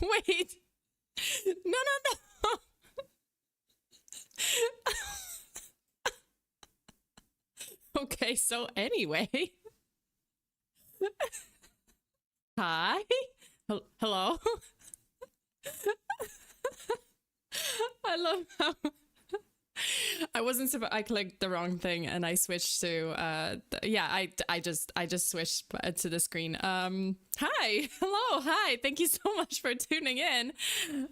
Wait. No, no, no. Okay, so anyway. Hi. Hello. I love how I wasn't supposed. I clicked the wrong thing and I switched to. Yeah, I just switched to the screen. Hi, hello, hi. Thank you so much for tuning in.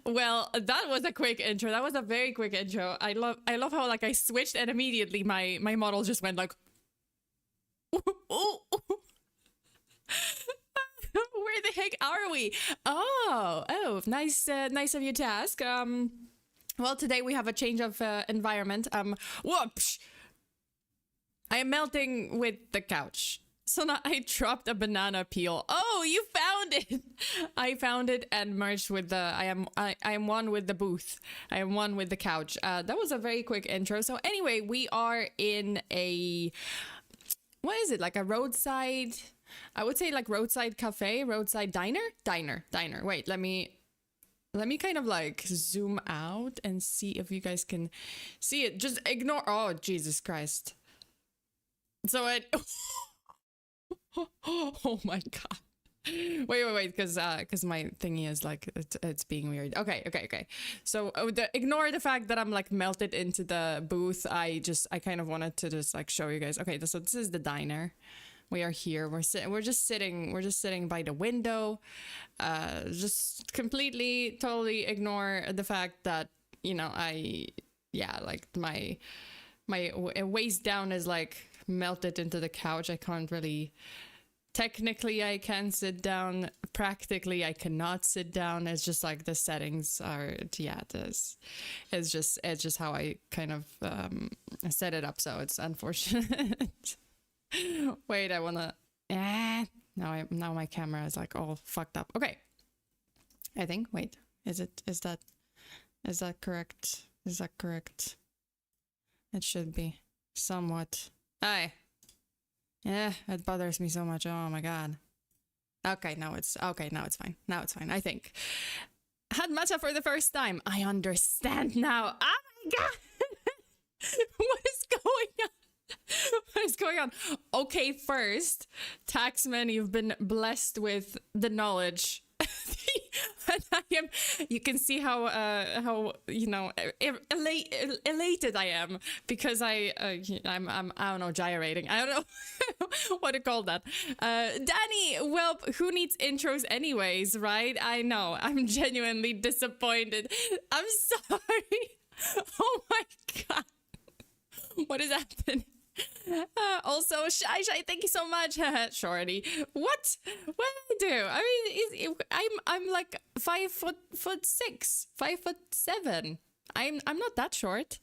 Well, that was a quick intro. That was a very quick intro. I love how like I switched and immediately my model just went like. Where the heck are we? Oh, nice, nice of you to ask. Well, today we have a change of environment. Whoops! I am melting with the couch. So now I dropped a banana peel. Oh, you found it! I found it and merged with the. I am one with the booth. I am one with the couch. That was a very quick intro. So anyway, we are in a. What is it? Like a roadside. I would say like roadside cafe, roadside diner. Wait, let me kind of like zoom out and see if you guys can see it. Just ignore. Oh, Jesus Christ. So it. Oh my God. Wait, because my thingy is like it's being weird. Okay. So ignore the fact that I'm like melted into the booth. I kind of wanted to just like show you guys. Okay, so this is the diner. We are here. We're just sitting by the window. Just completely, totally ignore the fact that like my waist down is like melted into the couch. I can't really. Technically, I can sit down. Practically, I cannot sit down. It's just like the settings are. Yeah, it's just how I kind of set it up. So it's unfortunate. Wait, I wanna. Now my camera is like all fucked up. Okay, I think. Wait, is that correct? Is that correct? It should be somewhat. Aye. Yeah, it bothers me so much. Oh my God. Okay, now it's fine. Now it's fine. I think. Had matcha for the first time. I understand now. Oh my God. What is going on? What is going on? Okay, first, Taxman, you've been blessed with the knowledge. And you can see how elated I am because I'm I don't know, gyrating. I don't know what to call that. Danny, well, who needs intros anyways, right? I know. I'm genuinely disappointed. I'm sorry. Oh my God. What is happening? Also, Shy, thank you so much. Shorty. What did I do? I mean, I'm like 5'6", 5'7". I'm not that short.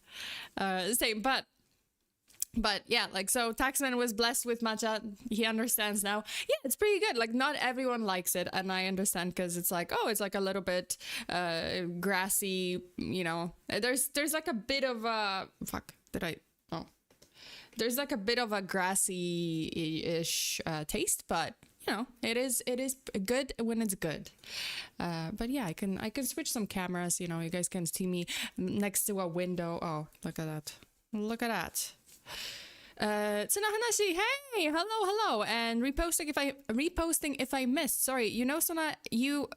Same, but yeah, like, so Taxman was blessed with matcha. He understands now. Yeah, it's pretty good. Like, not everyone likes it, and I understand because it's like, oh, it's like a little bit grassy. There's like a bit of a there's like a bit of a grassy-ish taste, but it is good when it's good. But yeah, I can switch some cameras. You guys can see me next to a window. Oh, look at that! Look at that. Tsunahanashi, hey, hello, and reposting if I missed. Sorry, Sona, you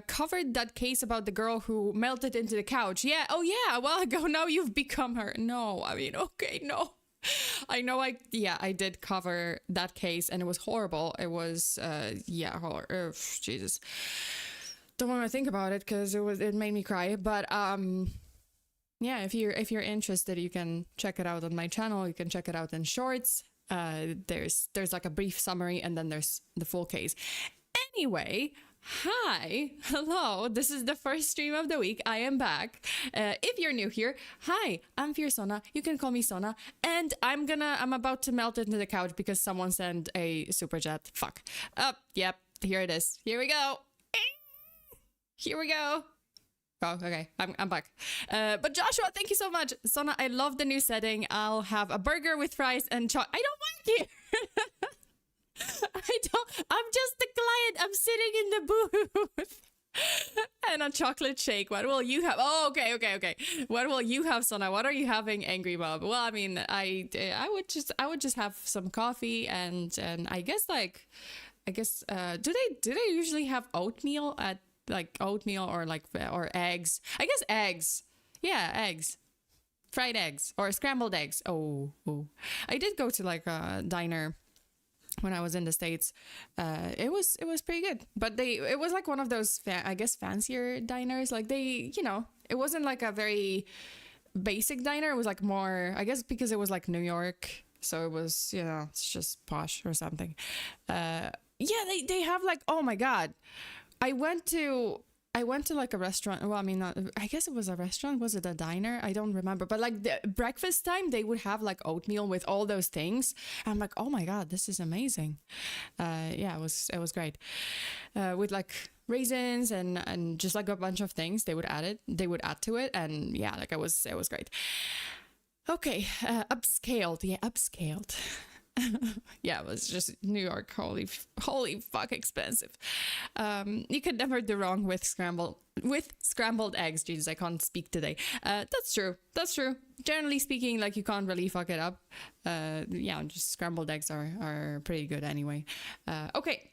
covered that case about the girl who melted into the couch. Yeah, oh yeah, a while ago. Now you've become her. No, I mean, okay, no. I know I did cover that case and it was horrible. It was horror. Jesus. Don't want to think about it because it made me cry. But yeah, if you're interested, you can check it out on my channel. You can check it out in shorts. There's like a brief summary and then there's the full case. Anyway, hi, hello, this is the first stream of the week. I am back. If you're new here, hi, I'm FEARSONA. You can call me Sona. And I'm about to melt into the couch because someone sent a super chat. Fuck. Yep, here it is. Here we go. Here we go. Oh, okay, I'm back. But Joshua, thank you so much. Sona, I love the new setting. I'll have a burger with fries and I don't work here. I'm just the client. I'm sitting in the booth. And a chocolate shake. What will you have? Oh, okay, okay, okay. What will you have, Sona? What are you having, Angry Bob? Well, I mean, I would just have some coffee and do they usually have oatmeal at like oatmeal or eggs? I guess eggs. Yeah, eggs. Fried eggs or scrambled eggs. Oh, oh. I did go to like a diner when I was in the States. It was pretty good, but it was like one of those I guess fancier diners. Like it wasn't like a very basic diner. It was like more, I guess, because it was like New York, so it was it's just posh or something. Yeah, they have like, oh my god, I went to like a restaurant. Well, I mean, not, I guess it was a restaurant. Was it a diner? I don't remember. But like the breakfast time, they would have like oatmeal with all those things. And I'm like, oh my god, this is amazing. Yeah, it was great. With like raisins and just like a bunch of things, they would add to it, and yeah, like it was great. Okay, upscaled. Yeah, upscaled. Yeah, it was just New York. Holy fuck, expensive. You could never do wrong with scrambled eggs. Jesus, I can't speak today. That's true. Generally speaking, like you can't really fuck it up. Yeah, just scrambled eggs are pretty good anyway. Okay,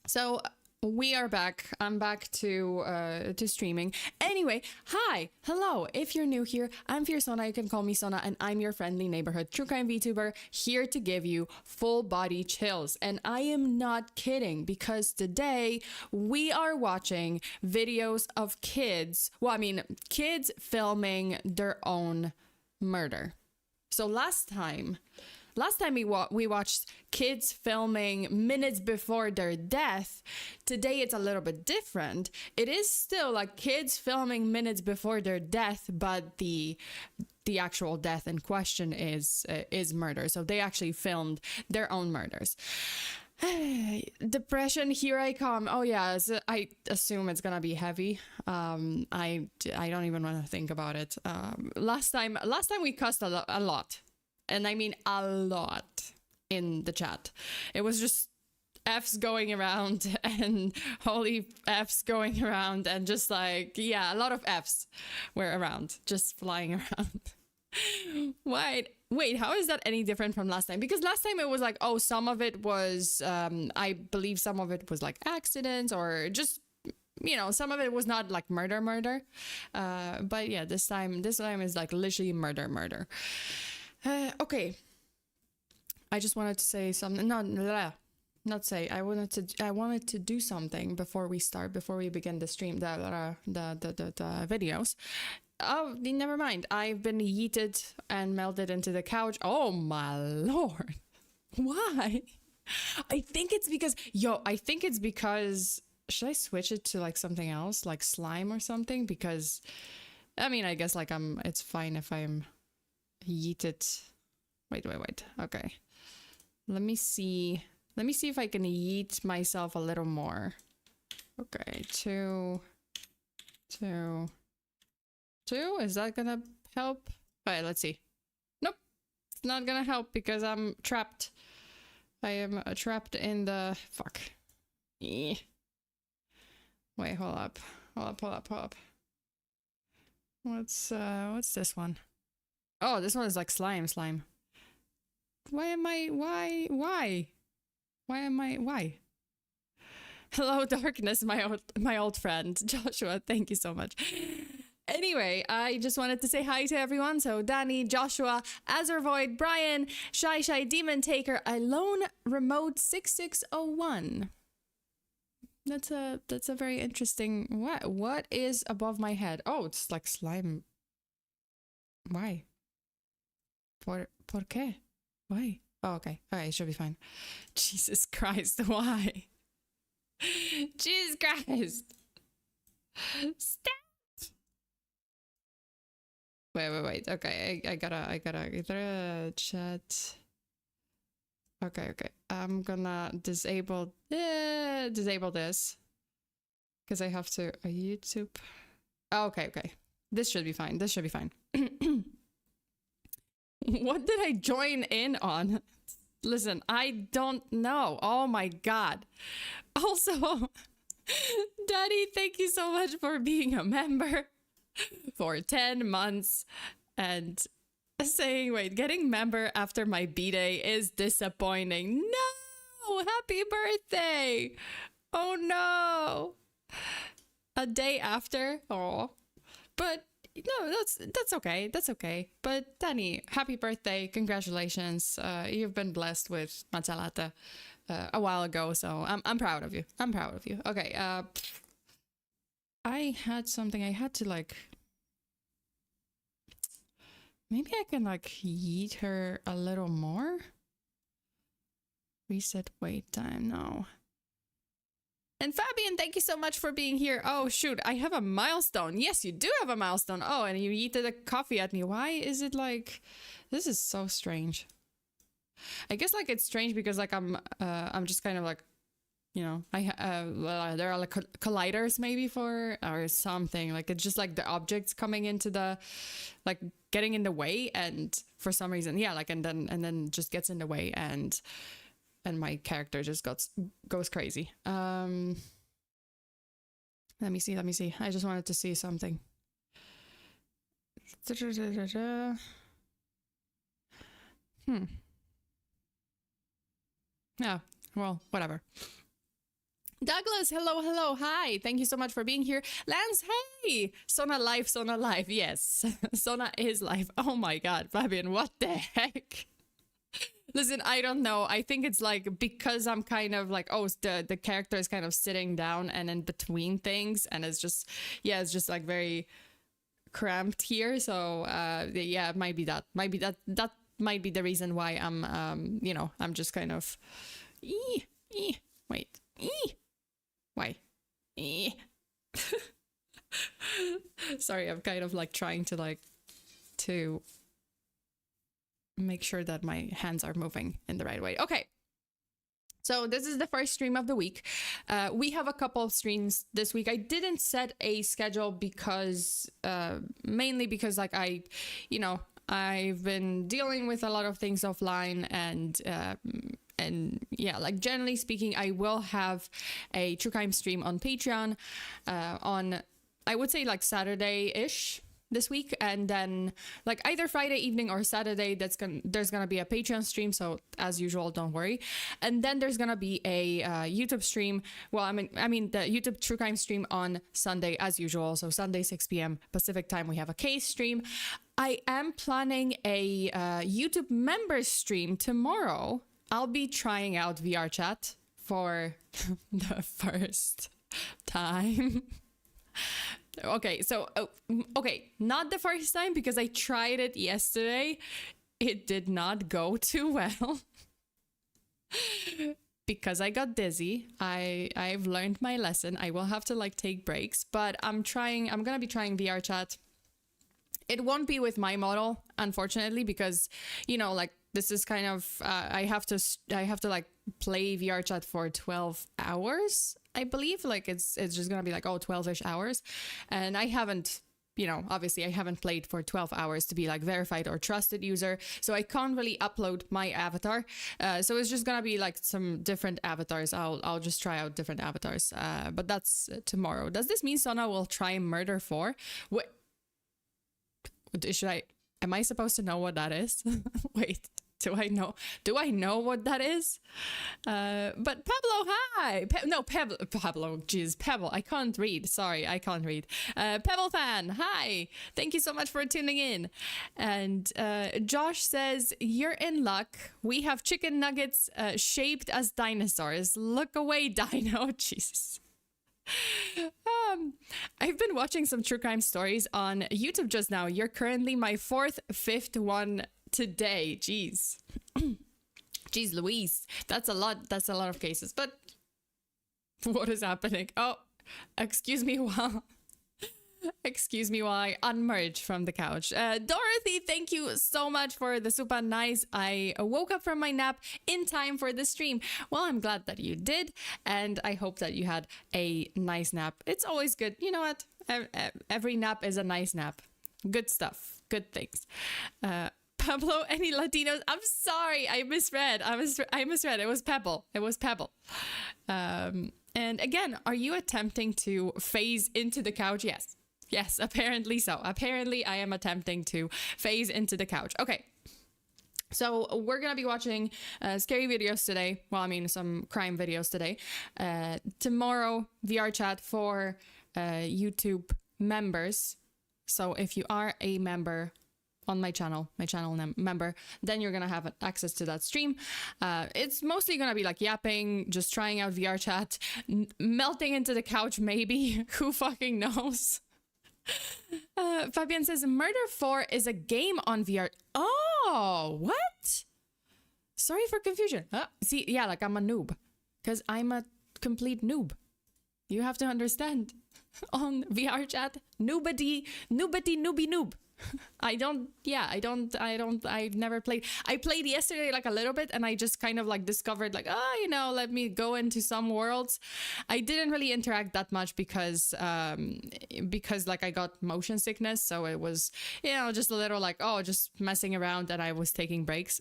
so we are back. I'm back to streaming. Anyway, hi, hello. If you're new here, I'm FEARSONA. You can call me Sona, and I'm your friendly neighborhood true crime VTuber here to give you full body chills. And I am not kidding, because today we are watching videos of kids. Well, I mean, kids filming their own murder. So last time we watched kids filming minutes before their death. Today it's a little bit different. It is still like kids filming minutes before their death, but the actual death in question is murder. So they actually filmed their own murders. Depression, here I come. Oh yeah, so I assume it's gonna be heavy. I don't even want to think about it. Last time we cussed a lot. And I mean a lot in the chat. It was just F's going around and holy F's going around, and just like, yeah, a lot of F's were around, just flying around. Wait, how is that any different from last time? Because last time it was like, oh, some of it was, I believe some of it was like accidents, or just, some of it was not like murder. But yeah, this time is like literally murder. Okay, I just wanted to say something. Not say. I wanted to do something before we begin the stream, the videos. Oh, never mind. I've been yeeted and melted into the couch. Oh my lord, why? I think it's because. Should I switch it to like something else, like slime or something? Because, I mean, I guess like it's fine if I'm yeeted. Wait. Okay. Let me see if I can yeet myself a little more. Okay, two. Is that gonna help? Alright, let's see. Nope. It's not gonna help because I'm trapped. I am trapped in the... Fuck. Wait, hold up. What's this one? Oh, this one is like slime. Why? Hello, darkness, my old friend. Joshua, thank you so much. Anyway, I just wanted to say hi to everyone. So Danny, Joshua, Azervoid, Brian, Shy Demon Taker, Alone Remote 6601. That's a very interesting... What is above my head? Oh, it's like slime. Why? ¿Por qué? Why? Oh, okay. Alright, it should be fine. Jesus Christ, why? Jesus Christ! Stop! Wait. Okay, I gotta chat. Okay. I'm gonna disable this. Because I have to... YouTube... Oh, okay. This should be fine. What did I join in on? Listen, I don't know. Oh my god. Also, Daddy, thank you so much for being a member for 10 months and saying, wait, getting member after my B-Day is disappointing. No! Happy birthday! Oh no! A day after? Oh. But no, that's okay. That's okay. But Danny, happy birthday. Congratulations. You've been blessed with matcha latte a while ago, so I'm proud of you. I'm proud of you. Okay, I had something I had to like. Maybe I can like yeet her a little more. Reset wait time. No. And Fabian, thank you so much for being here. Oh, shoot. I have a milestone. Yes, you do have a milestone. Oh, and you yeeted a coffee at me. Why is it like... This is so strange. I guess like it's strange because like I'm just kind of like, you know, well, there are like colliders maybe for or something. Like it's just like the objects coming into the, like getting in the way, and for some reason, yeah, like and then just gets in the way, and my character just goes crazy. Let me see. I just wanted to see something. Yeah, well, whatever. Douglas, hello, hi. Thank you so much for being here. Lance, hey. Sona life, yes. Sona is life. Oh my god, Fabian, what the heck? Listen, I don't know. I think it's like because I'm kind of like, oh, the character is kind of sitting down and in between things, and it's just, yeah, it's just like very cramped here. So yeah, it might be that. That might be the reason why I'm you know, I'm just kind of wait. Why? Sorry, I'm kind of like trying to like to make sure that my hands are moving in the right way. Okay. So this is the first stream of the week. We have a couple of streams this week. I didn't set a schedule because mainly because like I've been dealing with a lot of things offline, and yeah, like generally speaking, I will have a true crime stream on Patreon on, I would say like Saturday-ish this week, and then like either Friday evening or Saturday there's gonna be a Patreon stream, so as usual, don't worry. And then there's gonna be a YouTube stream, well I mean the YouTube true crime stream on Sunday as usual, so Sunday 6 p.m. Pacific time we have a case stream. I am planning a YouTube members stream tomorrow. I'll be trying out VR chat for the first time. Okay, so, okay, not the first time because I tried it yesterday. It did not go too well because I got dizzy. I've learned my lesson. I will have to like take breaks, but I'm gonna be trying VR chat. It won't be with my model, unfortunately, because, you know, like this is kind of, I have to like play VR chat for 12 hours. I believe like it's just gonna be like 12-ish hours, and I haven't, you know, obviously I haven't played for 12 hours to be like verified or trusted user, so I can't really upload my avatar. So it's just gonna be like some different avatars. I'll just try out different avatars. But that's tomorrow. Does this mean Sona will try Murder 4? What am I supposed to know what that is? Wait. Do I know what that is? But Pablo, hi! Pablo, jeez, Pebble, I can't read. Sorry, I can't read. Pebble fan, hi! Thank you so much for tuning in. And Josh says, you're in luck. We have chicken nuggets shaped as dinosaurs. Look away, dino. Jesus. I've been watching some true crime stories on YouTube just now. You're currently my fifth one today. Jeez. Jeez Louise, that's a lot of cases. But what is happening? Oh, excuse me while I unmerge from the couch. Dorothy, thank you so much for the super nice. I woke up from my nap in time for the stream. Well, I'm glad that you did, and I hope that you had a nice nap. It's always good. You know what? Every nap is a nice nap. Good stuff. Good things. Pablo, any Latinos? I'm sorry, I misread. I misread. It was Pebble. And again, are you attempting to phase into the couch? Yes. Yes, apparently so. Apparently, I am attempting to phase into the couch. Okay. So we're going to be watching scary videos today. Well, I mean, some crime videos today. Tomorrow, VR chat for YouTube members. So if you are a member on my channel member, then you're going to have access to that stream. It's mostly going to be like yapping, just trying out VR chat, melting into the couch maybe. Who fucking knows? Fabian says Murder 4 is a game on VR. Oh, what? Sorry for confusion. See, yeah, like I'm a noob. Because I'm a complete noob. You have to understand. On VR chat, nobody, newbie noob. I've never played. I played yesterday like a little bit and I just kind of like discovered like, let me go into some worlds. I didn't really interact that much because like I got motion sickness. So it was, just a little like, just messing around, and I was taking breaks.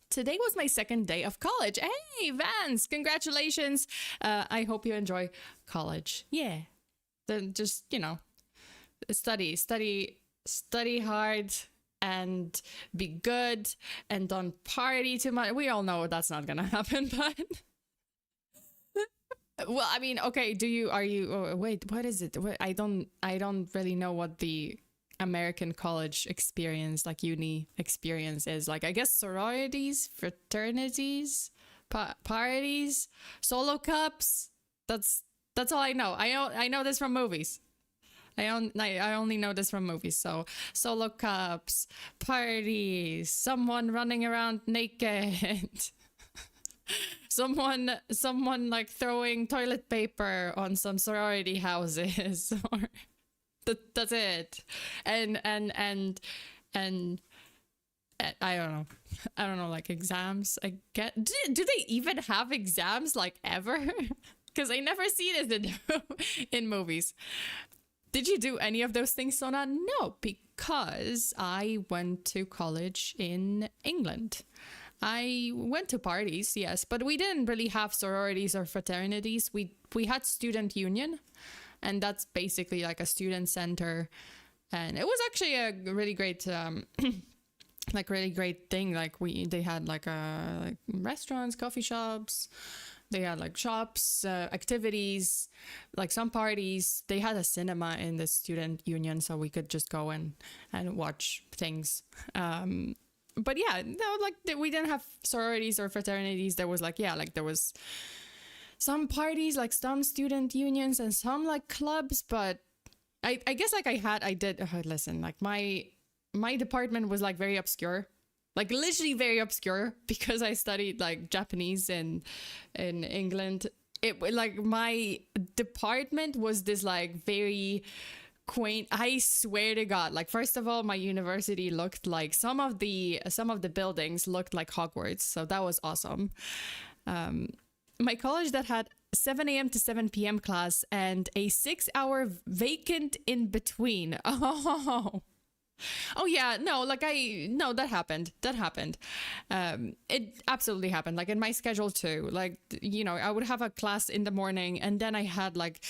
Today was my second day of college. Hey, Vance, congratulations. I hope you enjoy college. Yeah. Then just, study hard and be good and don't party too much. We all know that's not gonna happen, but well, I mean, okay, wait, what is it? I don't really know what the American college experience, like uni experience, is. Like, I guess sororities, fraternities, parties, solo cups. That's all I know. I know this from movies. I only know this from movies. So solo cups, parties, someone running around naked, someone like throwing toilet paper on some sorority houses, or that's it. And I don't know, like exams. I get. Do they even have exams like ever? Because I never see this in movies. Did you do any of those things, Sona? No, because I went to college in England. I went to parties, yes, but we didn't really have sororities or fraternities. We had student union, and that's basically like a student center. And it was actually a really great, really great thing. Like they had like restaurants, coffee shops. They had like shops, activities, like some parties. They had a cinema in the student union, so we could just go and watch things. But yeah, no, like we didn't have sororities or fraternities. There was there was some parties, like some student unions and some like clubs. But I guess like listen, like my department was like very obscure. Like literally very obscure, because I studied like Japanese in England. It like my department was this like very quaint. I swear to God, like first of all, my university looked like some of the buildings looked like Hogwarts, so that was awesome. My college that had 7 a.m. to 7 p.m. class and a 6-hour vacant in between. Oh yeah, no, like that happened. It absolutely happened. Like in my schedule too, like, I would have a class in the morning and then I had like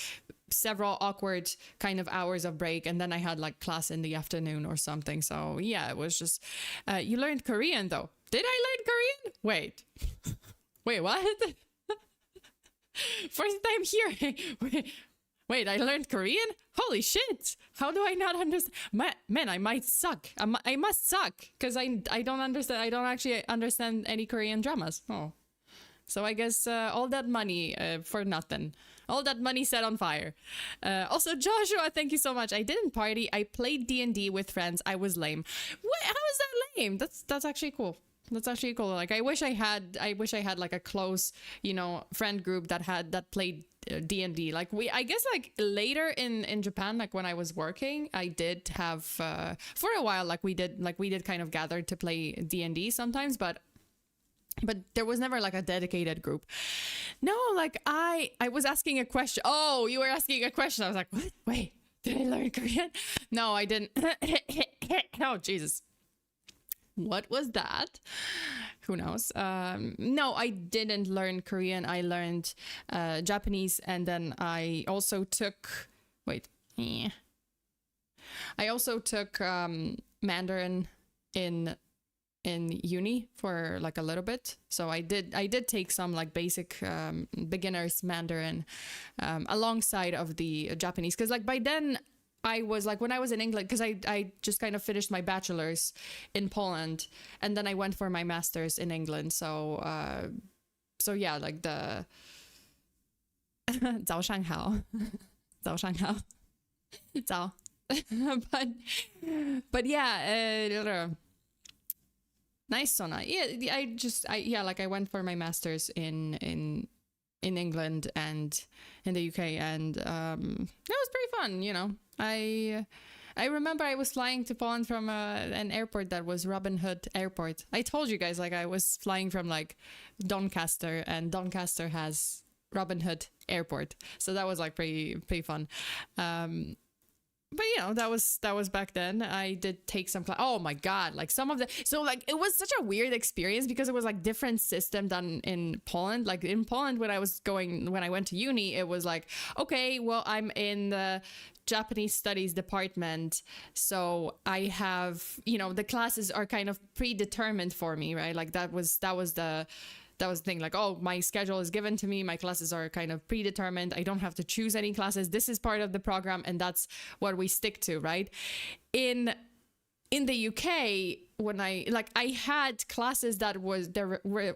several awkward kind of hours of break. And then I had like class in the afternoon or something. So yeah, it was just, you learned Korean though. Did I learn Korean? Wait, what? First time here. Wait, I learned Korean? Holy shit! How do I not understand? Man, I might suck. I must suck, because I don't understand. I don't actually understand any Korean dramas. Oh, so I guess all that money for nothing. All that money set on fire. Also, Joshua, thank you so much. I didn't party. I played D&D with friends. I was lame. What? How is that lame? That's actually cool. That's actually cool. Like I wish I had like a close, friend group that played D&D. Like I guess like later in Japan, like when I was working, I did have for a while like we did kind of gather to play D&D sometimes, but there was never like a dedicated group. No, like I was asking a question. Oh, you were asking a question. I was like, what? Wait, did I learn Korean? No, I didn't. Oh, Jesus. What was that? Who knows? No, I didn't learn Korean. I learned Japanese, and then I also took. Wait. I also took Mandarin in uni for like a little bit. So I did take some like basic beginners Mandarin alongside of the Japanese, because like by then I was like, when I was in England, because I just kind of finished my bachelor's in Poland, and then I went for my master's in England. So yeah, like the 早上好早上好早but yeah, nice Sona. Yeah, I went for my master's in England and in the UK, and it was pretty fun, you know. I remember I was flying to Poland from an airport that was Robin Hood Airport. I told you guys, like, I was flying from like Doncaster, and Doncaster has Robin Hood Airport, so that was like pretty fun. But you know, that was back then. I did take some class. Oh my god, like some of the, so like it was such a weird experience because it was like different system than in Poland. Like in Poland, when I went to uni, it was like, okay, well, I'm in the Japanese studies department, so I have, you know, the classes are kind of predetermined for me, right? Like that was the thing, like, oh, my schedule is given to me, my classes are kind of predetermined, I don't have to choose any classes, this is part of the program, and that's what we stick to, right? In the UK, when I had classes that were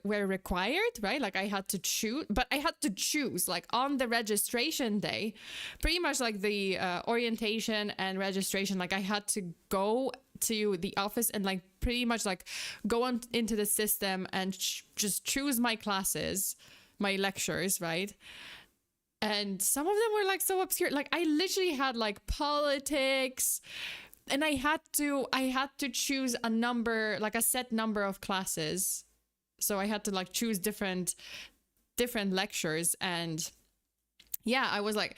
required, right? Like I had to choose, like on the registration day, pretty much like the orientation and registration, like I had to go to the office and like pretty much like go on into the system and just choose my classes, my lectures, right? And some of them were like so obscure. Like I literally had like politics, and I had to choose a number, like a set number of classes. So I had to like choose different lectures. And yeah, it was like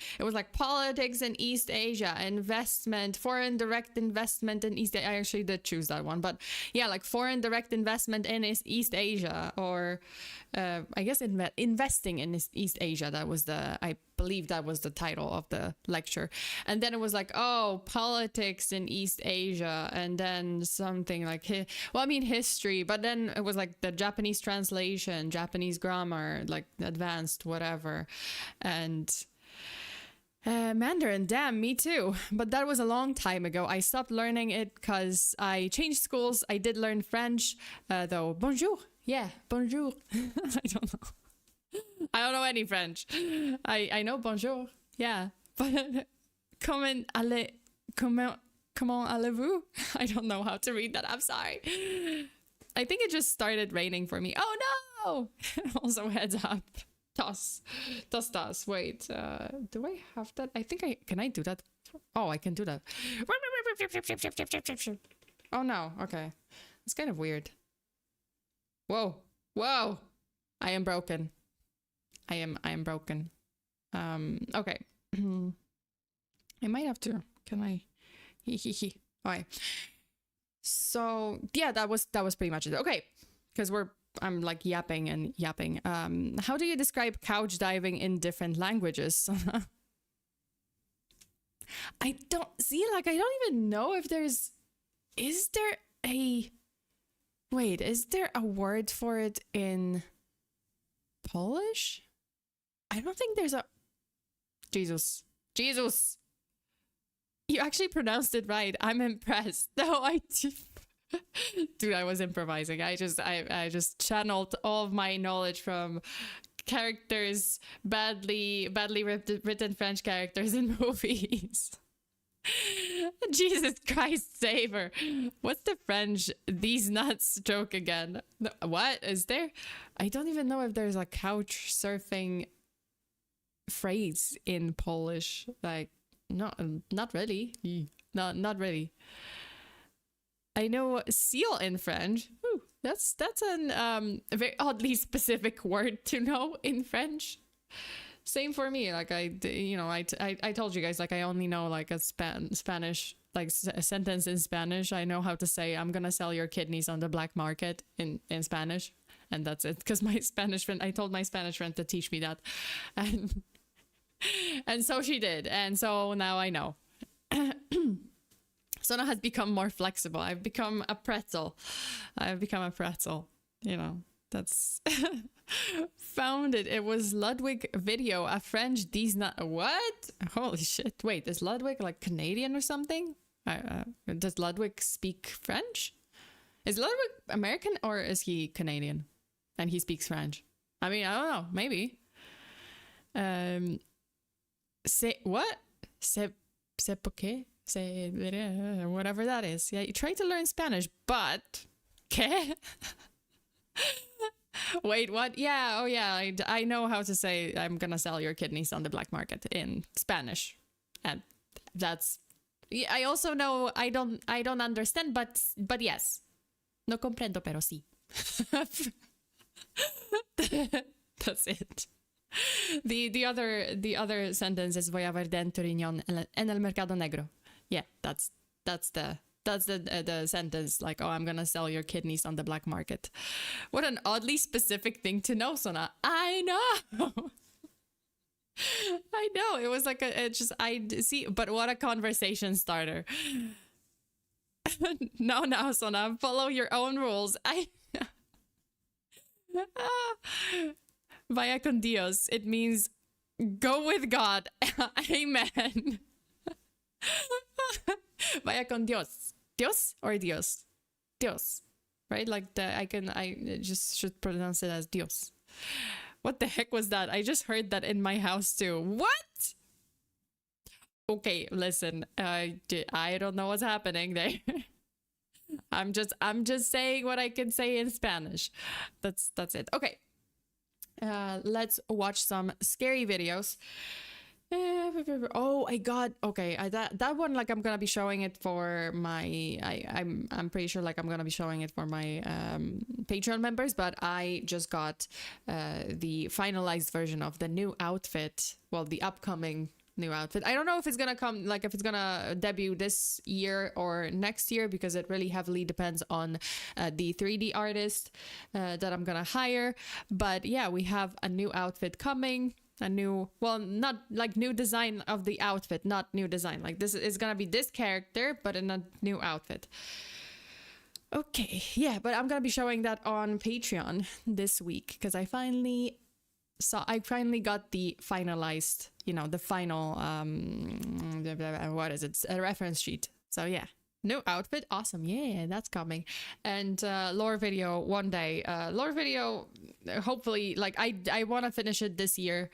politics in East Asia, investment, foreign direct investment in East Asia. I actually did choose that one, but yeah, like foreign direct investment in East Asia, or I guess investing in East Asia. I believe that was the title of the lecture. And then it was like, oh, politics in East Asia, and then something like, history, but then it was like the Japanese translation, Japanese grammar, like advanced whatever, and Mandarin. Damn, me too. But that was a long time ago. I stopped learning it because I changed schools. I did learn French, though. Bonjour. Yeah, bonjour. I don't know. I don't know any French. I know bonjour. Yeah, but comment allez-vous? I don't know how to read that. I'm sorry. I think it just started raining for me. Oh no! Also, heads up. Toss. Wait, do I have that? I think can I do that? Oh, I can do that. Oh no, okay. It's kind of weird. Whoa. I am broken. I am broken. Okay. I might have to, can I? Okay. So yeah, that was pretty much it. Okay. Because I'm like yapping. How do you describe couch diving in different languages? I don't even know if is there a word for it in Polish? I don't think there's a... Jesus. You actually pronounced it right. I'm impressed. No, dude, I was improvising. I just channeled all of my knowledge from characters, badly written French characters in movies. Jesus Christ, saver. What's the French "these nuts" joke again? What is there? I don't even know if there's a couch surfing phrase in Polish. Like, no, not really. Not really. I know seal in French. Ooh, that's a very oddly specific word to know in French. Same for me. Like I told you guys, like I only know like a Spanish like a sentence in Spanish. I know how to say I'm gonna sell your kidneys on the black market in Spanish, and that's it. Because my Spanish friend, I told my Spanish friend to teach me that, and so she did, and so now I know. Sona has become more flexible. I've become a pretzel. You know, that's found it. It was Ludwig video, a French what? Holy shit. Wait, is Ludwig like Canadian or something? Does Ludwig speak French? Is Ludwig American or is he Canadian? And he speaks French. I mean, I don't know. Maybe. Say what? C'est porque? Say whatever that is. Yeah, you try to learn Spanish, but ¿qué? Wait, what? Yeah, oh yeah, I know how to say I'm gonna sell your kidneys on the black market in Spanish, and that's. Yeah, I also know I don't understand, but yes, no comprendo, pero sí. That's it. The other sentence is voy a vender en tu riñón en el mercado negro. Yeah, that's the sentence, like, oh, I'm gonna sell your kidneys on the black market. What an oddly specific thing to know, Sona. I know. I know. It was like I see, but what a conversation starter. No, Sona, follow your own rules. Vaya con Dios. It means go with God. Amen. Vaya con Dios. Dios or Dios? Dios. Right? Like I just should pronounce it as Dios. What the heck was that? I just heard that in my house too. What? Okay, listen. I don't know what's happening there. I'm just saying what I can say in Spanish. That's it. Okay. Let's watch some scary videos. Oh, I got okay. That one, like, I'm gonna be showing it for my. I'm pretty sure, like, I'm gonna be showing it for my Patreon members. But I just got the finalized version of the new outfit. Well, the upcoming new outfit. I don't know if it's gonna come, like, if it's gonna debut this year or next year, because it really heavily depends on the 3D artist that I'm gonna hire. But yeah, we have a new outfit coming. A new, well, not like new design of the outfit, not new design. Like, this is gonna be this character, but in a new outfit. Okay, yeah, but I'm gonna be showing that on Patreon this week because I finally got the finalized, you know, the final what is it? A reference sheet. So yeah. New outfit, awesome, yeah, that's coming. And lore video one day. Lore video, hopefully, like, I want to finish it this year.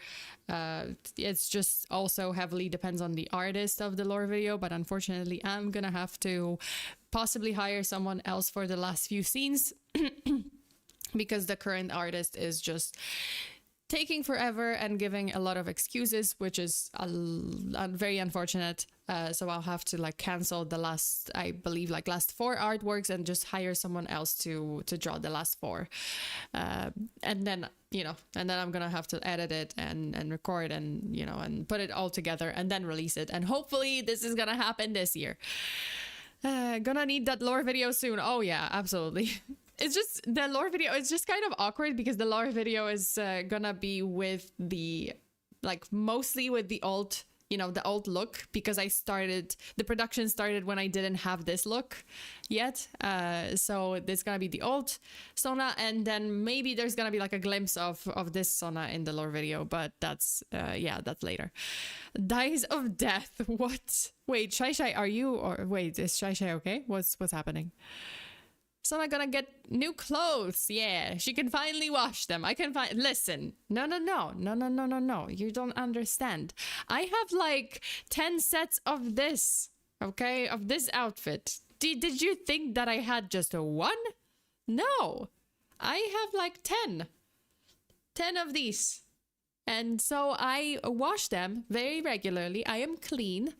It's just also heavily depends on the artist of the lore video, but unfortunately I'm gonna have to possibly hire someone else for the last few scenes because the current artist is just taking forever and giving a lot of excuses, which is very unfortunate. So I'll have to, like, cancel the last, I believe, like, last 4 artworks and just hire someone else to draw the last 4. And then, you know, and then I'm gonna have to edit it and record and, you know, and put it all together and then release it. And hopefully this is gonna happen this year. Gonna need that lore video soon. Oh yeah, absolutely. It's just the lore video, it's just kind of awkward because the lore video is gonna be with the, like, mostly with the alt, you know, the alt look, because the production started when I didn't have this look yet. So there's gonna be the alt Sona, and then maybe there's gonna be, like, a glimpse of this Sona in the lore video, but that's, yeah, that's later. Dies of Death, what? Wait, Shai, are you, or wait, is Shai okay? What's happening? Sona gonna get new clothes. Yeah, she can finally wash them. Listen. No. You don't understand. I have like 10 sets of this, okay? Of this outfit. Did you think that I had just a one? No. I have like 10. 10 of these. And so I wash them very regularly. I am clean.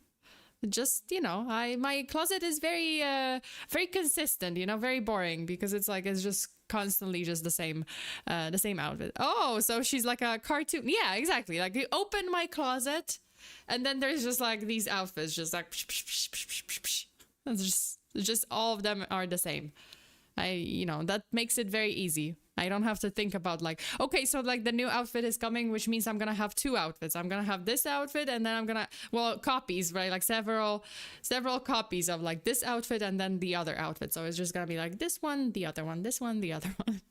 Just, you know, my closet is very consistent, you know, very boring, because it's just constantly just the same outfit. Oh, so she's like a cartoon. Yeah, exactly. Like, you open my closet And then there's just like these outfits, just like it's just all of them are the same. That makes it very easy. I don't have to think about like, okay, so like the new outfit is coming, which means I'm gonna have two outfits. I'm gonna have this outfit, and then I'm gonna, well, copies, right? Like several copies of like this outfit and then the other outfit. So it's just gonna be like this one, the other one, this one, the other one.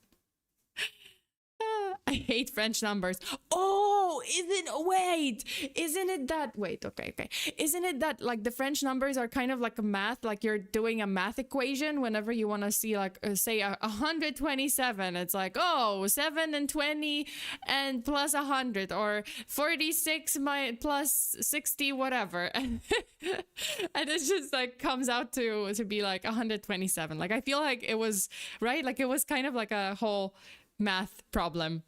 I hate French numbers. Oh, isn't it that, wait, okay. Isn't it that like the French numbers are kind of like a math, like you're doing a math equation whenever you want to see like, say 127, it's like, oh, 7 and 20 and plus 100, or 46 plus 60, whatever. And it just like comes out to be like 127. Like I feel like it was, right? Like it was kind of like a whole math problem.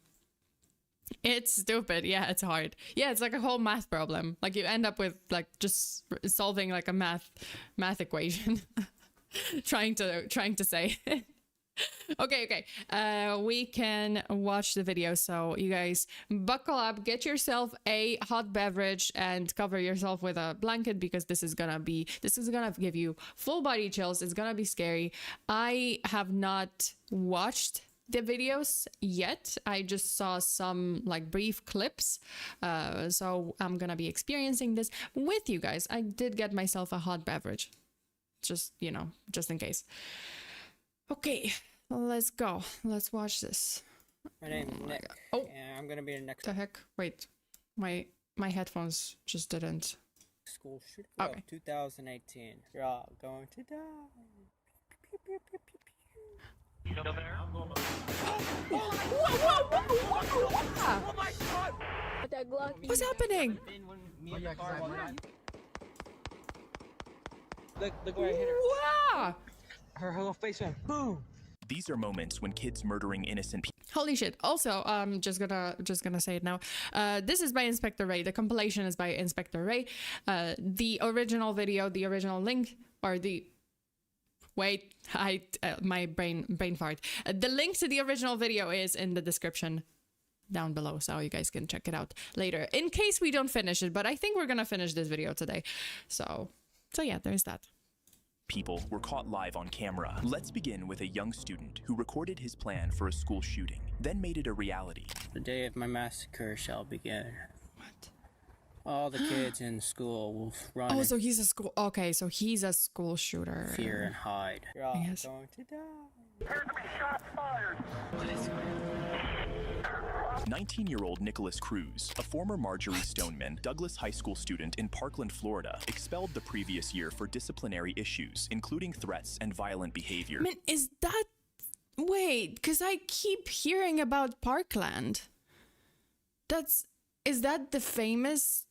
It's stupid. Yeah, it's hard. Yeah, it's like a whole math problem. Like you end up with like just solving like a math equation. trying to say. Okay. We can watch the video. So you guys buckle up, get yourself a hot beverage, and cover yourself with a blanket, because this is gonna give you full body chills. It's gonna be scary. I have not watched the videos yet. I just saw some like brief clips, so I'm gonna be experiencing this with you guys. I did get myself a hot beverage, just just in case. Okay, let's go. Let's watch this. My name's Nick. Oh, and I'm gonna be the next. The heck? Wait, my headphones just didn't. School shooter Okay. of 2018. You're all going to die. Pew, pew, pew, pew, pew. Still there? Oh my god! What's happening? Look where I hit her. Wow! Her whole face went boom. These are moments when kids murdering innocent people. Holy shit. Also, just gonna say it now. This is by Inspector Ray. The compilation is by Inspector Ray. The original video, the original link, or the... Wait, my brain fart. The link to the original video is in the description down below, so you guys can check it out later, in case we don't finish it. But I think we're gonna finish this video today. So yeah, there's that. People were caught live on camera. Let's begin with a young student who recorded his plan for a school shooting, then made it a reality. The day of my massacre shall begin. What? All the kids in school will run. Oh, so he's a school... Okay, so he's a school shooter. Fear and hide. You're all Yes. going to die. Appears to be shots fired. 19-year-old Nicholas Cruz, a former Marjorie Stoneman Douglas High School student in Parkland, Florida, expelled the previous year for disciplinary issues, including threats and violent behavior. Man, is that... Wait, because I keep hearing about Parkland. Is that the famous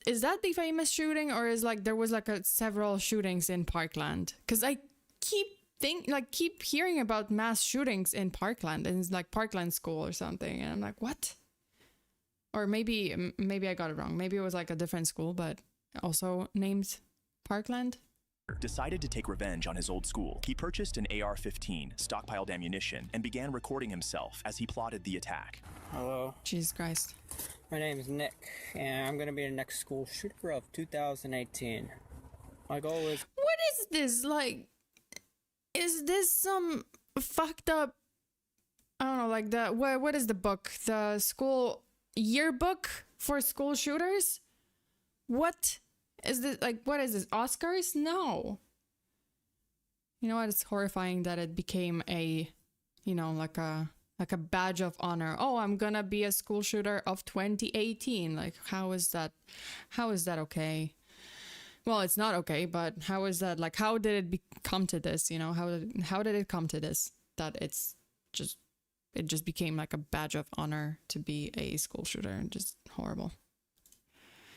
shooting, or is like there was like several shootings in Parkland? Because I keep hearing about mass shootings in Parkland, and it's like Parkland School or something, and I'm like, what? Or maybe I got it wrong. Maybe it was like a different school, but also named Parkland. Decided to take revenge on his old school. He purchased an AR-15, stockpiled ammunition, and began recording himself as he plotted the attack. Hello. Jesus Christ. My name is Nick, and I'm gonna be the next school shooter of 2018. My goal is... What is this? Like, is this some fucked up... I don't know, like the... What is the book? The school yearbook for school shooters? What is this? Like, what is this? Oscars? No. You know what? It's horrifying that it became a, like a badge of honor. Oh, I'm gonna be a school shooter of 2018. Like, how is that okay? Well, it's not okay, but how is that, like, how did it come to this? How did it come to this? That it just became like a badge of honor to be a school shooter. Just horrible.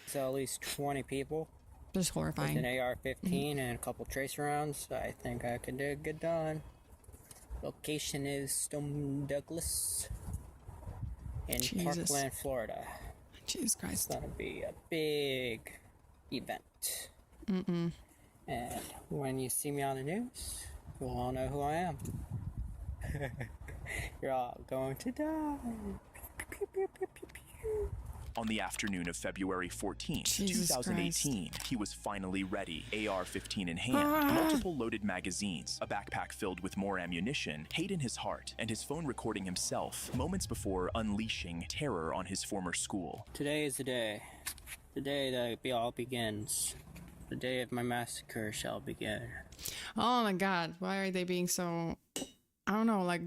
So at least 20 people. Just horrifying. With an AR-15 and a couple tracer rounds. I think I could do a good done. Location is Stone Douglas in Jesus. Parkland, Florida. Jesus It's Christ. gonna be a big event. And when you see me on the news, you'll all know who I am. You're all going to die. Pew, pew, pew, pew, pew. On the afternoon of February 14th, Jesus 2018, he was finally ready, AR-15 in hand, multiple loaded magazines, a backpack filled with more ammunition, hate in his heart, and his phone recording himself, moments before unleashing terror on his former school. Today is the day that it all begins. The day of my massacre shall begin. Oh my god, why are they being so... I don't know, like,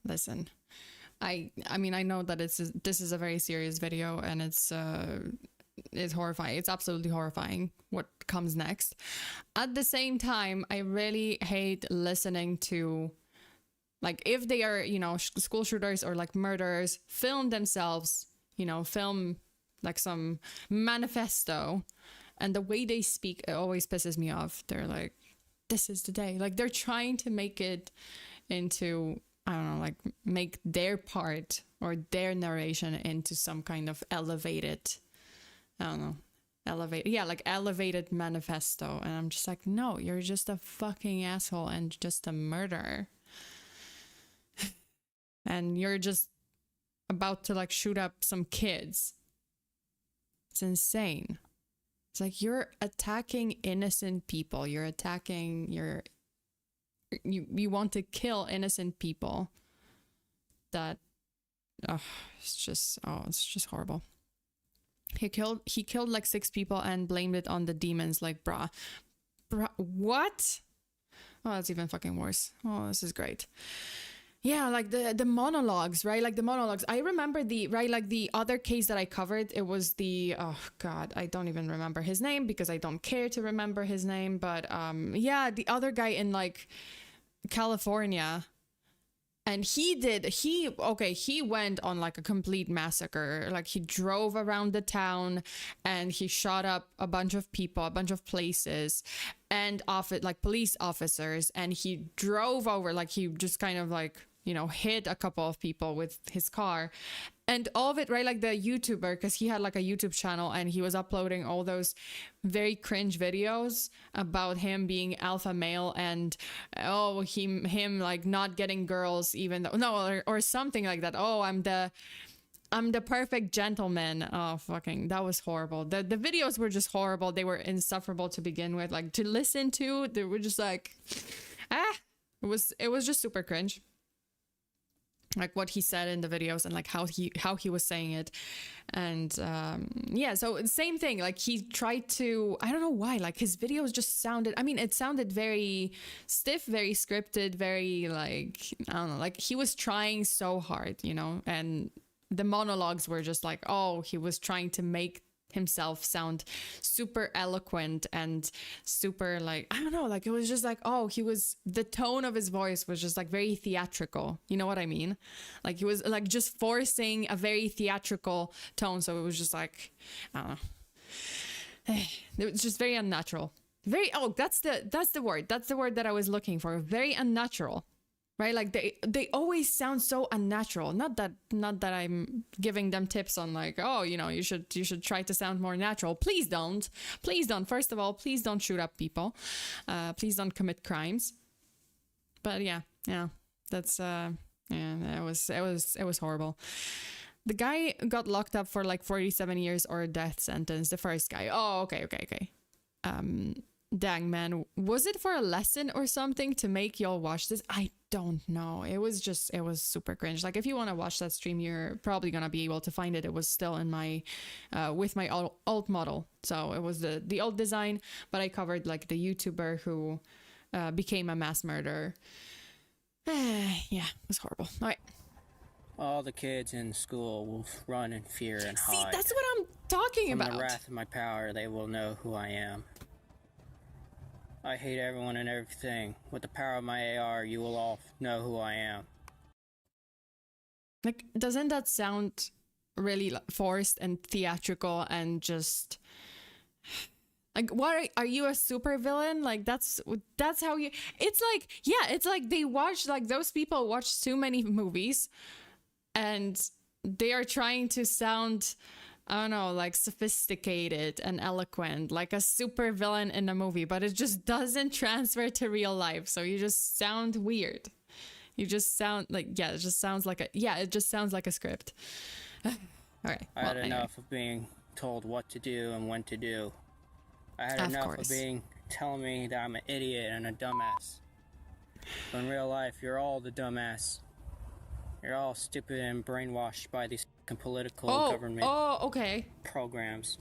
listen. I mean, I know that this is a very serious video, and it's horrifying. It's absolutely horrifying what comes next. At the same time, I really hate listening to, like, if they are, you know, school shooters or like murderers, film themselves, you know, film like some manifesto, and the way they speak, it always pisses me off. They're like, this is the day. Like, they're trying to make it into, I don't know, like make their part or their narration into some kind of elevated, I don't know, elevated manifesto. And I'm just like, no, you're just a fucking asshole and just a murderer. And you're just about to like shoot up some kids. It's insane. It's like you're attacking innocent people. You're attacking you want to kill innocent people. That it's just horrible. He killed like 6 people and blamed it on the demons. Like, bruh, what? Oh, that's even fucking worse. Oh, this is great. Yeah, like the monologues, right? Like the monologues. I remember the other case that I covered. It was oh god, I don't even remember his name because I don't care to remember his name. But yeah, the other guy in like California, and he went on like a complete massacre. Like he drove around the town and he shot up a bunch of people, a bunch of places, and like police officers, and he drove over, like he just kind of like, you know, hit a couple of people with his car. And all of it, right? Like the YouTuber, because he had like a YouTube channel and he was uploading all those very cringe videos about him being alpha male and him like not getting girls, even though or something like that. Oh, I'm the perfect gentleman. Oh, fucking, that was horrible. The videos were just horrible. They were insufferable to begin with. Like to listen to, they were just like, it was just super cringe. Like what he said in the videos and like how he was saying it. And yeah, so same thing. Like he tried to, I don't know why, like his videos just sounded, I mean, it sounded very stiff, very scripted, very like, I don't know, like he was trying so hard, you know, and the monologues were just like, oh, he was trying to make himself sound super eloquent and super like, I don't know, like it was just like, oh, the tone of his voice was just like very theatrical, you know what I mean? Like he was like just forcing a very theatrical tone, so it was just like, I don't know, it was just very unnatural. That's the word that I was looking for. Very unnatural. Right? Like they always sound so unnatural. Not that I'm giving them tips on like, oh, you know, you should try to sound more natural. Please don't. First of all, please don't shoot up people. Please don't commit crimes. But yeah, that's it was horrible. The guy got locked up for like 47 years or a death sentence. The first guy. Oh, okay. Dang, man, was it for a lesson or something to make y'all watch this? I don't know. It was super cringe. Like if you want to watch that stream, you're probably gonna be able to find it. It was still in my with my alt model, so it was the old design, but I covered like the YouTuber who became a mass murderer. Yeah, it was horrible. All right. All the kids in school will run in fear and hide. See, that's what I'm talking about. From the wrath of my power, they will know who I am. I hate everyone and everything. With the power of my AR, you will all know who I am. Like, doesn't that sound really forced and theatrical and just... Like, what are you, a supervillain? Like, that's how you... It's like, yeah, it's like they watch, like, those people watch too many movies and they are trying to sound... I don't know, like sophisticated and eloquent, like a super villain in a movie, but it just doesn't transfer to real life. So you just sound weird. You just sound like, it just sounds like a script. All right. I had enough of being told what to do and when to do. I had enough of being telling me that I'm an idiot and a dumbass. But in real life, you're all the dumbass. You're all stupid and brainwashed by these political government programs.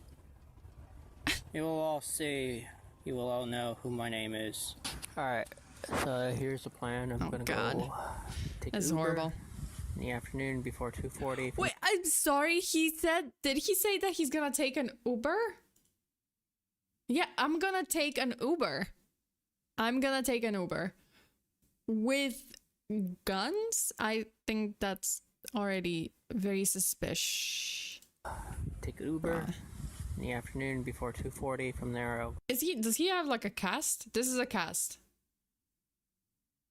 You will all see. You will all know who my name is. Alright, so here's the plan. I'm gonna go take That's Uber horrible. in the afternoon before 2:40. Wait, I'm sorry. Did he say that he's gonna take an Uber? Yeah, I'm gonna take an Uber. I'm gonna take an Uber. With guns? I think that's already very suspicious. Take Uber in the afternoon before 2:40. From there, does he have like a cast? This is a cast.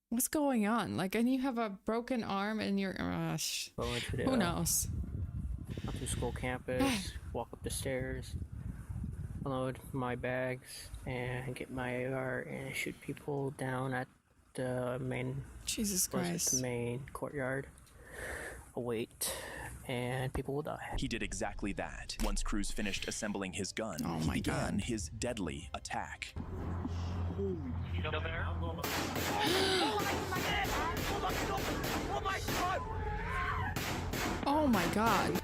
What's going on? Like, and you have a broken arm and you're who knows? Up to school campus, walk up the stairs, unload my bags, and get my AR and shoot people down at the main the main courtyard. Await, and people will die. He did exactly that. Once Cruz finished assembling his gun, he began his deadly attack. Oh my god.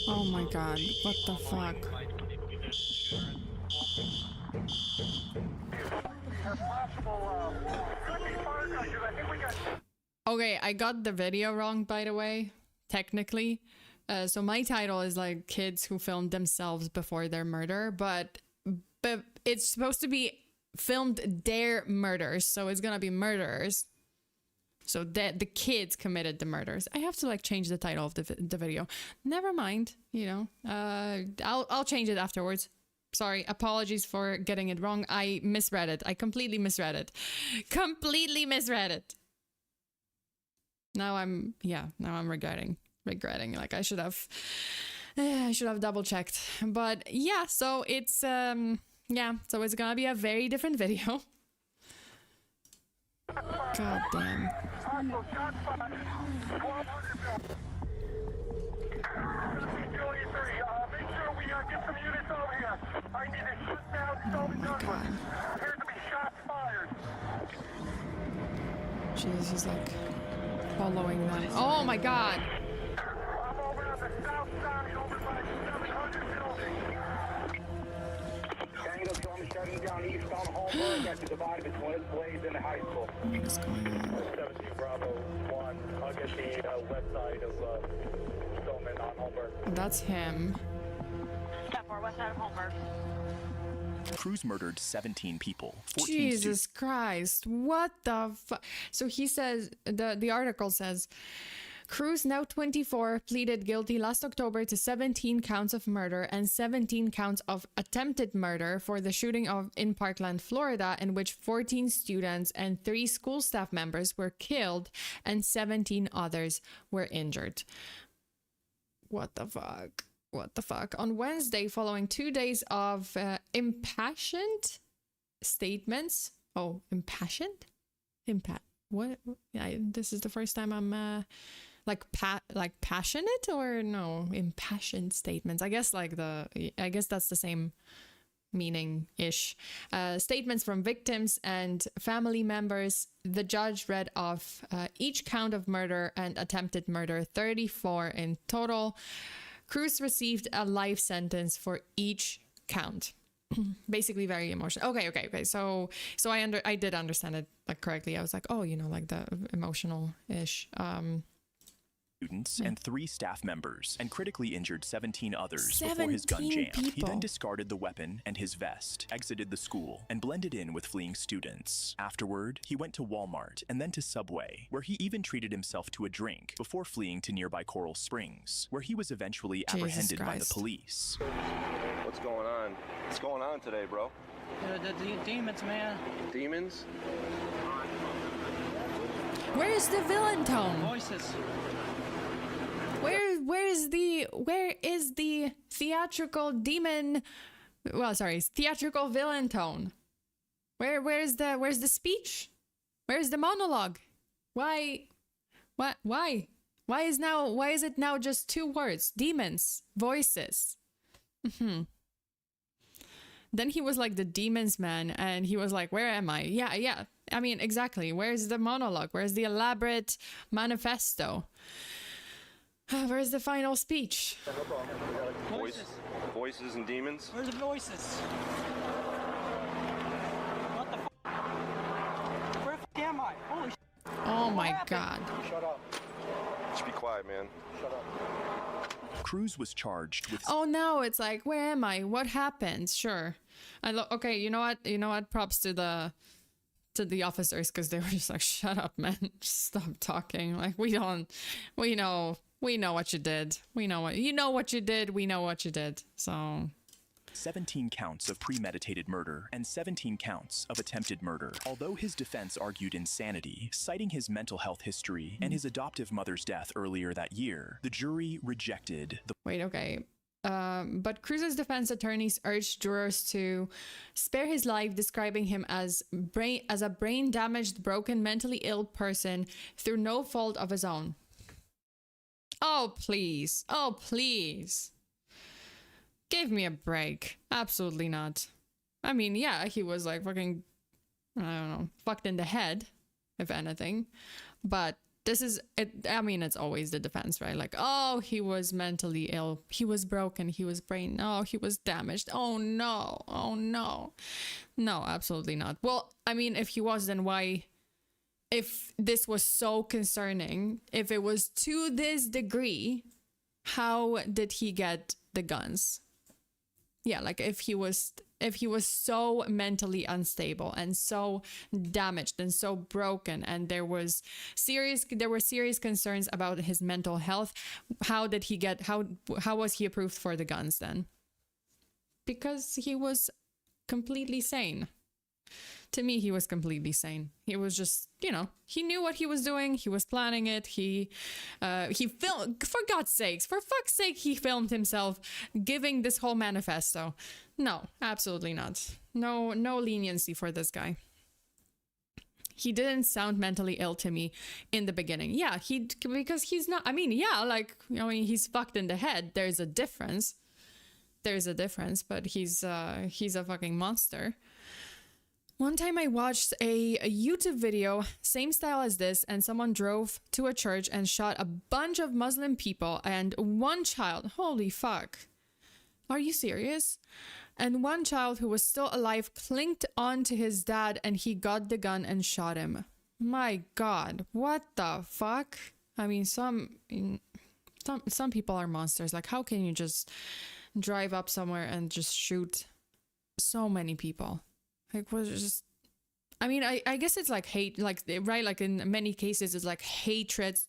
Oh my god, what the fuck? Okay, I got the video wrong, by the way, technically. So my title is like kids who filmed themselves before their murder, but it's supposed to be filmed their murders, so it's gonna be murderers. So that the kids committed the murders. I have to like change the title of the video. Never mind, you know. I'll change it afterwards. Sorry, apologies for getting it wrong. I misread it. I completely misread it. Completely misread it. Now I'm regretting. Like I should have double checked. But yeah, so it's so it's gonna be a very different video. God damn. Jeez, he's like following them. Oh my god. I'm over on the south side, over by 700 building. Daniel, I'm shutting down eastbound Hallmark at the divide between Blaze and the high school. What's going on? 17 Bravo 1. I'll get the west side of Stillman on Hallmark. That's him. Step 4, west side of Hallmark. Cruz murdered 17 people. 14 Jesus Christ. What the fuck? So he says, the article says, Cruz, now 24, pleaded guilty last October to 17 counts of murder and 17 counts of attempted murder for the shooting in Parkland, Florida, in which 14 students and 3 school staff members were killed and 17 others were injured. What the fuck? What the fuck? On Wednesday, following 2 days of impassioned statements. Oh, impassioned? What? This is the first time I'm passionate, or no, impassioned statements. I guess that's the same meaning ish. Statements from victims and family members. The judge read off each count of murder and attempted murder, 34 in total. Cruz received a life sentence for each count. Basically very emotional. Okay. So I did understand it like correctly. I was like, oh, you know, like the emotional-ish. Students and 3 staff members, and critically injured 17 others before his gun jammed. People. He then discarded the weapon and his vest, exited the school, and blended in with fleeing students. Afterward, he went to Walmart and then to Subway, where he even treated himself to a drink before fleeing to nearby Coral Springs, where he was eventually apprehended by the police. What's going on? What's going on today, bro? The demons, man. Demons? Where is the villain tone? Voices. Where is the theatrical villain tone? Where's the speech? Where's the monologue? Why is it now just 2 words? Demons, voices. Then he was like the demons man, and he was like, where am I? Yeah. I mean, exactly. Where's the monologue? Where's the elaborate manifesto? Where's the final speech? Voices and demons? Where's the voices? What the Where the am I? Holy shit. Oh my god. Shut up. Just be quiet, man. Shut up. Cruz was charged with... Oh no, it's like, where am I? What happened? Sure. Okay, you know what? Props to the officers, because they were just like, shut up, man. Just stop talking. Like, we know what you did. We know what you did. We know what you did. So 17 counts of premeditated murder and 17 counts of attempted murder. Although his defense argued insanity, citing his mental health history and his adoptive mother's death earlier that year, the jury rejected the... Wait, okay. But Cruz's defense attorneys urged jurors to spare his life, describing him as a brain-damaged, broken, mentally ill person through no fault of his own. Oh, please. Oh, please. Give me a break. Absolutely not. I mean, yeah, he was like fucking, I don't know, fucked in the head, if anything. But this is it. I mean, it's always the defense, right? Like, oh, he was mentally ill. He was broken. He was brain. Oh, he was damaged. Oh, no. Oh, no. No, absolutely not. Well, I mean, if he was, then why? If this was so concerning, if it was to this degree, how did he get the guns? Yeah, like if he was so mentally unstable and so damaged and so broken, and there were serious concerns about his mental health, how was he approved for the guns then? Because he was completely sane. To me, he was completely sane. He was just, he knew what he was doing. He was planning it. He filmed, for fuck's sake, he filmed himself giving this whole manifesto. No, absolutely not. No leniency for this guy. He didn't sound mentally ill to me in the beginning. Yeah, because he's not, he's fucked in the head. There's a difference, but he's a fucking monster. One time I watched a YouTube video, same style as this, and someone drove to a church and shot a bunch of Muslim people and one child. Holy fuck. Are you serious? And one child who was still alive clinged on to his dad, and he got the gun and shot him. My God, what the fuck? I mean, some people are monsters. Like, how can you just drive up somewhere and just shoot so many people? Like, was just, I mean, I guess it's like hate, like, right? Like in many cases, it's like hatred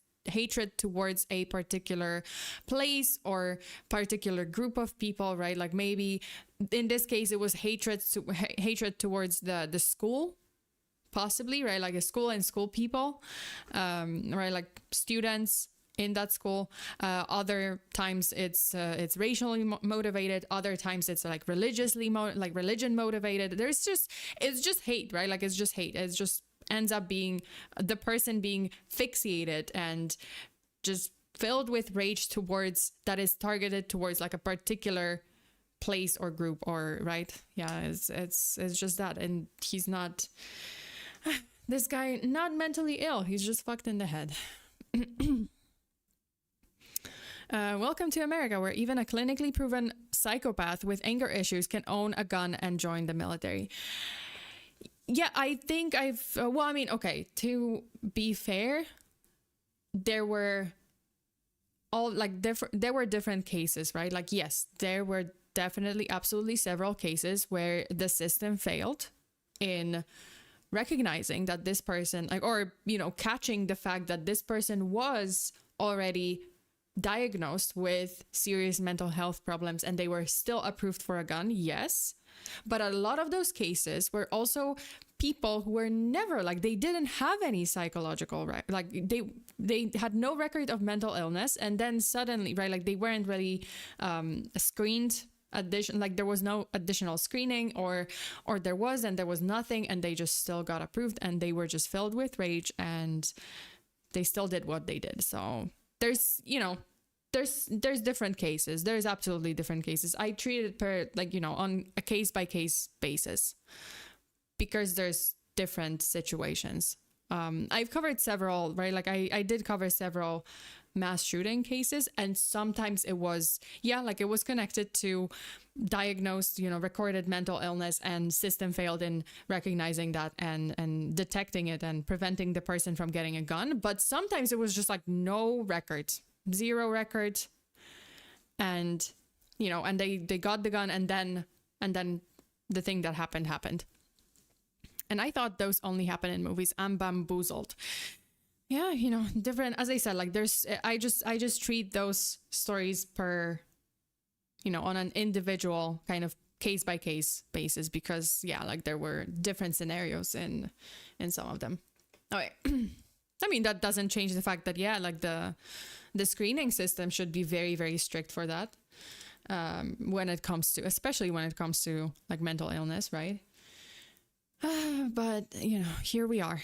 towards a particular place or particular group of people, right? Like maybe in this case, it was hatred towards the school, possibly, right? Like a school and school people, right? Like students in that school. Other times it's racially motivated. Other times it's like religion motivated. It's just hate, right? Like it's just hate. It's just ends up being the person being fixated and just filled with rage that is targeted towards like a particular place or group, or right? Yeah, it's just that. And he's not, this guy, not mentally ill. He's just fucked in the head. Welcome to America, where even a clinically proven psychopath with anger issues can own a gun and join the military. Yeah, I think okay, to be fair, there were different cases, right? Like, yes, there were definitely absolutely several cases where the system failed in recognizing that this person, catching the fact that this person was already diagnosed with serious mental health problems and they were still approved for a gun. Yes. But a lot of those cases were also people who were never, like, they didn't have any psychological, right? Like they had no record of mental illness, and then suddenly, right, like they weren't really screened there was no additional screening, or there was, and there was nothing, and they just still got approved, and they were just filled with rage, and they still did what they did. So there's, you know, there's different cases. There's absolutely different cases. I treat it per, like, you know, on a case by case basis, because there's different situations. I've covered several, right? Like I did cover several mass shooting cases, and sometimes it was, like it was connected to diagnosed, you know, recorded mental illness, and system failed in recognizing that and detecting it and preventing the person from getting a gun. But sometimes it was just like no record, zero record, and, you know, and they got the gun, and then the thing that happened. And I thought those only happen in movies. I'm bamboozled. Yeah, you know, different. As I said, like I just treat those stories per, you know, on an individual kind of case by case basis, because like there were different scenarios in some of them. Okay. I mean, that doesn't change the fact that like the screening system should be very, very strict for that. Especially when it comes to like mental illness, right? But, you know, here we are.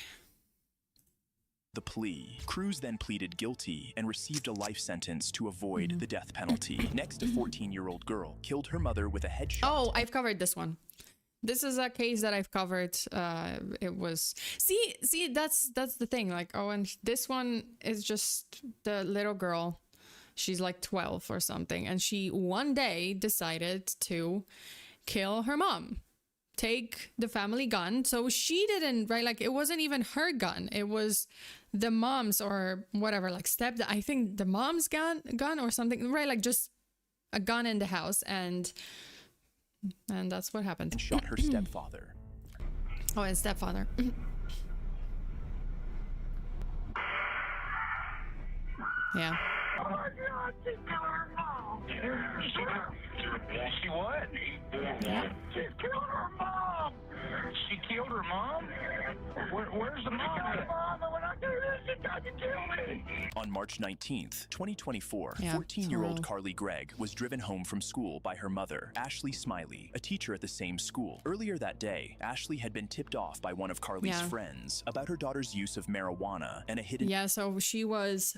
The plea. Cruz then pleaded guilty and received a life sentence to avoid the death penalty. Next, a 14-year-old girl killed her mother with a headshot. Oh, I've covered this one. This is a case that I've covered. It was... See, that's the thing. Like, and this one is just the little girl. She's like 12 or something. And she one day decided to kill her mom. Take the family gun. So she didn't, right? Like, it wasn't even her gun. It was the mom's, or whatever, like I think the mom's gun or something, right? Like just a gun in the house, and that's what happened. Shot her stepfather. Oh, and stepfather. Yeah. Oh my God, she killed her mom. She what? She killed her mom. She killed her mom? Where's the mom at? Mom, and when I do this, she tried to kill me. On March 19th, 2024, Yeah, 14-year-old Carly Gregg was driven home from school by her mother, Ashley Smiley, a teacher at the same school. Earlier that day, Ashley had been tipped off by one of Carly's friends about her daughter's use of marijuana and a hidden... Yeah, so she was...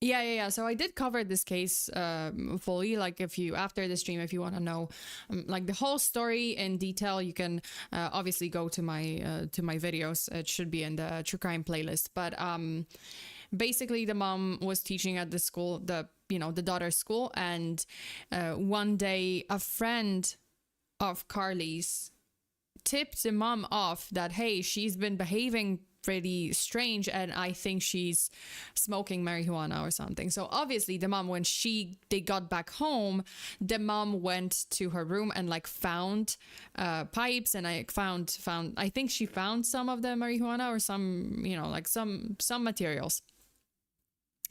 Yeah. So I did cover this case fully. Like, after the stream, if you want to know like the whole story in detail, you can obviously go to my videos. It should be in the true crime playlist. But basically, the mom was teaching at the school, the daughter's school, and one day a friend of Carly's tipped the mom off that, hey, she's been behaving pretty strange, and I think she's smoking marijuana or something. So obviously the mom, when they got back home, the mom went to her room and like found pipes, and I think she found some of the marijuana or some, you know, like some materials.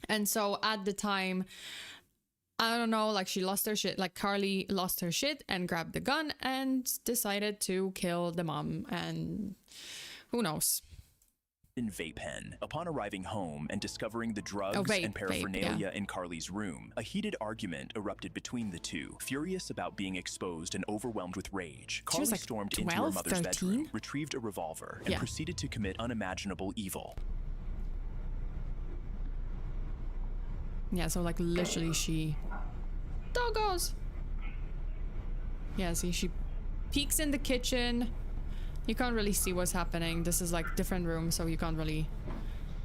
And so at the time, I don't know, like she lost her shit, like Carly lost her shit and grabbed the gun and decided to kill the mom, and who knows. In vape pen. Upon arriving home and discovering the drugs and paraphernalia in Carly's room, a heated argument erupted between the two. Furious about being exposed and overwhelmed with rage, Carly like stormed 12, into her mother's 13? bedroom, retrieved a revolver, and proceeded to commit unimaginable evil. Yeah, so like literally she... Doggos! Yeah, see, she peeks in the kitchen. You can't really see what's happening. This is like different rooms, so you can't really...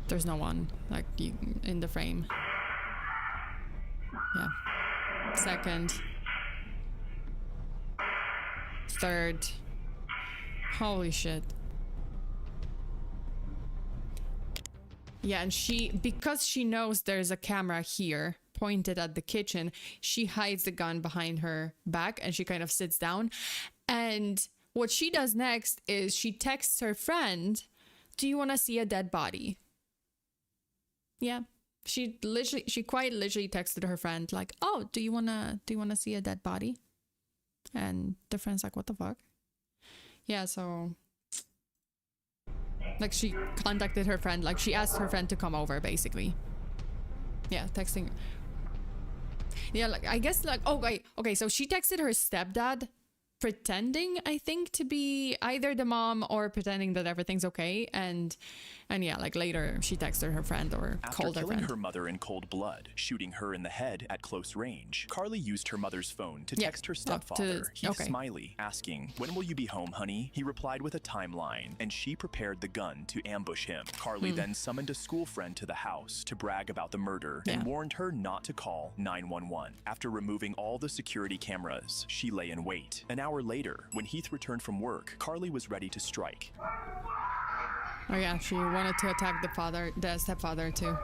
There's no one like in the frame. Yeah. Second. Third. Holy shit. Yeah, and because she knows there's a camera here pointed at the kitchen, she hides the gun behind her back and she kind of sits down. And what she does next is she texts her friend, "Do you want to see a dead body?" Yeah. She quite literally texted her friend like, "Oh, do you want to see a dead body?" And the friend's like, "What the fuck?" Yeah, so like she contacted her friend, like she asked her friend to come over basically. Yeah, texting. Yeah, like I guess like okay, so she texted her stepdad pretending, I think, to be either the mom or pretending that everything's okay, and yeah, like later she texted her friend or called her friend. After killing her mother in cold blood, shooting her in the head at close range, Carly used her mother's phone to text her stepfather, Heath Smiley, asking, "When will you be home, honey?" He replied with a timeline, and she prepared the gun to ambush him. Carly then summoned a school friend to the house to brag about the murder and warned her not to call 911. After removing all the security cameras, she lay in wait. An hour later, when Heath returned from work, Carly was ready to strike. Oh yeah, she wanted to attack the stepfather too.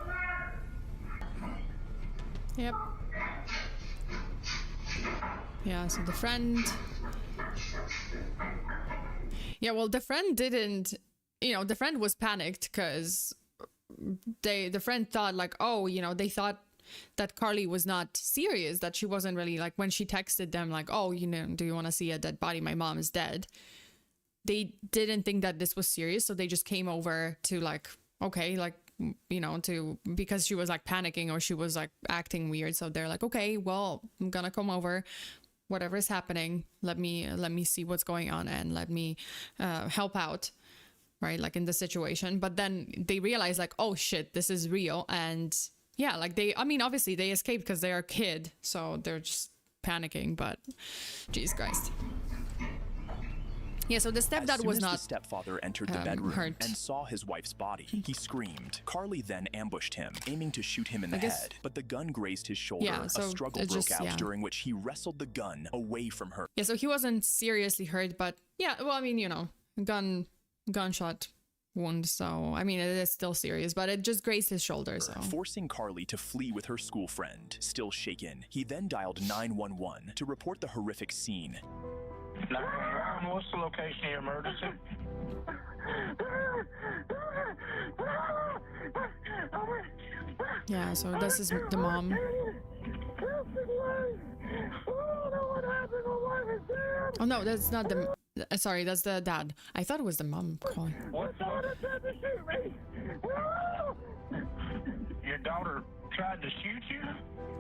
Yep. Yeah, so the friend... Yeah, well, the friend didn't... You know, the friend was panicked because the friend thought like, oh, you know, they thought that Carly was not serious, that she wasn't really like, when she texted them like, oh, you know, do you want to see a dead body? My mom is dead. They didn't think that this was serious, so they just came over to like, okay, like, you know, because she was like panicking or she was like acting weird. So they're like, okay, well, I'm gonna come over, whatever is happening. Let me see what's going on and let me help out, right? Like in the situation. But then they realized like, oh shit, this is real. And yeah, like obviously they escaped because they are a kid, so they're just panicking, but Jesus Christ. Yeah, so the stepdad was not the stepfather entered the bedroom hurt. And saw his wife's body. He screamed. Carly then ambushed him, aiming to shoot him in the head, but the gun grazed his shoulder. Yeah, so a struggle broke out, during which he wrestled the gun away from her. Yeah, so he wasn't seriously hurt, but yeah, well, I mean, you know, gunshot wound, so I mean, it is still serious, but it just grazed his shoulder, so. Forcing Carly to flee with her school friend. Still shaken, he then dialed 911 to report the horrific scene. 911, what's the location of your emergency? Yeah, so this is the mom. Oh no, that's not the... Sorry, that's the dad. I thought it was the mom calling. What? Your daughter tried to shoot you?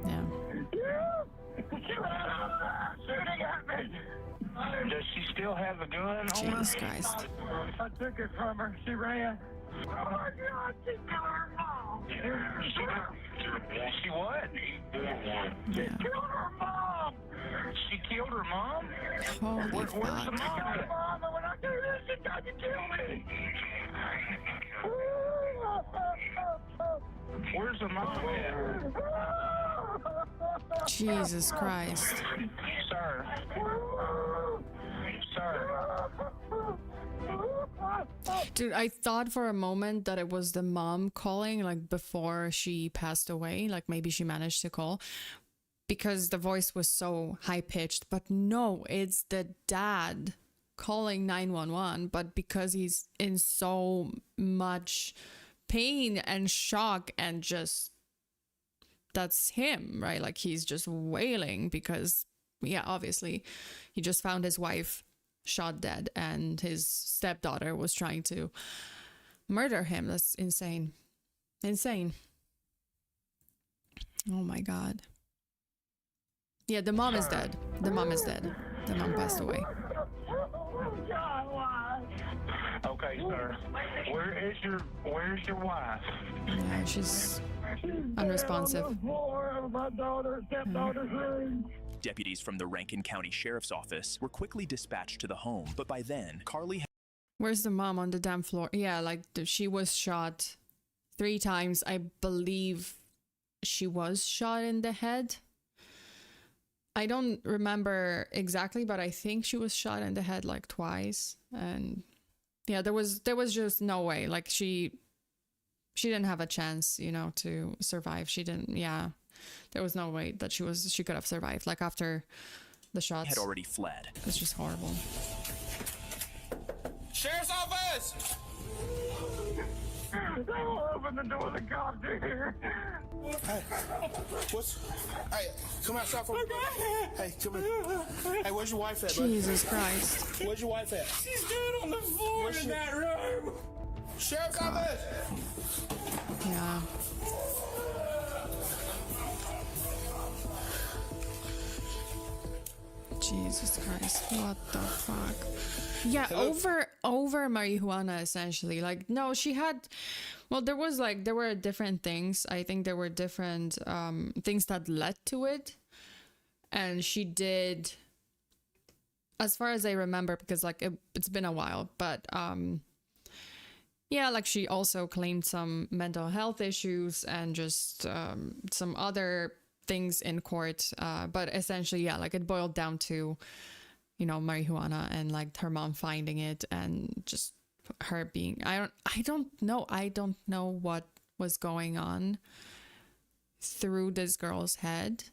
Yeah. Shooting at me. Does she still have a gun? Jesus Christ. I took it from her. She ran. Oh my God, she killed her mom. She what? She killed her mom. She killed her mom? Holy Where's fuck. the mom? When I do this, she tried to kill me. Where's the mom at? Jesus Christ. Sir. Dude, I thought for a moment that it was the mom calling, like before she passed away, like maybe she managed to call, because the voice was so high-pitched. But no, it's the dad calling 911, but because he's in so much pain and shock and just, that's him, right? Like he's just wailing because, yeah, obviously he just found his wife shot dead and his stepdaughter was trying to murder him. That's insane. Insane. Oh my God. Yeah, the mom is dead. The mom is dead. The mom passed away. Okay, sir. Where's your wife? Yeah, she's unresponsive. Deputies from the Rankin County Sheriff's Office were quickly dispatched to the home, but by then, Carly had... Where's the mom on the damn floor? Yeah, like she was shot 3 times. I believe she was shot in the head. I don't remember exactly, but I think she was shot in the head like twice. And yeah, there was just no way. Like she didn't have a chance, you know, to survive. She didn't. Yeah, there was no way that she could have survived. Like after the shots, had already fled. It's just horrible. Sheriff's office! Don't open the door. The cops are here. Hey, hey, come outside for me. Hey, come here. Hey, where's your wife at, buddy? Jesus Christ. Where's your wife at? She's dead on the floor in that room. Sheriff's office! Yeah. Jesus Christ, what the fuck? Yeah, over marijuana, essentially. Like, no, she had, well, there were different things. I think there were different things that led to it. And she did, as far as I remember, because like it's been a while, but yeah, like she also claimed some mental health issues and just some other things in court. But essentially, yeah, like it boiled down to, you know, marijuana and like her mom finding it and just her being, I don't know what was going on through this girl's head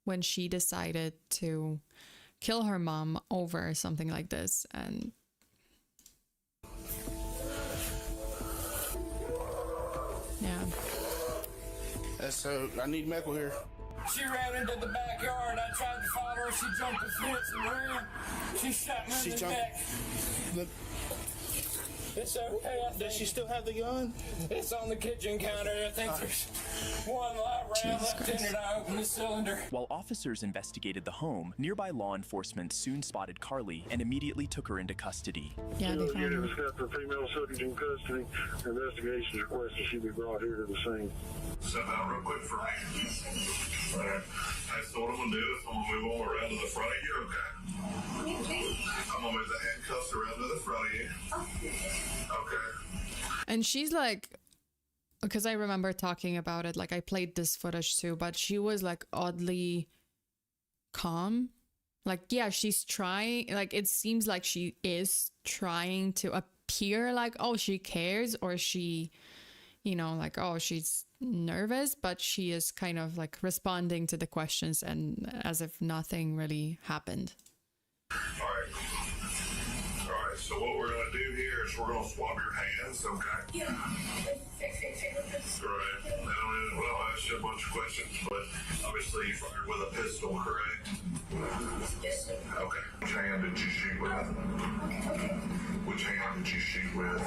when she decided to kill her mom over something like this. And yeah. So I need medical here. She ran into the backyard. I tried to follow her. She jumped the fence and ran. She shot me in the neck. It's okay, I think. Does she still have the gun? It's on the kitchen counter. I think there's one live round left in it. I opened the cylinder. While officers investigated the home, nearby law enforcement soon spotted Carly and immediately took her into custody. Yeah, they found her. Step for female subject in custody. Investigations requested she be brought here to the scene. Step out real quick for me. All right. That's what I'm gonna do is I'm gonna move them around to the front of you, okay? I'm gonna move the handcuffs around to the front of you. Okay. And she's like, because I remember talking about it, like I played this footage too, but she was like oddly calm. Like, yeah, she's trying, like it seems like she is trying to appear like, oh, she cares, or she, you know, like, oh, she's nervous, but she is kind of like responding to the questions and as if nothing really happened. All right. So what we're gonna do here is we're gonna swab your hands, okay? Yeah. Right. Now, well, I asked you a bunch of questions, but obviously you fired with a pistol, correct? Yes, sir. Okay. Which hand did you shoot with? Okay. Which hand did you shoot with?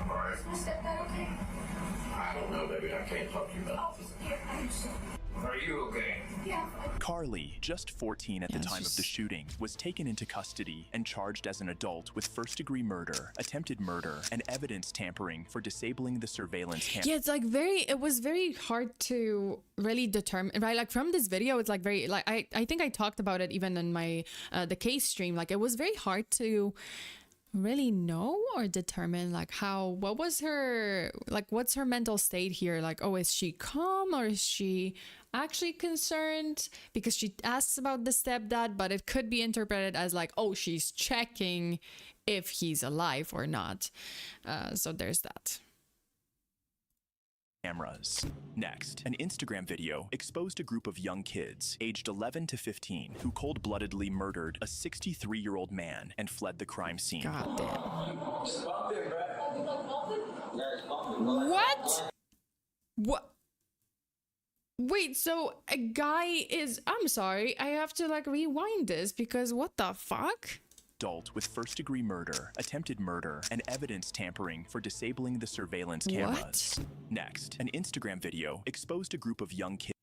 All right. Is that okay? I don't know, baby. I can't talk to you about this. Are you okay? Yeah. Carly, just 14 at the time of the shooting, was taken into custody and charged as an adult with first-degree murder, attempted murder, and evidence tampering for disabling the surveillance camera. Yeah, it's like it was very hard to really determine, right? Like from this video, it's like very, like I think I talked about it even in my the case stream. Like it was very hard to really know or determine like what was her, like what's her mental state here, like, oh, is she calm or is she actually concerned, because she asks about the stepdad, but it could be interpreted as like, oh, she's checking if he's alive or not. So there's that. Cameras. Next, an Instagram video exposed a group of young kids, aged 11 to 15, who cold-bloodedly murdered a 63-year-old man and fled the crime scene. God damn. What? Wait, so a guy is... I'm sorry, I have to like rewind this because what the fuck? Adult with first-degree murder, attempted murder, and evidence tampering for disabling the surveillance cameras. What? Next, an Instagram video exposed a group of young kids.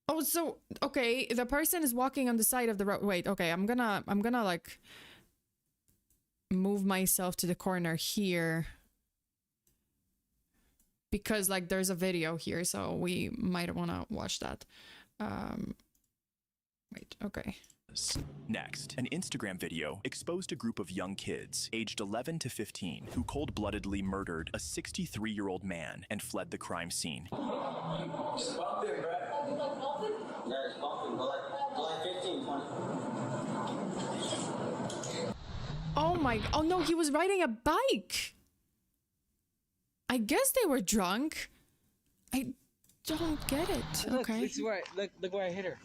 Oh, so okay, the person is walking on the side of the road. Wait, okay, I'm gonna like move myself to the corner here because like there's a video here, so we might want to watch that. Wait, okay. Next, an Instagram video exposed a group of young kids, aged 11 to 15, who cold-bloodedly murdered a 63-year-old man and fled the crime scene. Stop there, Brad. Yeah, it's bumping, but like 15, 20. Oh no, he was riding a bike. I guess they were drunk. I don't get it. Look, okay. This is where look where I hit her.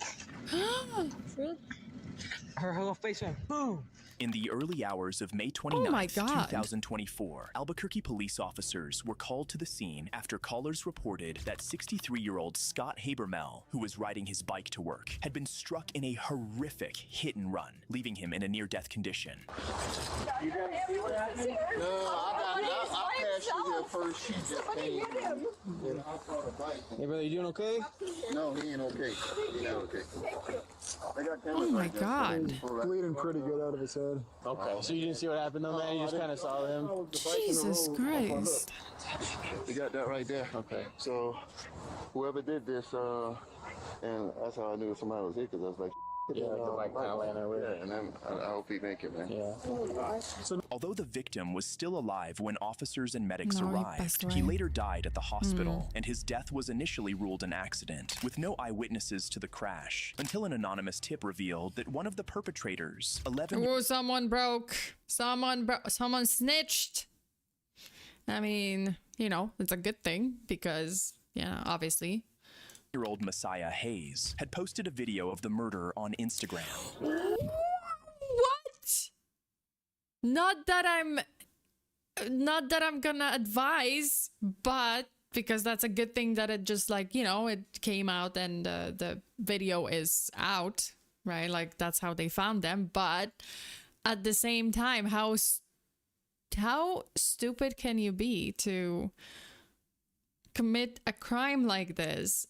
Her whole face went boom. In the early hours of May 29th, 2024, Albuquerque police officers were called to the scene after callers reported that 63-year-old Scott Habermel, who was riding his bike to work, had been struck in a horrific hit and run, leaving him in a near-death condition. You didn't see what happened? No, I passed you here first. She just came. Hey, brother, you doing okay? No, he ain't okay. He ain't okay. Oh my God. Bleeding pretty good out of his head. Okay, so you didn't see what happened though, man? You just kind of saw him. Jesus Christ. You got that right there. Okay. So, whoever did this, and that's how I knew somebody was here, because I was like, yeah, and then I hope he make it, man. Yeah. Although the victim was still alive when officers and medics arrived, he later died at the hospital, and his death was initially ruled an accident, with no eyewitnesses to the crash, until an anonymous tip revealed that one of the perpetrators, 11... Oh, someone broke. Someone snitched. I mean, you know, it's a good thing because, yeah, obviously. Year-old Messiah Hayes had posted a video of the murder on Instagram. What? Not that I'm gonna advise, but because that's a good thing that it just, like, you know, it came out and the video is out, right? Like, that's how they found them. But at the same time, how stupid can you be to commit a crime like this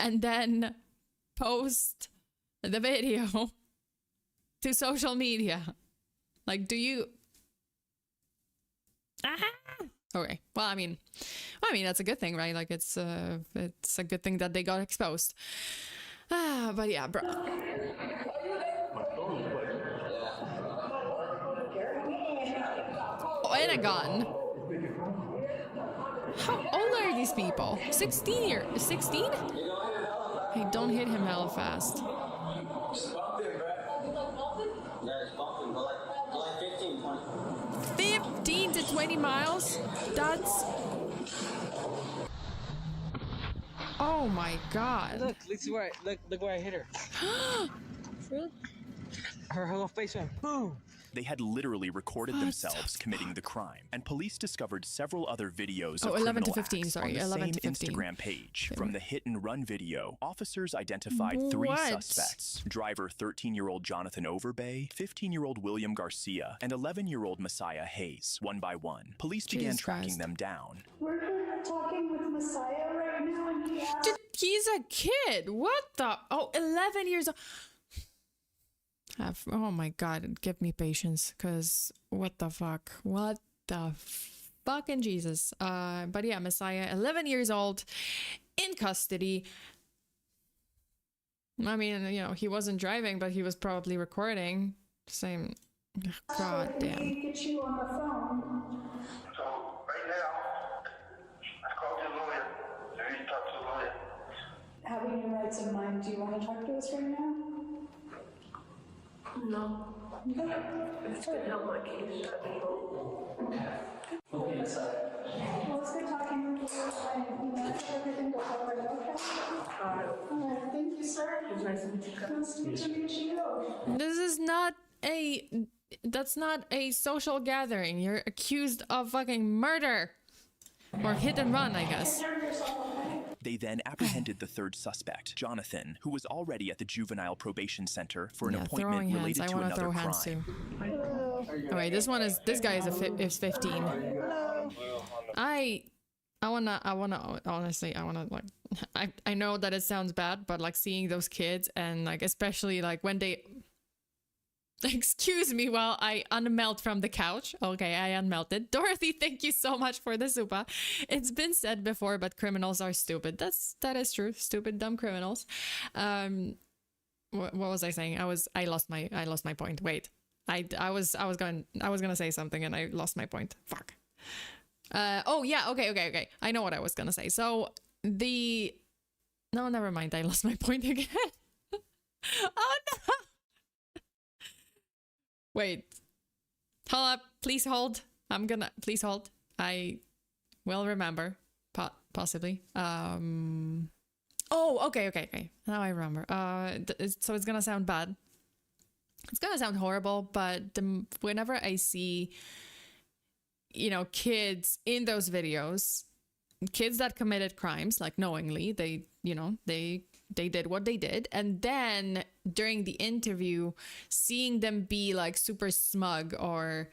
and then post the video to social media? Like, do you... Okay. Well, I mean, that's a good thing, right? Like, it's a good thing that they got exposed. But yeah, bro. Oh, and a gun. How old are these people? 16? Hey, don't hit him hella fast. 15 to 20 miles? That's... Oh my God. Look where I hit her. Her whole face went boom. They had literally recorded themselves committing the crime, and police discovered several other videos of 11 to criminal 15, acts sorry, on the 11 same to 15. Instagram page. From the hit and run video, officers identified 3 suspects: driver 13-year-old Jonathan Overbay, 15-year-old William Garcia, and 11-year-old Messiah Hayes. One by one, police began tracking them down. We're talking with Messiah right now, and he asked... Dude, he's a kid. What the? Oh, 11 years old. Oh my God, give me patience, because what the fuck? What the fucking Jesus? But yeah, Messiah, 11 years old, in custody. I mean, you know, he wasn't driving, but he was probably recording. Same. God damn. Get you on the phone. So, right now, I called your lawyer. You need to talk to the lawyer. Having your rights in mind, do you want to talk to us right now? No. It's going to help my case. Okay, sorry. Well, it's good talking with you. I hope everything goes all right, okay? All right, thank you, sir. It's nice to meet you. Nice to meet you. This is not a... That's not a social gathering. You're accused of fucking murder. Or hit and run, I guess. They then apprehended the third suspect, Jonathan, who was already at the Juvenile Probation Center for an appointment related to another crime. All right, this guy is 15. I wanna honestly, I know that it sounds bad, but like seeing those kids and like especially like when they... Excuse me while I unmelt from the couch. Okay, I unmelted. Dorothy, thank you so much for the supa. It's been said before, but criminals are stupid. That is true. Stupid, dumb criminals. What was I saying? I lost my point. Wait. I was gonna say something and I lost my point. Fuck. Oh yeah, okay. I know what I was gonna say. So no, never mind. I lost my point again. Oh no. Wait. Hold up. Please hold. Please hold. I will remember. Possibly. Oh, okay. Now I remember. So it's gonna sound bad. it's gonna sound horrible, but whenever I see, you know, kids in those videos, kids that committed crimes, like knowingly, they, you know, they did what they did, and then during the interview, seeing them be like super smug or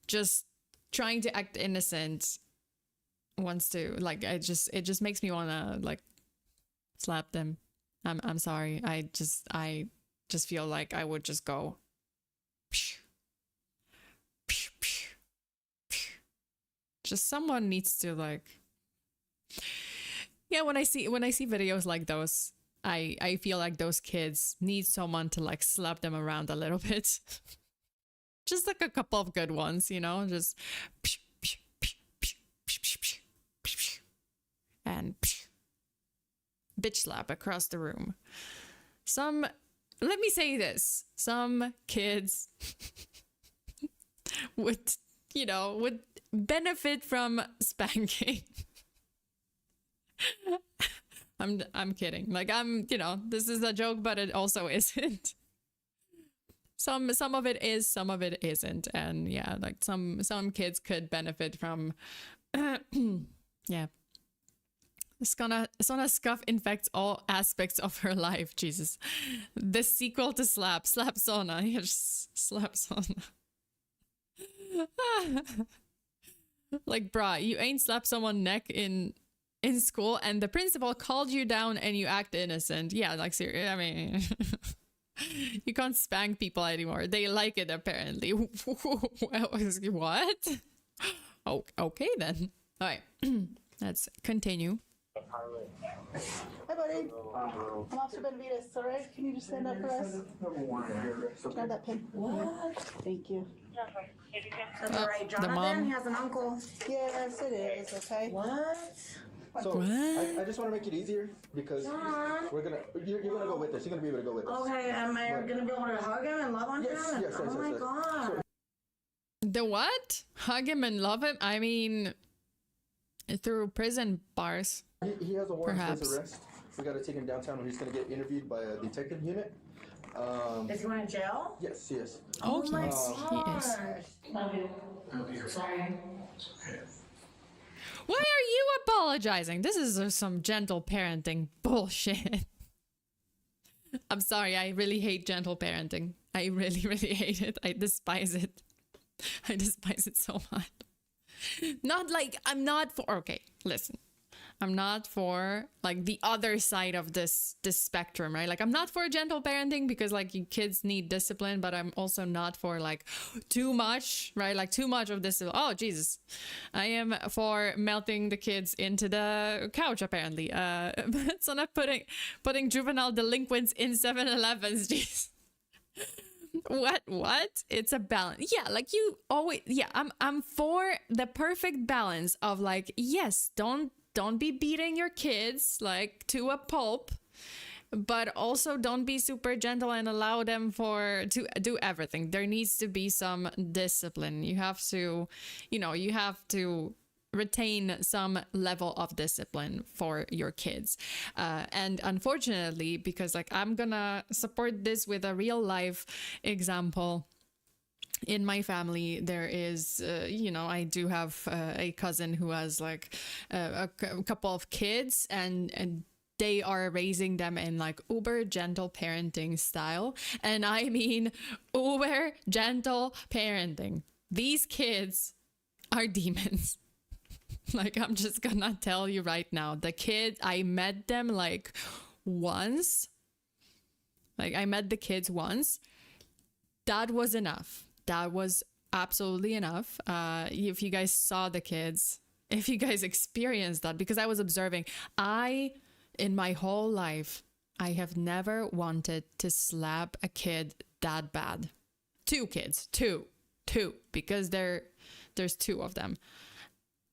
just trying to act innocent, wants to like, it just makes me wanna like slap them. I'm sorry. I just feel like I would just go. Just someone needs to like. Yeah, when I see videos like those, I feel like those kids need someone to like slap them around a little bit. Just like a couple of good ones, you know, just and bitch slap across the room. Let me say this, some kids would benefit from spanking. I'm kidding. Like, this is a joke, but it also isn't. Some of it is, some of it isn't. And yeah, like some kids could benefit from yeah. Sona Scuff infects all aspects of her life. Jesus. The sequel to Slap Sona. Yes, Slap Sona. Like, brah, you ain't slapped someone neck in school and the principal called you down and you act innocent. Yeah, like, seriously, I mean, you can't spank people anymore. They like it, apparently. What? Oh, okay, then. All right, let's continue. Hi, buddy. I'm Officer Benavides, all right? Can you just stand up for us? Grab that pen. What? Thank you. That's all right. Jonathan has an uncle. Yes, it is, okay? What? So I just want to make it easier because you're gonna go with us. You're gonna be able to go with us. Okay, am I gonna be able to hug him and love on him? Yes, oh my god. The what? Hug him and love him? I mean, through prison bars. He has a warrant for perhaps. his arrest. We got to take him downtown and he's gonna get interviewed by a detective unit. Is he going to jail? Yes, he is. Oh my gosh. He is. Sorry. Why are you apologizing? This is some gentle parenting bullshit. I'm sorry, I really hate gentle parenting. I really, really hate it. I despise it. I despise it so much. Not like, I'm not for, okay, listen. I'm not for like the other side of this spectrum, right? Like, I'm not for gentle parenting because like you kids need discipline, but I'm also not for like too much, right? Like too much of this. Oh, Jesus. I am for melting the kids into the couch, apparently. But it's not putting juvenile delinquents in 7-Elevens. Jeez. What? It's a balance. Yeah, like you always, yeah, I'm for the perfect balance of like, yes, don't be beating your kids like to a pulp, but also don't be super gentle and allow them to do everything. There needs to be some discipline. You have to retain some level of discipline for your kids. And unfortunately, because like I'm gonna support this with a real life example. In my family, there is, I do have a cousin who has like a couple of kids and they are raising them in like uber gentle parenting style. And I mean, uber gentle parenting. These kids are demons. Like, I'm just gonna tell you right now, the kids, I met them like once. Like, I met the kids once. That was enough. That was absolutely enough. If you guys saw the kids, if you guys experienced that, because I was observing, in my whole life, I have never wanted to slap a kid that bad. Two kids, two, because there's two of them.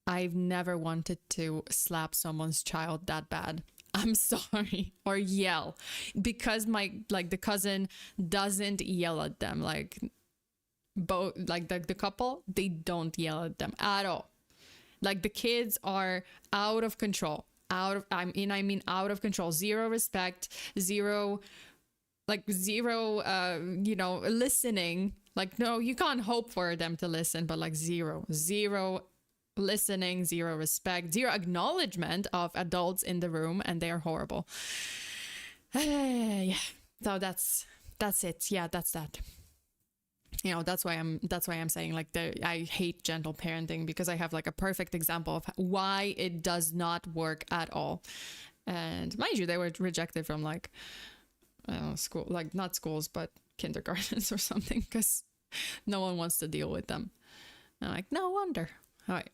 I've never wanted to slap someone's child that bad. I'm sorry. Or yell. Because the cousin doesn't yell at them. Like, both, like the couple, they don't yell at them at all. Like, the kids are out of control. I mean out of control. Zero respect, zero like zero, you know, listening. Like, no, you can't hope for them to listen, but like zero listening, zero respect, zero acknowledgement of adults in the room, and they are horrible. Yeah. So that's it. Yeah, that's that. You know, that's why I'm saying like I hate gentle parenting, because I have like a perfect example of why it does not work at all. And mind you, they were rejected from like, I don't know, school, like not schools, but kindergartens or something, because no one wants to deal with them. And I'm like, no wonder. All right.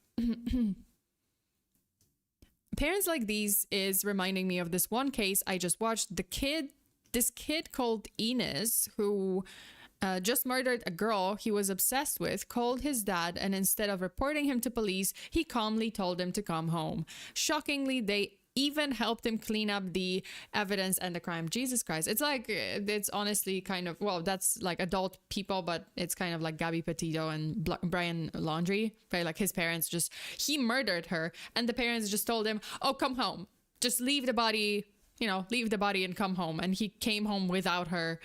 Parents like these is reminding me of this one case I just watched. This kid called Enos, who just murdered a girl he was obsessed with, called his dad, and instead of reporting him to police, he calmly told him to come home. Shockingly, they even helped him clean up the evidence and the crime. Jesus Christ. It's like, it's honestly kind of, well, that's like adult people, but it's kind of like Gabby Petito and Brian Laundrie, right? Like his parents he murdered her, and the parents just told him, oh, come home. Just leave the body, you know, leave the body and come home. And he came home without her,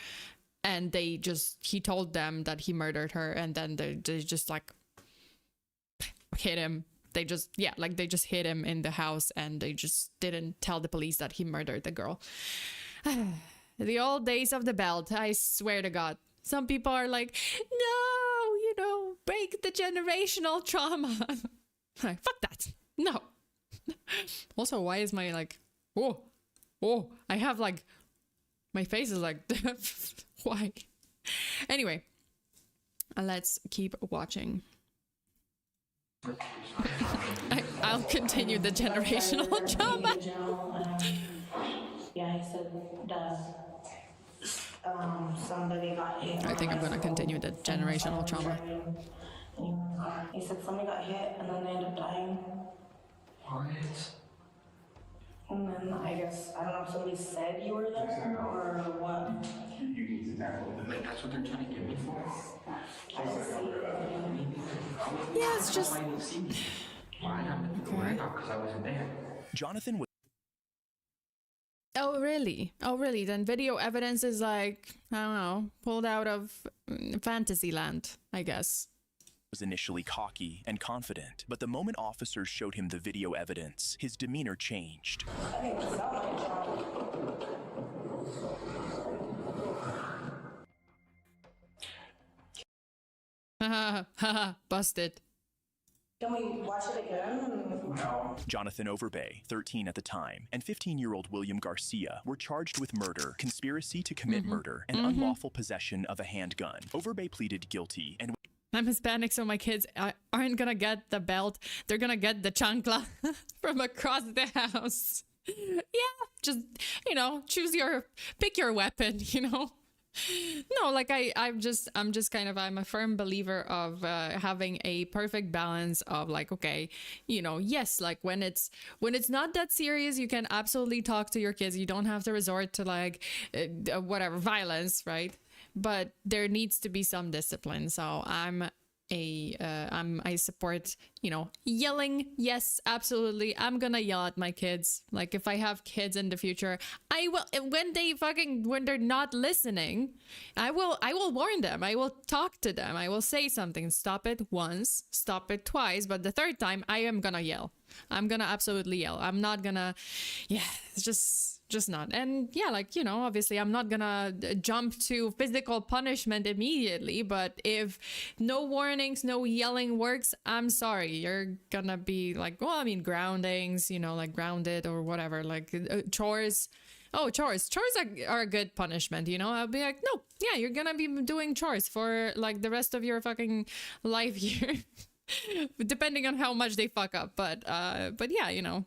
and he told them that he murdered her, and then they just like hit him. They just hit him in the house, and they just didn't tell the police that he murdered the girl. The old days of the belt, I swear to God. Some people are like, no, you know, break the generational trauma. Like, fuck that. No. Also, why is my like, I have like, my face is like, why? Anyway, let's keep watching. I'll continue the generational trauma. Yeah, he said somebody got hit. I think I'm going to continue the generational trauma. He said somebody got hit and then they ended up dying. What? And then I guess, I don't know if somebody said you were there or what. You need to tackle it. Like, that's what they're trying to get me for? Yeah, it's just... Why not? Because I wasn't there. Jonathan was... Oh, really? Oh, really? Then video evidence is like, I don't know, pulled out of Fantasyland, I guess. Was initially cocky and confident, but the moment officers showed him the video evidence, his demeanor changed. Busted. Can we watch it again? No. Jonathan Overbay, 13 at the time, and 15-year-old William Garcia were charged with murder, conspiracy to commit murder, and unlawful possession of a handgun. Overbay pleaded guilty and... I'm Hispanic, so my kids aren't gonna get the belt. They're gonna get the chancla from across the house. Yeah, just, you know, pick your weapon, you know? No, like I'm just kind of, I'm a firm believer of having a perfect balance of like, okay, you know, yes, like when it's not that serious, you can absolutely talk to your kids. You don't have to resort to like whatever violence, right? But there needs to be some discipline. So I support, you know, yelling. Yes, absolutely. I'm gonna yell at my kids. Like if I have kids in the future, I will, when they're not listening, I will warn them. I will talk to them. I will say something. Stop it once, stop it twice. But the third time I am gonna yell. I'm gonna absolutely yell. I'm not gonna, it's just not. And yeah, like, you know, obviously I'm not gonna jump to physical punishment immediately, but if no warnings, no yelling works, I'm sorry, you're gonna be like, well, I mean, groundings, you know, like grounded or whatever, like chores. Oh, chores are a good punishment, you know? I'll be like, no, yeah, you're gonna be doing chores for like the rest of your fucking life here. Depending on how much they fuck up, but yeah, you know,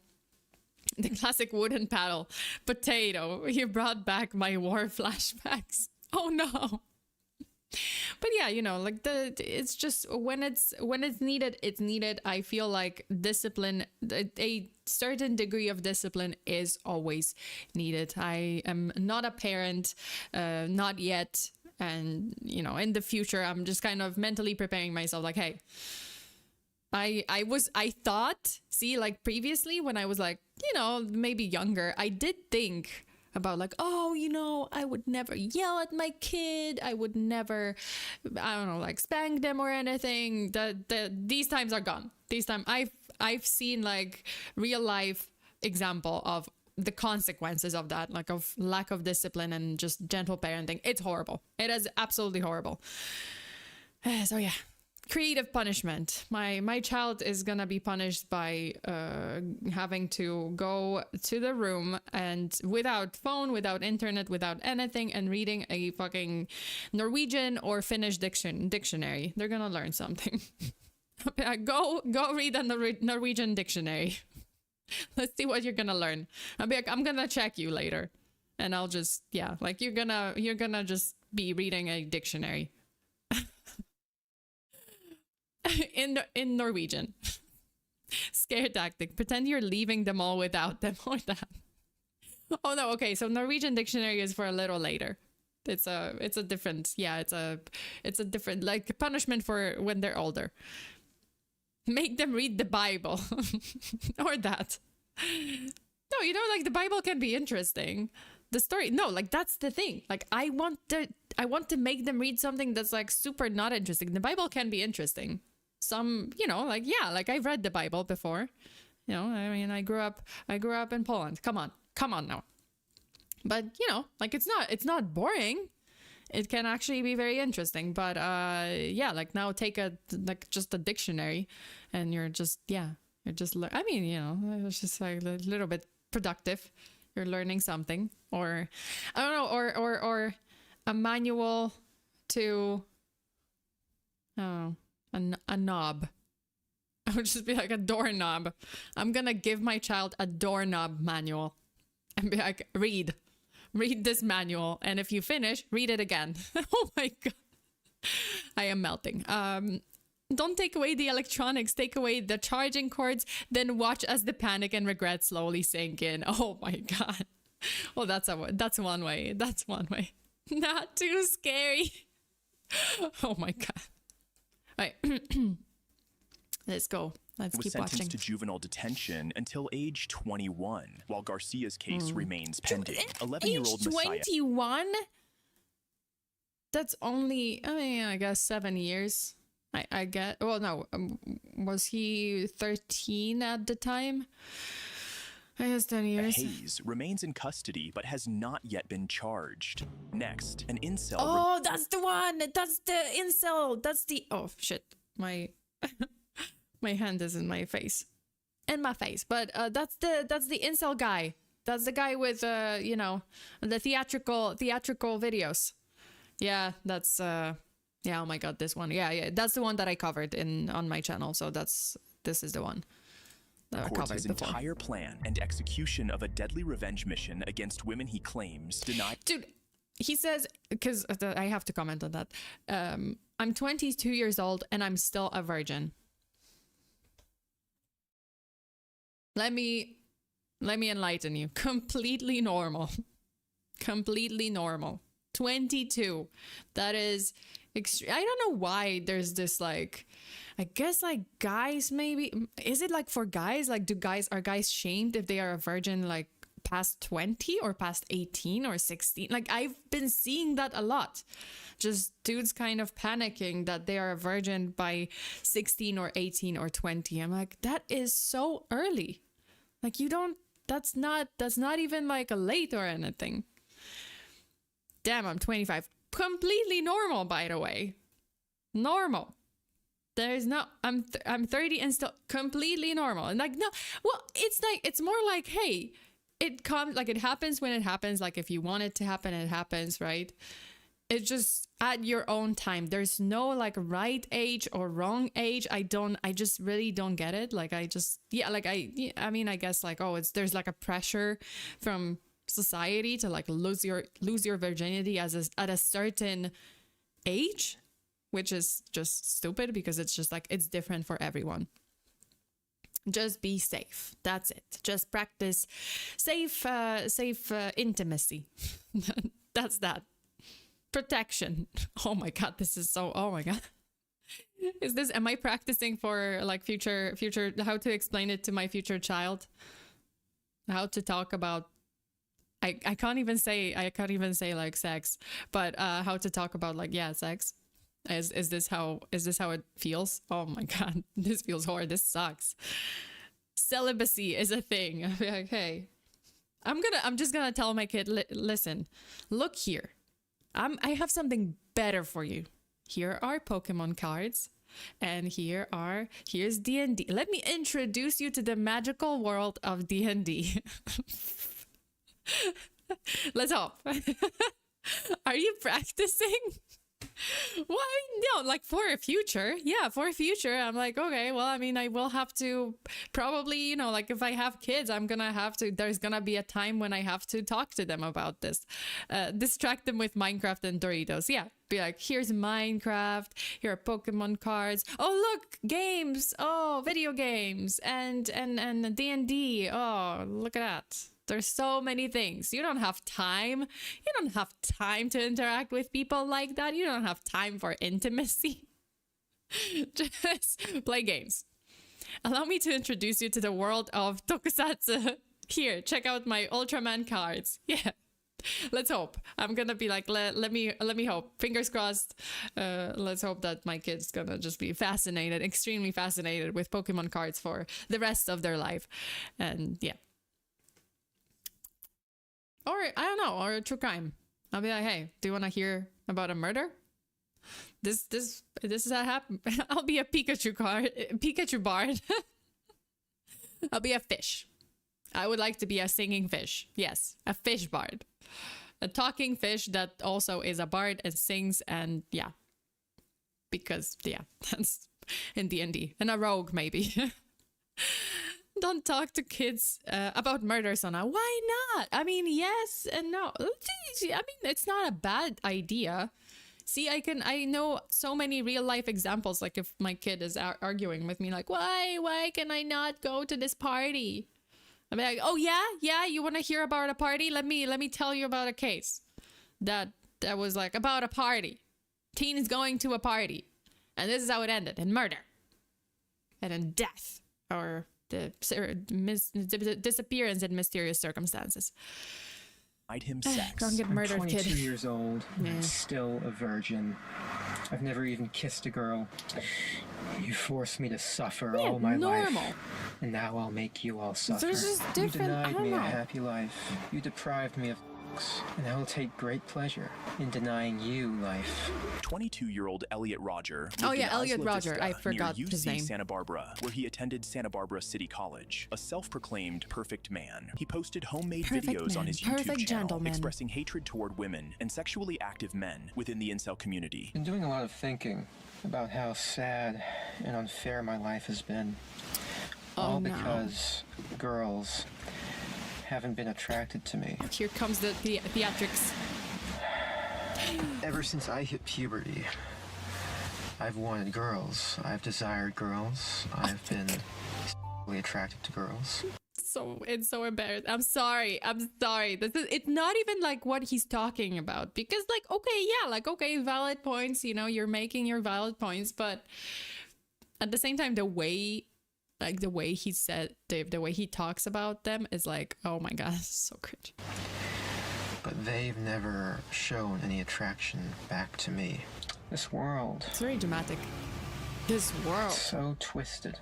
the classic wooden paddle potato. You brought back my war flashbacks. Oh no. But yeah, you know, like it's just when it's needed, it's needed. I feel like discipline, a certain degree of discipline is always needed. I am not a parent, not yet, and you know, in the future, I'm just kind of mentally preparing myself. Like, hey. I thought, see, like previously when I was like, you know, maybe younger, I did think about like, oh, you know, I would never yell at my kid. I would never, I don't know, like spank them or anything. These times are gone. These times I've seen like real life example of the consequences of that, like of lack of discipline and just gentle parenting. It's horrible. It is absolutely horrible. So yeah. Creative punishment. My child is gonna be punished by having to go to the room and without phone, without internet, without anything, and reading a fucking Norwegian or Finnish dictionary. They're gonna learn something. Go read a Norwegian dictionary. Let's see what you're gonna learn. I'll be like, I'm gonna check you later, and I'll just like you're gonna just be reading a dictionary. in Norwegian. Scare tactic. Pretend you're leaving them all without them or that. Oh no, okay, so Norwegian dictionary is for a little later. It's a different, it's a different like punishment for when they're older. Make them read the Bible. Or that. No, you know, like the Bible can be interesting. The story, no, like that's the thing. Like I want to make them read something that's like super not interesting. The Bible can be interesting. Some, you know, like like I've read the Bible before. You know, I mean, I grew up in Poland. Come on now. But you know, like it's not boring. It can actually be very interesting. But like now take just a dictionary, and you're just I mean, you know, it's just like a little bit productive. You're learning something, or I don't know, or a manual to a knob. I would just be like a doorknob. I'm gonna give my child a doorknob manual and be like, read this manual, and if you finish, read it again. Oh my god, I am melting. Don't take away the electronics, take away the charging cords, then watch as the panic and regret slowly sink in. Oh my god. Well, that's one way. That's one way. Not too scary. Oh my god. All right. Let's go. Let's keep watching. Was sentenced to juvenile detention until age 21, while Garcia's case remains pending. 11-year-old Messiah. 21? That's only, I mean, I guess 7 years. I get, well, no, was he 13 at the time? I guess 10 years. Hayes remains in custody, but has not yet been charged. Next, an incel. Oh, that's the one. That's the incel. That's the, oh shit. My hand is in my face. In my face. But that's the incel guy. That's the guy with, you know, the theatrical videos. Yeah, that's, yeah, oh my god, this one. Yeah, that's the one that I covered on my channel. So this is the one that I covered his before. Entire plan and execution of a deadly revenge mission against women he claims denied. Dude, he says, because I have to comment on that. I'm 22 years old and I'm still a virgin. Let me enlighten you. Completely normal. Completely normal. 22. That is I don't know why there's this like, I guess like guys maybe, is it like for guys, like are guys shamed if they are a virgin like past 20 or past 18 or 16? Like I've been seeing that a lot. Just dudes kind of panicking that they are a virgin by 16 or 18 or 20. I'm like, that is so early. Like that's not even like a late or anything. Damn, I'm 25. Completely normal, by the way. Normal. There's no, I'm 30 and still completely normal. And like, no, well, it's more like, hey, it comes, like it happens when it happens. Like if you want it to happen, it happens, right? It's just at your own time. There's no like right age or wrong age. I just really don't get it. Like I mean, I guess like, oh, there's like a pressure from society to like lose your virginity at a certain age, which is just stupid because it's just like it's different for everyone. Just be safe. That's it. Just practice safe intimacy. That's that. Protection. Oh my god, this is so, oh my god. Am I practicing for like future how to explain it to my future child? How to talk about I can't even say like sex, but how to talk about like sex. Is this how it feels? Oh my god, this feels hard. This sucks. Celibacy is a thing. I'll be like, hey, I'm just gonna tell my kid, listen, look here, I have something better for you. Here are Pokemon cards, and here's D&D. Let me introduce you to the magical world of D&D. Let's hope. Are you practicing? Why? No, like for a future. Yeah, for a future. I'm like, okay, well, I mean, I will have to probably, you know, like if I have kids, there's gonna be a time when I have to talk to them about this. Distract them with Minecraft and Doritos. Yeah, be like, here's Minecraft, here are Pokemon cards. Oh, look, games. Oh, video games and D&D. Oh, look at that. There's so many things. You don't have time. You don't have time to interact with people like that. You don't have time for intimacy. Just play games. Allow me to introduce you to the world of tokusatsu. Here, check out my Ultraman cards. Yeah. Let's hope. I'm gonna be like, let me hope. Fingers crossed. Let's hope that my kid's gonna just be fascinated, extremely fascinated with Pokemon cards for the rest of their life. And yeah. Or, I don't know, or a true crime. I'll be like, hey, do you want to hear about a murder? This is how it happened. I'll be a Pikachu bard. I'll be a fish. I would like to be a singing fish. Yes, a fish bard. A talking fish that also is a bard and sings, and yeah. Because, yeah, that's in D&D. And a rogue, maybe. Don't talk to kids about murder, Sona. Why not? I mean, yes and no. I mean, it's not a bad idea. See, I know so many real life examples. Like if my kid is arguing with me, like, why can I not go to this party? I'm like, oh yeah, you want to hear about a party? Let me tell you about a case that was like about a party. Teen is going to a party, and this is how it ended: in murder, and in death, or the disappearance in mysterious circumstances. Him sex. Don't get murdered, I'm 22 kid. years old, and still a virgin. I've never even kissed a girl. You forced me to suffer all my life, and now I'll make you all suffer. There's just different, you denied me a happy life. You deprived me of and I will take great pleasure in denying you life. 22-year-old Elliot Rodger. Oh yeah, Elliot Rodger. I forgot near UC his name. Santa Barbara, where he attended Santa Barbara City College. A self-proclaimed perfect man. He posted homemade videos on his YouTube channel expressing hatred toward women and sexually active men within the incel community. I've been doing a lot of thinking about how sad and unfair my life has been. All because girls haven't been attracted to me. Here comes the theatrics. Ever since I hit puberty, I've wanted girls. I've desired girls. I've been attracted to girls. It's so embarrassing. I'm sorry. It's not even like what he's talking about, because like, okay, valid points, you know, you're making your valid points, but at the same time, the way he said, the way he talks about them is like, oh my god, it's so cringe. But they've never shown any attraction back to me. This world. It's very dramatic. This world. So twisted.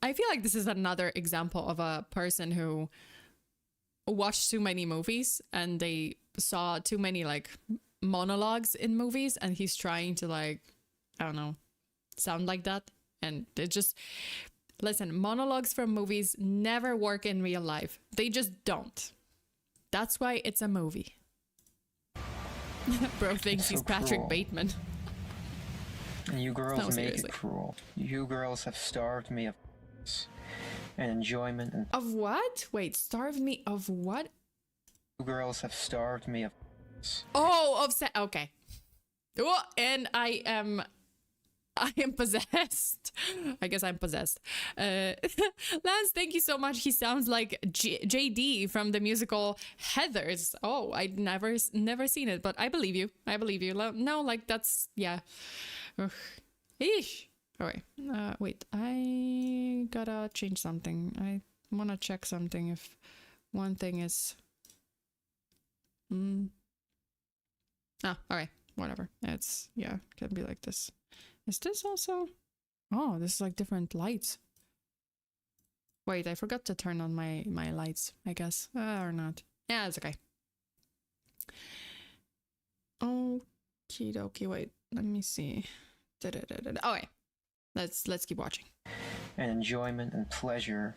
I feel like this is another example of a person who watched too many movies and they saw too many like monologues in movies, and he's trying to like, I don't know, sound like that. And it just, listen, monologues from movies never work in real life. They just don't. That's why it's a movie. Bro thinks he's Patrick Bateman. And you girls make it cruel. You girls have starved me of and enjoyment and... Of what? Wait, starved me of what? You girls have starved me of... Oh, okay. Oh, and I am possessed. I guess I'm possessed. Lance, thank you so much. He sounds like JD from the musical Heathers. Oh, I'd never seen it, but I believe you. No, like that's, yeah. Ugh. Eesh. All right. Wait, I gotta change something. I want to check something if one thing is... Ah, alright. Whatever. It's, yeah, can be like this. Is this also... Oh, this is like different lights. Wait, I forgot to turn on my lights, I guess. Or not. Yeah, it's okay. Okie dokie, wait. Let me see. Okay. Let's keep watching. And enjoyment and pleasure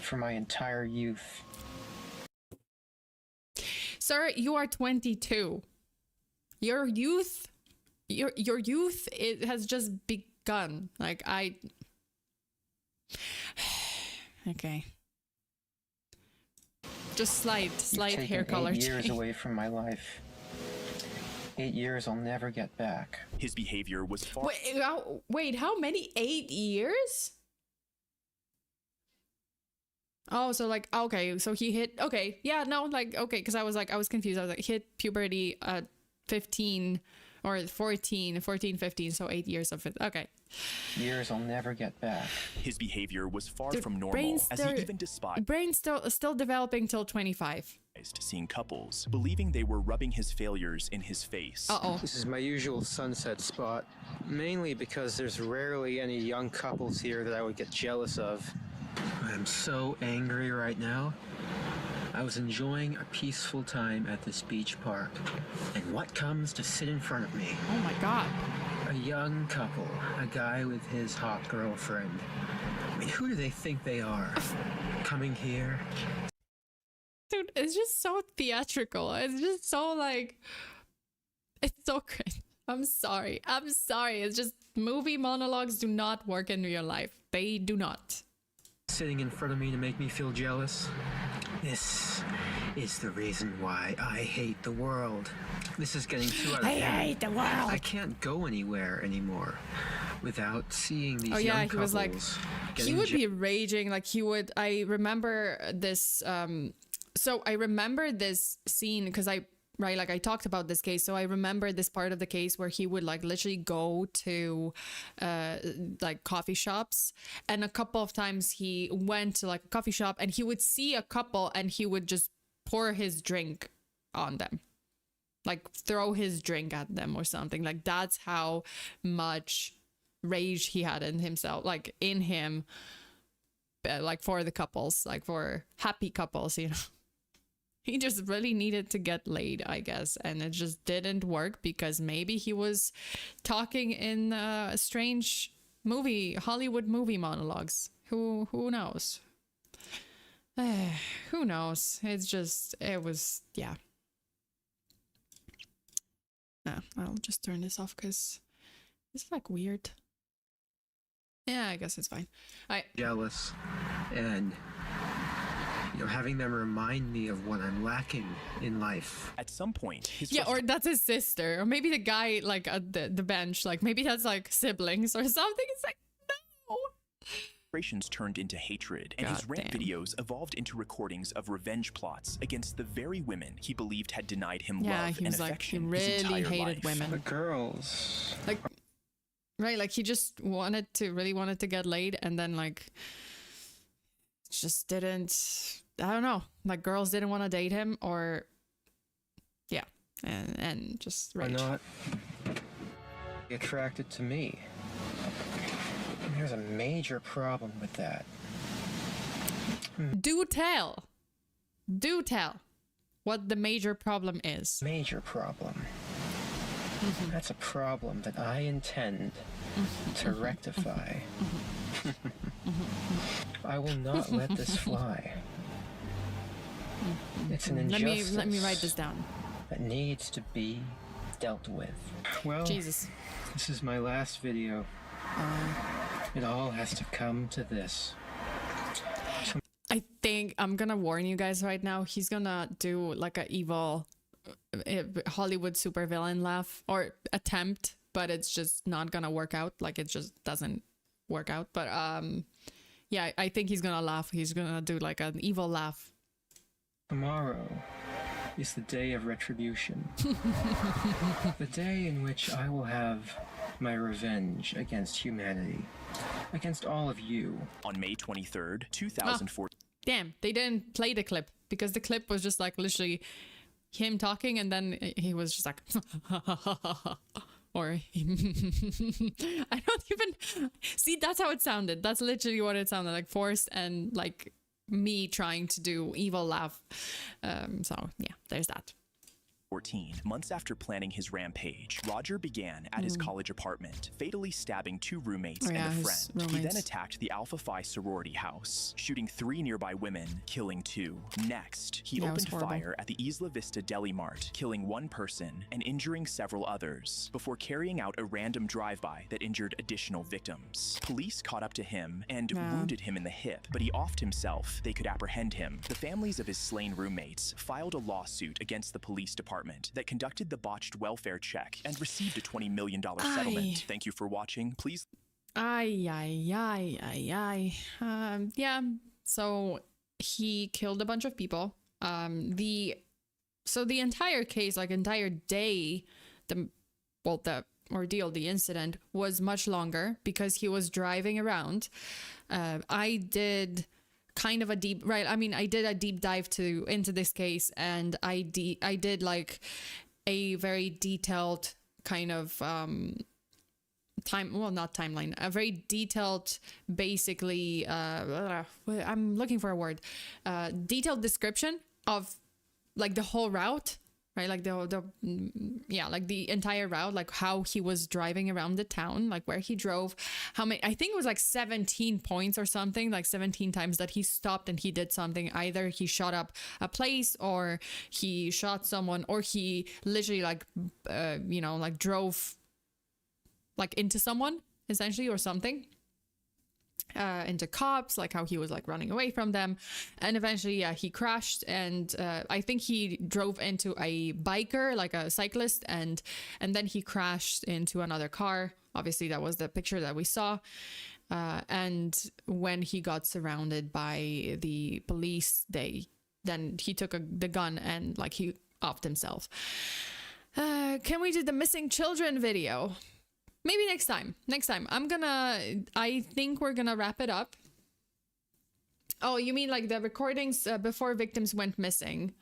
for my entire youth. Sir, you are 22. Your youth, your youth, it has just begun. Like, okay. Just slight hair color 8 years change. away from my life. 8 years I'll never get back. His behavior was far... Wait, how many? 8 years? Oh, so like, okay, so he hit, okay, yeah, no, like, okay, because I was confused. I was like, hit puberty at 15 or 14, 15, so 8 years of it. Okay. Years I'll never get back. His behavior was far from normal, as he even despised... Brain's still developing till 25. ...seeing couples, believing they were rubbing his failures in his face. Uh-oh. This is my usual sunset spot, mainly because there's rarely any young couples here that I would get jealous of. I'm so angry right now. I was enjoying a peaceful time at this beach park, and what comes to sit in front of me? Oh my god. A young couple, a guy with his hot girlfriend. I mean, who do they think they are? Coming here? Dude, it's just so theatrical. It's just so like... It's so cringe. I'm sorry. It's just movie monologues do not work in real life. They do not. Sitting in front of me to make me feel jealous. This is the reason why I hate the world. This is getting too out of hand. I hate the world. I can't go anywhere anymore without seeing these young couples. He was like, he would be raging. Like he would, I remember this, so I remember this scene because I talked about this case. So I remember this part of the case where he would like literally go to like coffee shops, and a couple of times he went to like a coffee shop and he would see a couple and he would just pour his drink on them, like throw his drink at them or something. Like that's how much rage he had in himself, like in him, like for the couples, like for happy couples, you know. He just really needed to get laid, I guess, and it just didn't work because maybe he was talking in strange Hollywood movie monologues. Who knows? Who knows? It was, yeah. I'll just turn this off because it's like weird. Yeah, I guess it's fine. Jealous, and having them remind me of what I'm lacking in life. At some point, or that's his sister, or maybe the guy like at the bench, like maybe that's like siblings or something. It's like, no. Frustrations turned into hatred, and his rant videos evolved into recordings of revenge plots against the very women he believed had denied him love and affection his entire life. He really hated women. The girls. Like, right, like he just really wanted to get laid, and then like just didn't. I don't know, like girls didn't want to date him, or yeah, and just rage. Are not attracted to me. And there's a major problem with that. Do tell what the major problem is. Major problem. That's a problem that I intend to rectify. I will not let this fly. It's an injustice. Let me write this down. That needs to be dealt with. Well, Jesus. This is my last video. It all has to come to this. I think I'm gonna warn you guys right now. He's gonna do like a evil Hollywood supervillain laugh or attempt, but it's just not gonna work out. Like it just doesn't work out. But yeah, I think he's gonna laugh. He's gonna do like an evil laugh. Tomorrow is the day of retribution. The day in which I will have my revenge against humanity, against all of you. On May 23rd, 2014. Damn, they didn't play the clip. because the clip was just like literally him talking, and then he was just like, or I don't even see. That's how it sounded. That's literally what it sounded like, forced and like me trying to do evil laugh. So yeah, there's that. 14 months after planning his rampage, Rodger began at his college apartment, fatally stabbing 2 roommates and a friend. He then attacked the Alpha Phi sorority house, shooting 3 nearby women, killing 2. Next, he opened fire at the Isla Vista Deli Mart, killing 1 person and injuring several others, before carrying out a random drive-by that injured additional victims. Police caught up to him and wounded him in the hip, but he offed himself. They could apprehend him. The families of his slain roommates filed a lawsuit against the police department that conducted the botched welfare check and received a $20 million settlement. Thank you for watching. Please. Yeah. So he killed a bunch of people. The entire case, like entire day, the ordeal, the incident was much longer because he was driving around. I did kind of a deep I did a deep dive into this case, and I did like a very detailed kind of not timeline, a very detailed, basically I'm looking for a word, detailed description of like the whole route, right? Like like the entire route, like how he was driving around the town, like where he drove, how many, I think it was like 17 points or something, like 17 times that he stopped and he did something. Either he shot up a place, or he shot someone, or he literally like, like drove like into someone essentially, or something. Into cops, like how he was like running away from them, and eventually he crashed, and I think he drove into a biker, like a cyclist, and then he crashed into another car. Obviously that was the picture that we saw, and when he got surrounded by the police, then he took the gun and like he offed himself. Can we do the missing children video? Maybe next time. I think we're gonna wrap it up. Oh, you mean like the recordings before victims went missing?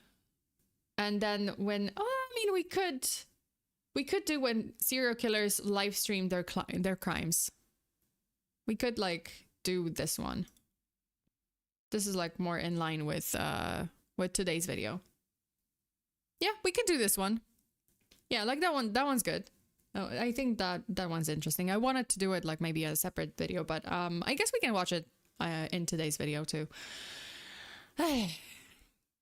And then when, we could do when serial killers live stream their crimes. We could like do this one. This is like more in line with today's video. Yeah, we could do this one. Yeah, like that one. That one's good. Oh, I think that one's interesting. I wanted to do it like maybe a separate video, but I guess we can watch it in today's video too.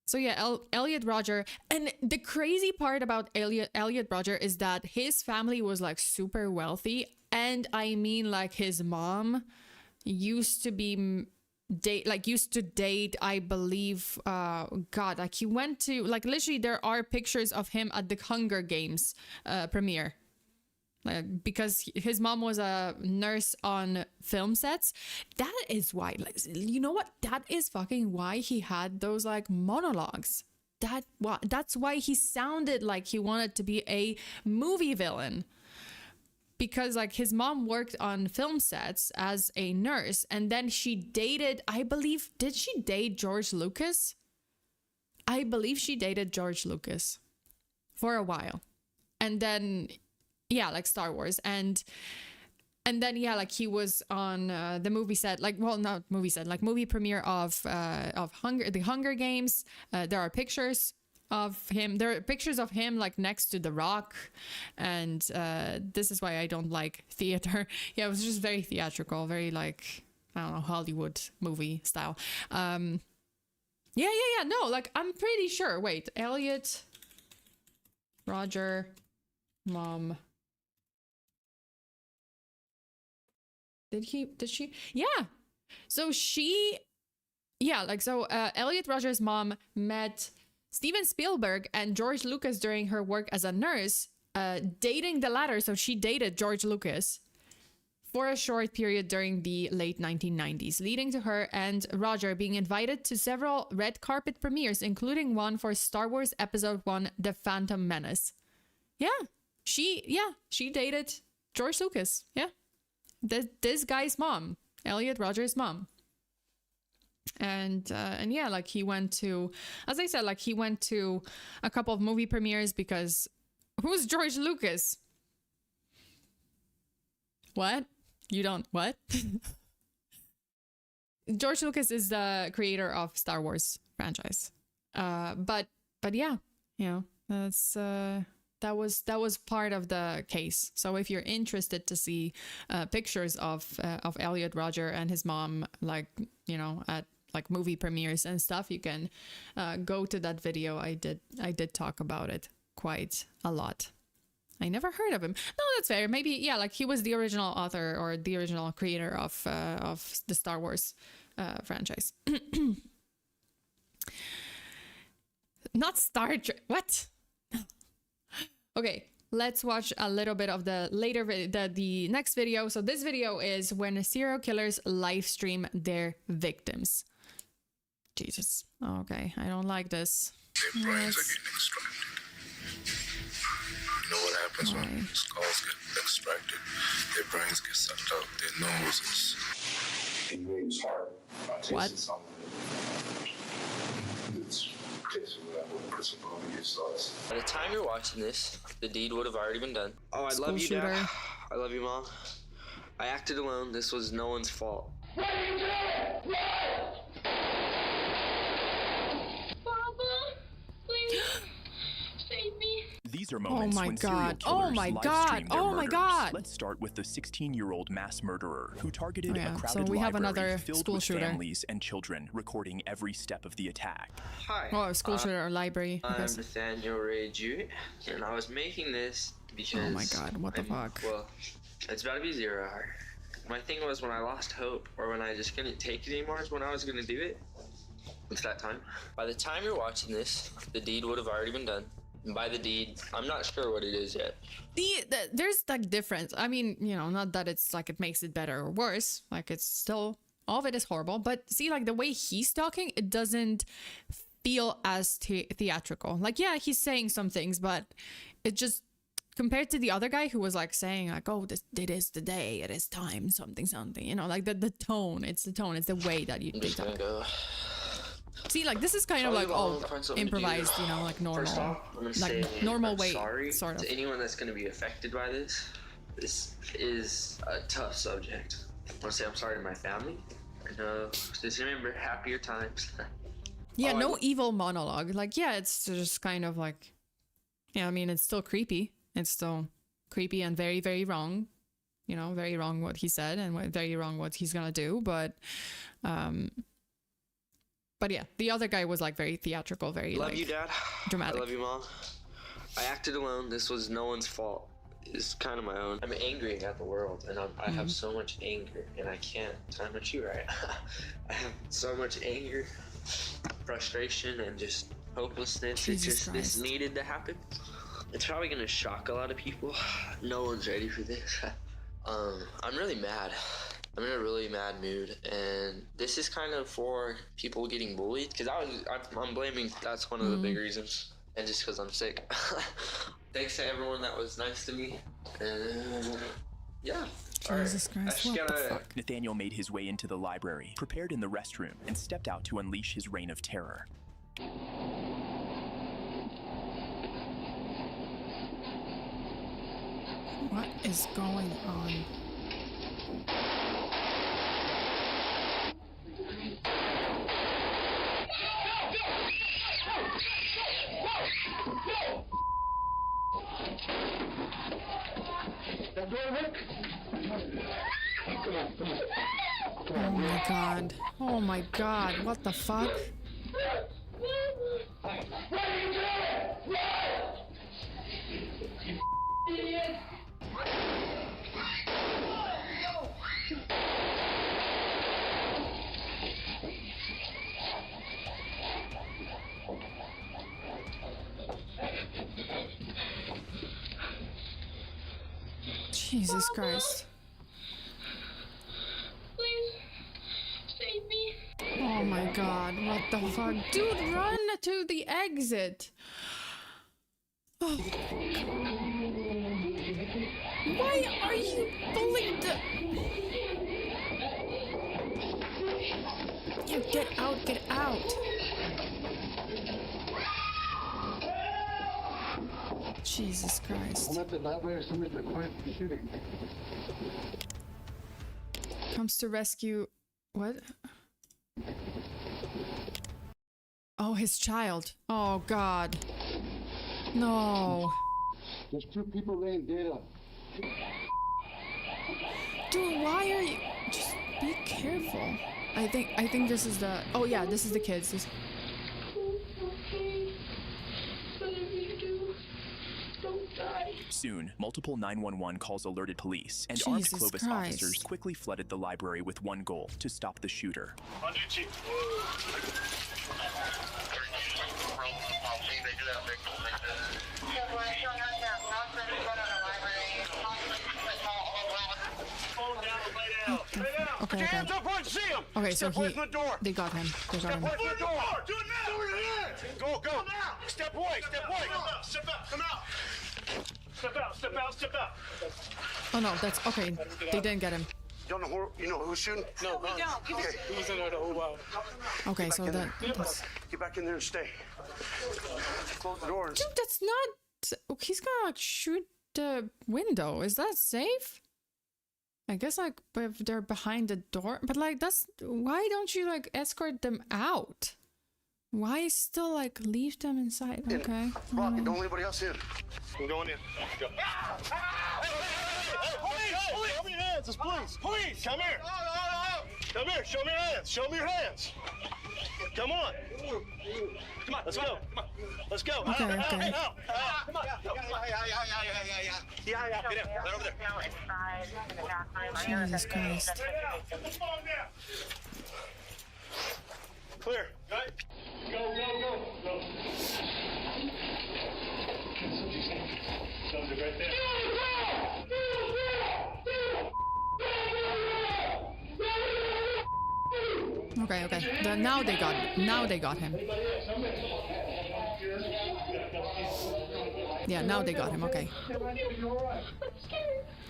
So yeah, Elliot Rodger, and the crazy part about Elliot Rodger is that his family was like super wealthy, and I mean like his mom used to date, I believe, like he went to, like literally there are pictures of him at the Hunger Games premiere. Because his mom was a nurse on film sets. That is why, like, you know what? That is fucking why he had those like monologues. That's why he sounded like he wanted to be a movie villain. Because like his mom worked on film sets as a nurse, and then she dated, I believe, did she date George Lucas? I believe she dated George Lucas for a while. And then yeah, like Star Wars, and then yeah, like he was on the movie set, like, well, not movie set, like movie premiere of the Hunger Games. There are pictures of him. There are pictures of him like next to The Rock, and this is why I don't like theater. Yeah, it was just very theatrical, very like, I don't know, Hollywood movie style. Yeah. No, like I'm pretty sure. Wait, Elliot Rodger, mom. Did she? Yeah. So Elliot Rodger's mom met Steven Spielberg and George Lucas during her work as a nurse, dating the latter. So she dated George Lucas for a short period during the late 1990s, leading to her and Rodger being invited to several red carpet premieres, including one for Star Wars Episode 1, The Phantom Menace. Yeah. She dated George Lucas. Yeah. This guy's mom, Elliot Rodger's mom. And yeah, like he went to, as I said, like he went to a couple of movie premieres because who's George Lucas? What? You don't, what? George Lucas is the creator of Star Wars franchise. But yeah, you know, that's that was part of the case. So if you're interested to see pictures of Elliot Rodger and his mom, like, you know, at like movie premieres and stuff, you can go to that video. I did talk about it quite a lot. I never heard of him. No, that's fair. Maybe, yeah, like he was the original author or the original creator of the Star Wars franchise. Not Star Trek. What? Okay, let's watch a little bit of the later the next video. So this video is when serial killers live stream their victims. Jesus. Okay, I don't like this. Their brains are getting extracted. You know what happens when skulls get extracted? Their brains get sucked out, their noses. It moves hard. What? By the time you're watching this, the deed would have already been done. Oh, I love you, Dad. I love you, Mom. I acted alone. This was no one's fault. These are moments when serial killers live stream their murders. Let's start with the 16-year-old mass murderer who targeted a crowded library filled with families and children, recording every step of the attack. Hi. Oh, school shooter or library. I'm Nathaniel Ray Jewett, and I was making this because... Oh my god, what the fuck? Well, it's about to be 0 hour. My thing was when I lost hope, or when I just couldn't take it anymore, is when I was going to do it. It's that time. By the time you're watching this, the deed would have already been done. And by the deed, I'm not sure what it is yet. There's like difference. I mean, you know, not that it's like it makes it better or worse. Like it's still, all of it is horrible. But see, like the way he's talking, it doesn't feel as theatrical. Like, yeah, he's saying some things, but it just, compared to the other guy who was like saying like, oh, it is the day, it is time, something, you know, like the tone, it's the tone, it's the way that you talk. See, like this is kind of like all improvised, you know, like normal, First off, I'm gonna like say normal I'm way, sorry sort of. to anyone that's going to be affected by this. This is a tough subject. I want to say I'm sorry to my family. Just remember happier times. Yeah, no evil monologue. Like, yeah, it's just kind of like, yeah, I mean, it's still creepy. It's still creepy and very, very wrong. You know, very wrong what he said and very wrong what he's gonna do. But yeah, the other guy was like very theatrical, very love like you, Dad. Dramatic. I love you, Mom. I acted alone. This was no one's fault. It's kind of my own. I'm angry at the world, and I have so much anger, and I can't time at you right. I have so much anger, frustration, and just hopelessness. This needed to happen. It's probably gonna shock a lot of people. No one's ready for this. I'm really mad. I'm in a really mad mood, and this is kind of for people getting bullied, because I'm blaming, that's one of the big reasons, and just because I'm sick. Thanks to everyone that was nice to me, and yeah. Jesus Christ, what the fuck? Nathaniel made his way into the library, prepared in the restroom, and stepped out to unleash his reign of terror. What is going on? Oh my god. Oh my god. What the fuck? Jesus Christ. Please save me. Oh my god, what the fuck? Dude, run to the exit. Oh. Why are you bullying the... Yeah, Get out, get out. Jesus Christ. I'm at the library. Somebody's required shooting. Comes to rescue... What? Oh, his child. Oh, God. No. There's 2 people laying dead up. Dude, why are you... Just be careful. I think this is the... Oh, yeah, this is the kids. This... Soon, multiple 911 calls alerted police, and Jesus armed Clovis Christ. officers quickly flooded the library with one goal: to stop the shooter. Okay, okay. Okay, so they got him. They got him. Do it now! Go, go! Step away, step away! Step out, come out! Step out, step out, step out! Oh no, that's okay. They didn't get him. You know who's shooting? No, we don't. Okay. He was in there the whole while. Okay, so that's... Get back in there and stay. Close the doors. Dude, that's not... He's gonna like shoot the window. Is that safe? I guess like if they're behind the door, but like that's... Why don't you like escort them out? Why still like leave them inside? Okay. Rocky, don't let anybody else in. I'm going in. Go. Police! Show me your hands, it's police! Police! Come here! Come here, show me your hands! Show me your hands! Come on! Come on, let's go! Come on. Let's go! Okay, okay. Out! Come on! Yeah, get in. Right over there. Jesus Christ. Clear. Right? Go, go, go, go. Something right there. Okay, okay. Now they got him. Yeah, now they got him. Okay.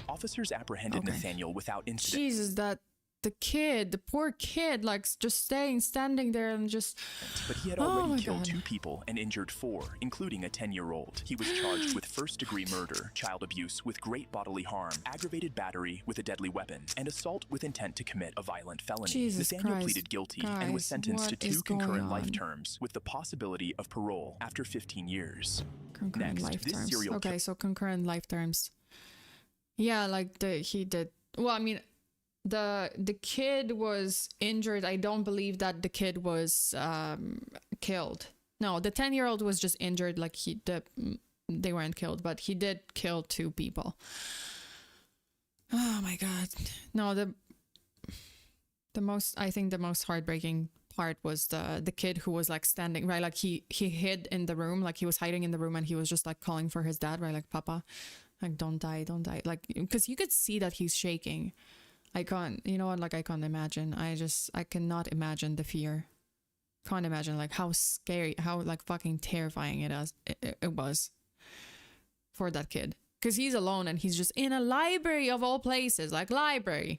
Officers apprehended Nathaniel without incident. Jesus, the poor kid, like just standing there and just... But he had already killed 2 people and injured 4, including a 10-year-old. He was charged with first-degree murder, child abuse with great bodily harm, aggravated battery with a deadly weapon, and assault with intent to commit a violent felony. Jesus Nathaniel Christ, pleaded guilty guys, and was sentenced to 2 concurrent life on? terms with the possibility of parole after 15 years. Concurrent Next, life this terms. serial Okay, so concurrent life terms. Yeah, like he did... Well, I mean... The kid was injured. I don't believe that the kid was killed. No, the 10-year-old was just injured. Like they weren't killed, but he did kill 2 people. Oh my God! No, the most heartbreaking part was the kid who was like standing right, like he hid in the room, like he was hiding in the room, and he was just like calling for his dad, right, like Papa, like don't die, like because you could see that he's shaking. I can't, you know what, like I can't imagine. I cannot imagine the fear. Can't imagine like how scary, how like fucking terrifying it was for that kid. Because he's alone and he's just in a library of all places, like library.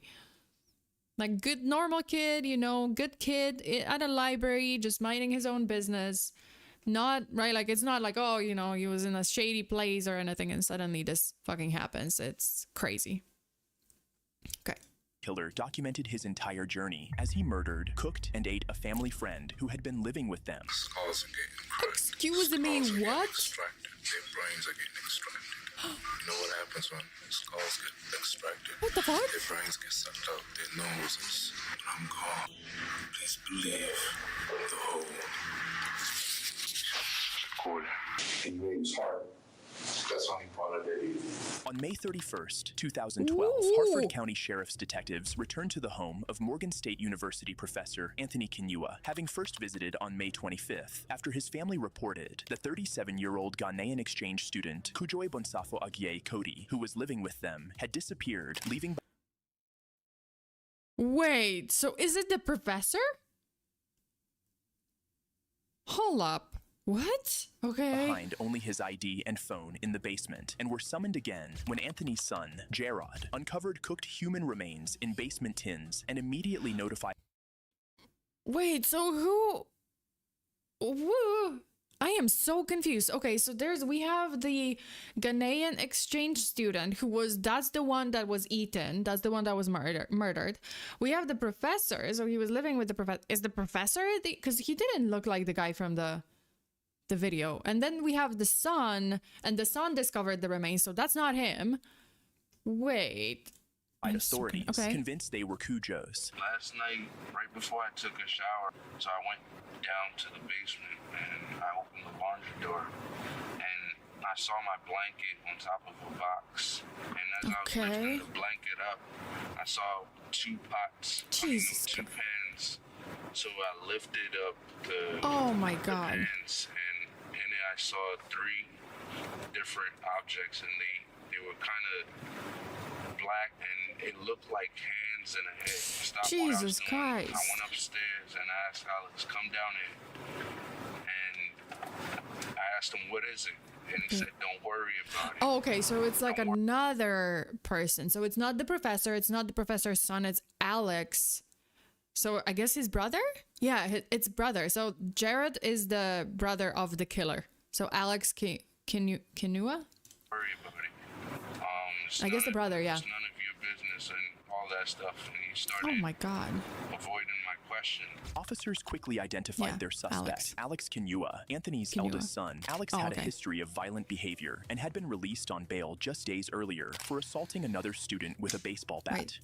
Like good normal kid, you know, good kid at a library, just minding his own business. Not, right, like it's not like, oh, you know, he was in a shady place or anything and suddenly this fucking happens. It's crazy. Okay. Killer documented his entire journey as he murdered, cooked, and ate a family friend who had been living with them. Excuse me, what? Their brains are getting extracted. You know what happens when skulls get extracted? What the fuck? Their brains get sucked out their noses. I'm gone. Please believe the whole. Cool. He made his heart. That's only part of it. On May 31st, 2012, Harford County Sheriff's detectives returned to the home of Morgan State University professor Anthony Kinya, having first visited on May 25th after his family reported the 37-year-old Ghanaian exchange student Kujoy Bonsafo Agie Cody, who was living with them, had disappeared, leaving... Wait, so is it the professor? Hold up. What? Okay. Behind only his ID and phone in the basement, and were summoned again when Anthony's son, Gerard, uncovered cooked human remains in basement tins and immediately notified... Wait, so who? Woo. I am so confused. Okay, so we have the Ghanaian exchange student that's the one that was eaten. That's the one that was murdered. We have the professor. So he was living with the professor. Is the professor because he didn't look like the guy from the video. And then we have the son, and the son discovered the remains. So that's not him. Wait. Authorities convinced they were Cujos. Last night, right before I took a shower, so I went down to the basement and I opened the laundry door and I saw my blanket on top of a box. And as I was lifting the blanket up, I saw 2 pots, two pans. So I lifted up the pans and in it I saw 3 different objects and they were kind of black and it looked like hands and a head. Stopped Jesus Christ. I went upstairs and I asked Alex, come down here. And I asked him, what is it? And he said, don't worry about it. Oh, okay, so it's like another person. So it's not the professor. It's not the professor's son. It's Alex. So I guess his brother? Yeah, it's brother. So Jared is the brother of the killer. So Alex Kinua? Worry about it. I guess the brother, yeah. It's none of your business and all that stuff. And he started oh my God. avoiding my question. Officers quickly identified their suspect, Alex Kinya, Anthony's eldest son. Alex had a history of violent behavior and had been released on bail just days earlier for assaulting another student with a baseball bat.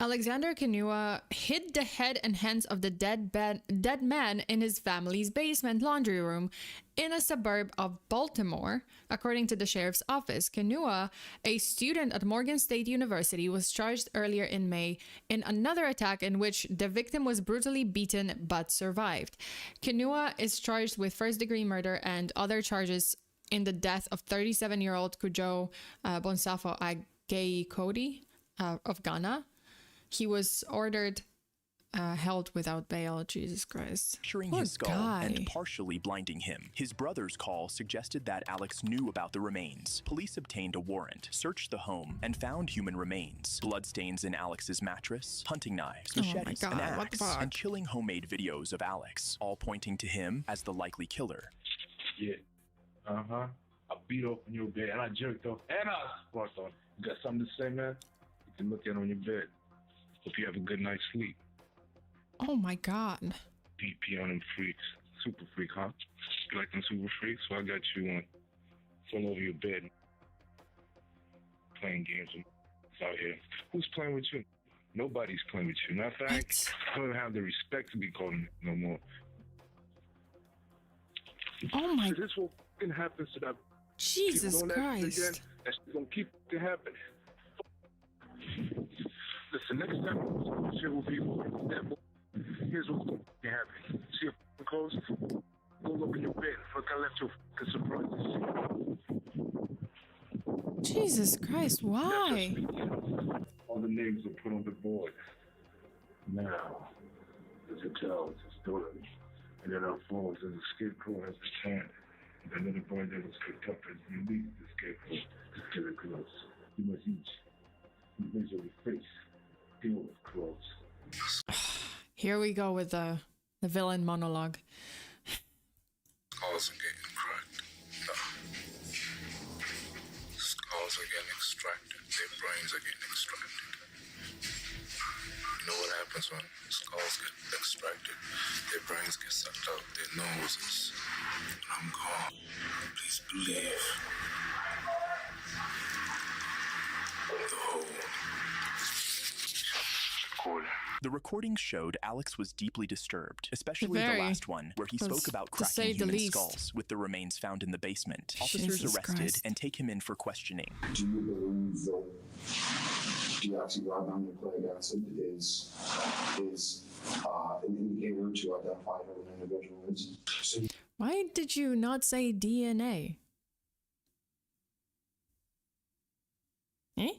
Alexander Kinya hid the head and hands of the dead man in his family's basement laundry room in a suburb of Baltimore. According to the sheriff's office, Kinya, a student at Morgan State University, was charged earlier in May in another attack in which the victim was brutally beaten but survived. Kinya is charged with first-degree murder and other charges in the death of 37-year-old Kujo Bonsafo Agei Kodi of Ghana. He was ordered held without bail. Jesus Christ. Fracturing his skull and partially blinding him. His brother's call suggested that Alex knew about the remains. Police obtained a warrant, searched the home, and found human remains. Bloodstains in Alex's mattress, hunting knives, machetes, an axe, and chilling homemade videos of Alex, all pointing to him as the likely killer. Yeah. I beat open your bed and I jerked off and I sparked on. You got something to say, man? You can look at on your bed. Hope you have a good night's sleep. Oh my God. BP on them freaks. Super freak, huh? You like them super freaks? So I got you one. All over your bed. Playing games with out here. Who's playing with you? Nobody's playing with you. Matter of fact, I don't have the respect to be calling no more. Oh my. So this will happen to that. Jesus Christ. Again, that's gonna keep happening. Listen, next time I'm shit with people, here's what's going to happen. See your clothes? Go look in your bed. Fuck, I left you surprise. Jesus Christ, why? All the names are put on the board. Now, as it tells a story, and it unfolds as a scapegoat has returned. The little boy that was picked up has released the scapegoat to kill it close. You must each measure your face. Here we go with the villain monologue. Skulls are getting cracked. No. Skulls are getting extracted. Their brains are getting extracted. You know what happens when skulls get extracted? Their brains get sucked out, their noses. When I'm gone, please believe. The whole. The recording showed Alex was deeply disturbed, especially the last one, where he spoke about cracking human skulls with the remains found in the basement. Officers arrested and take him in for questioning. Do you believe that deoxyribonucleic acid is an indicator to identify who an individual is? Why did you not say DNA? Eh?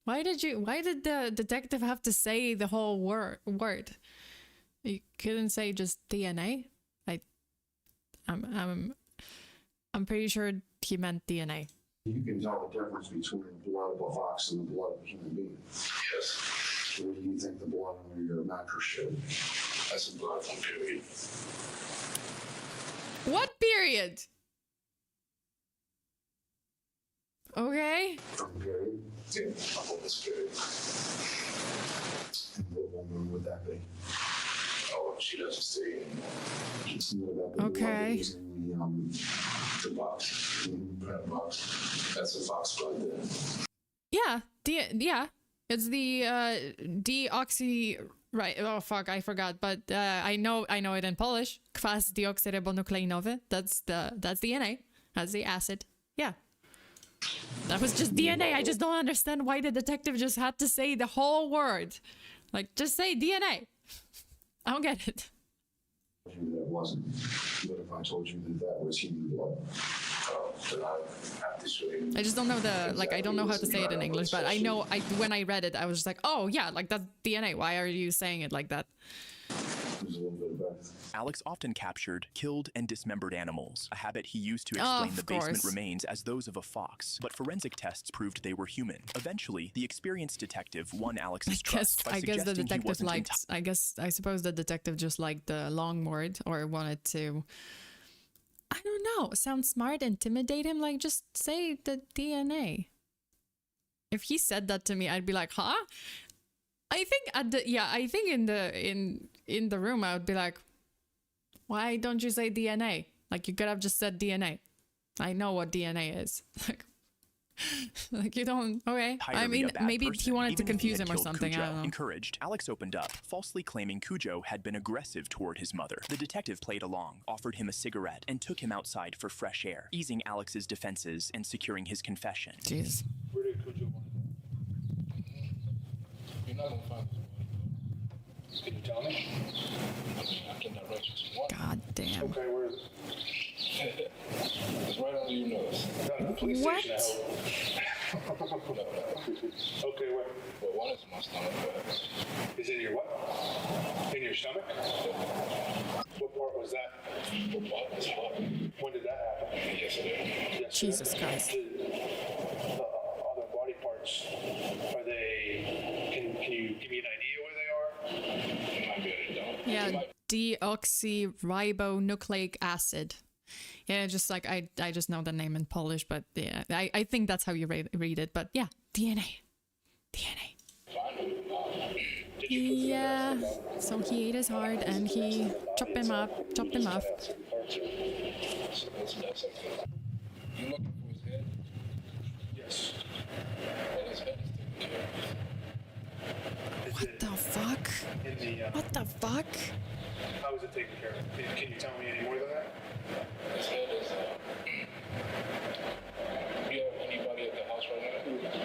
Why did the detective have to say the whole word? You couldn't say just DNA? I'm pretty sure he meant DNA. You can tell the difference between the blood of a fox and the blood of a human being. Yes. What do you think the blood under your mattress should? That's a blood from period. What period? Okay. From period? Yeah, a woman's period. And what woman would that be? Oh, she doesn't see. Okay. The box. The box. That's a box blood then. Yeah, yeah. It's the deoxy. Right. Oh fuck, I forgot. But I know it in Polish. Kwas deoksyribonukleinowy. That's DNA. That's the acid. Yeah. That was just DNA. I just don't understand why the detective just had to say the whole word. Like, just say DNA. I don't get it. That wasn't. But if I told you that was human blood, then I have to show you. I just don't know I don't know how to say it in English, but I know when I read it, I was just like, oh yeah, like that's DNA. Why are you saying it like that? Alex often captured, killed, and dismembered animals, a habit he used to explain the basement remains as those of a fox, but forensic tests proved they were human. Eventually, the experienced detective won Alex's trust by suggesting he wasn't I suppose the detective just liked the long word or wanted to, I don't know, sound smart, intimidate him, like just say the DNA. If he said that to me, I'd be like, huh? I think in the room I would be like, why don't you say DNA? Like, you could have just said DNA. I know what DNA is. Like you don't. Okay. I mean, maybe he wanted to confuse him or something. Cujo, I don't know. Encouraged, Alex opened up, falsely claiming Cujo had been aggressive toward his mother. The detective played along, offered him a cigarette, and took him outside for fresh air, easing Alex's defenses and securing his confession. Jeez. Where did Cujo want to go? You're not gonna find this. Can you tell me? I can direct you to one. God damn. Okay, where is it? It's right under your nose. No, police What? station, I hope. No. Okay, where? Well, one is in my stomach. Is it in your what? In your stomach? What part was that? What part was hot? When did that happen? Yesterday. Jesus Christ. The other body parts, are they, can you give me an idea where they are? You might be able to don't. Yeah, deoxyribonucleic acid. Yeah, just like I just know the name in Polish, but yeah, I think that's how you read it. But yeah, DNA. Yeah, so he ate his heart and he chopped him up. You looking for his head? Yes. And his head is taken care of. What the fuck? What the fuck? How is it taken care of? Can you tell me any more than that? His head is. Do you have anybody at the house right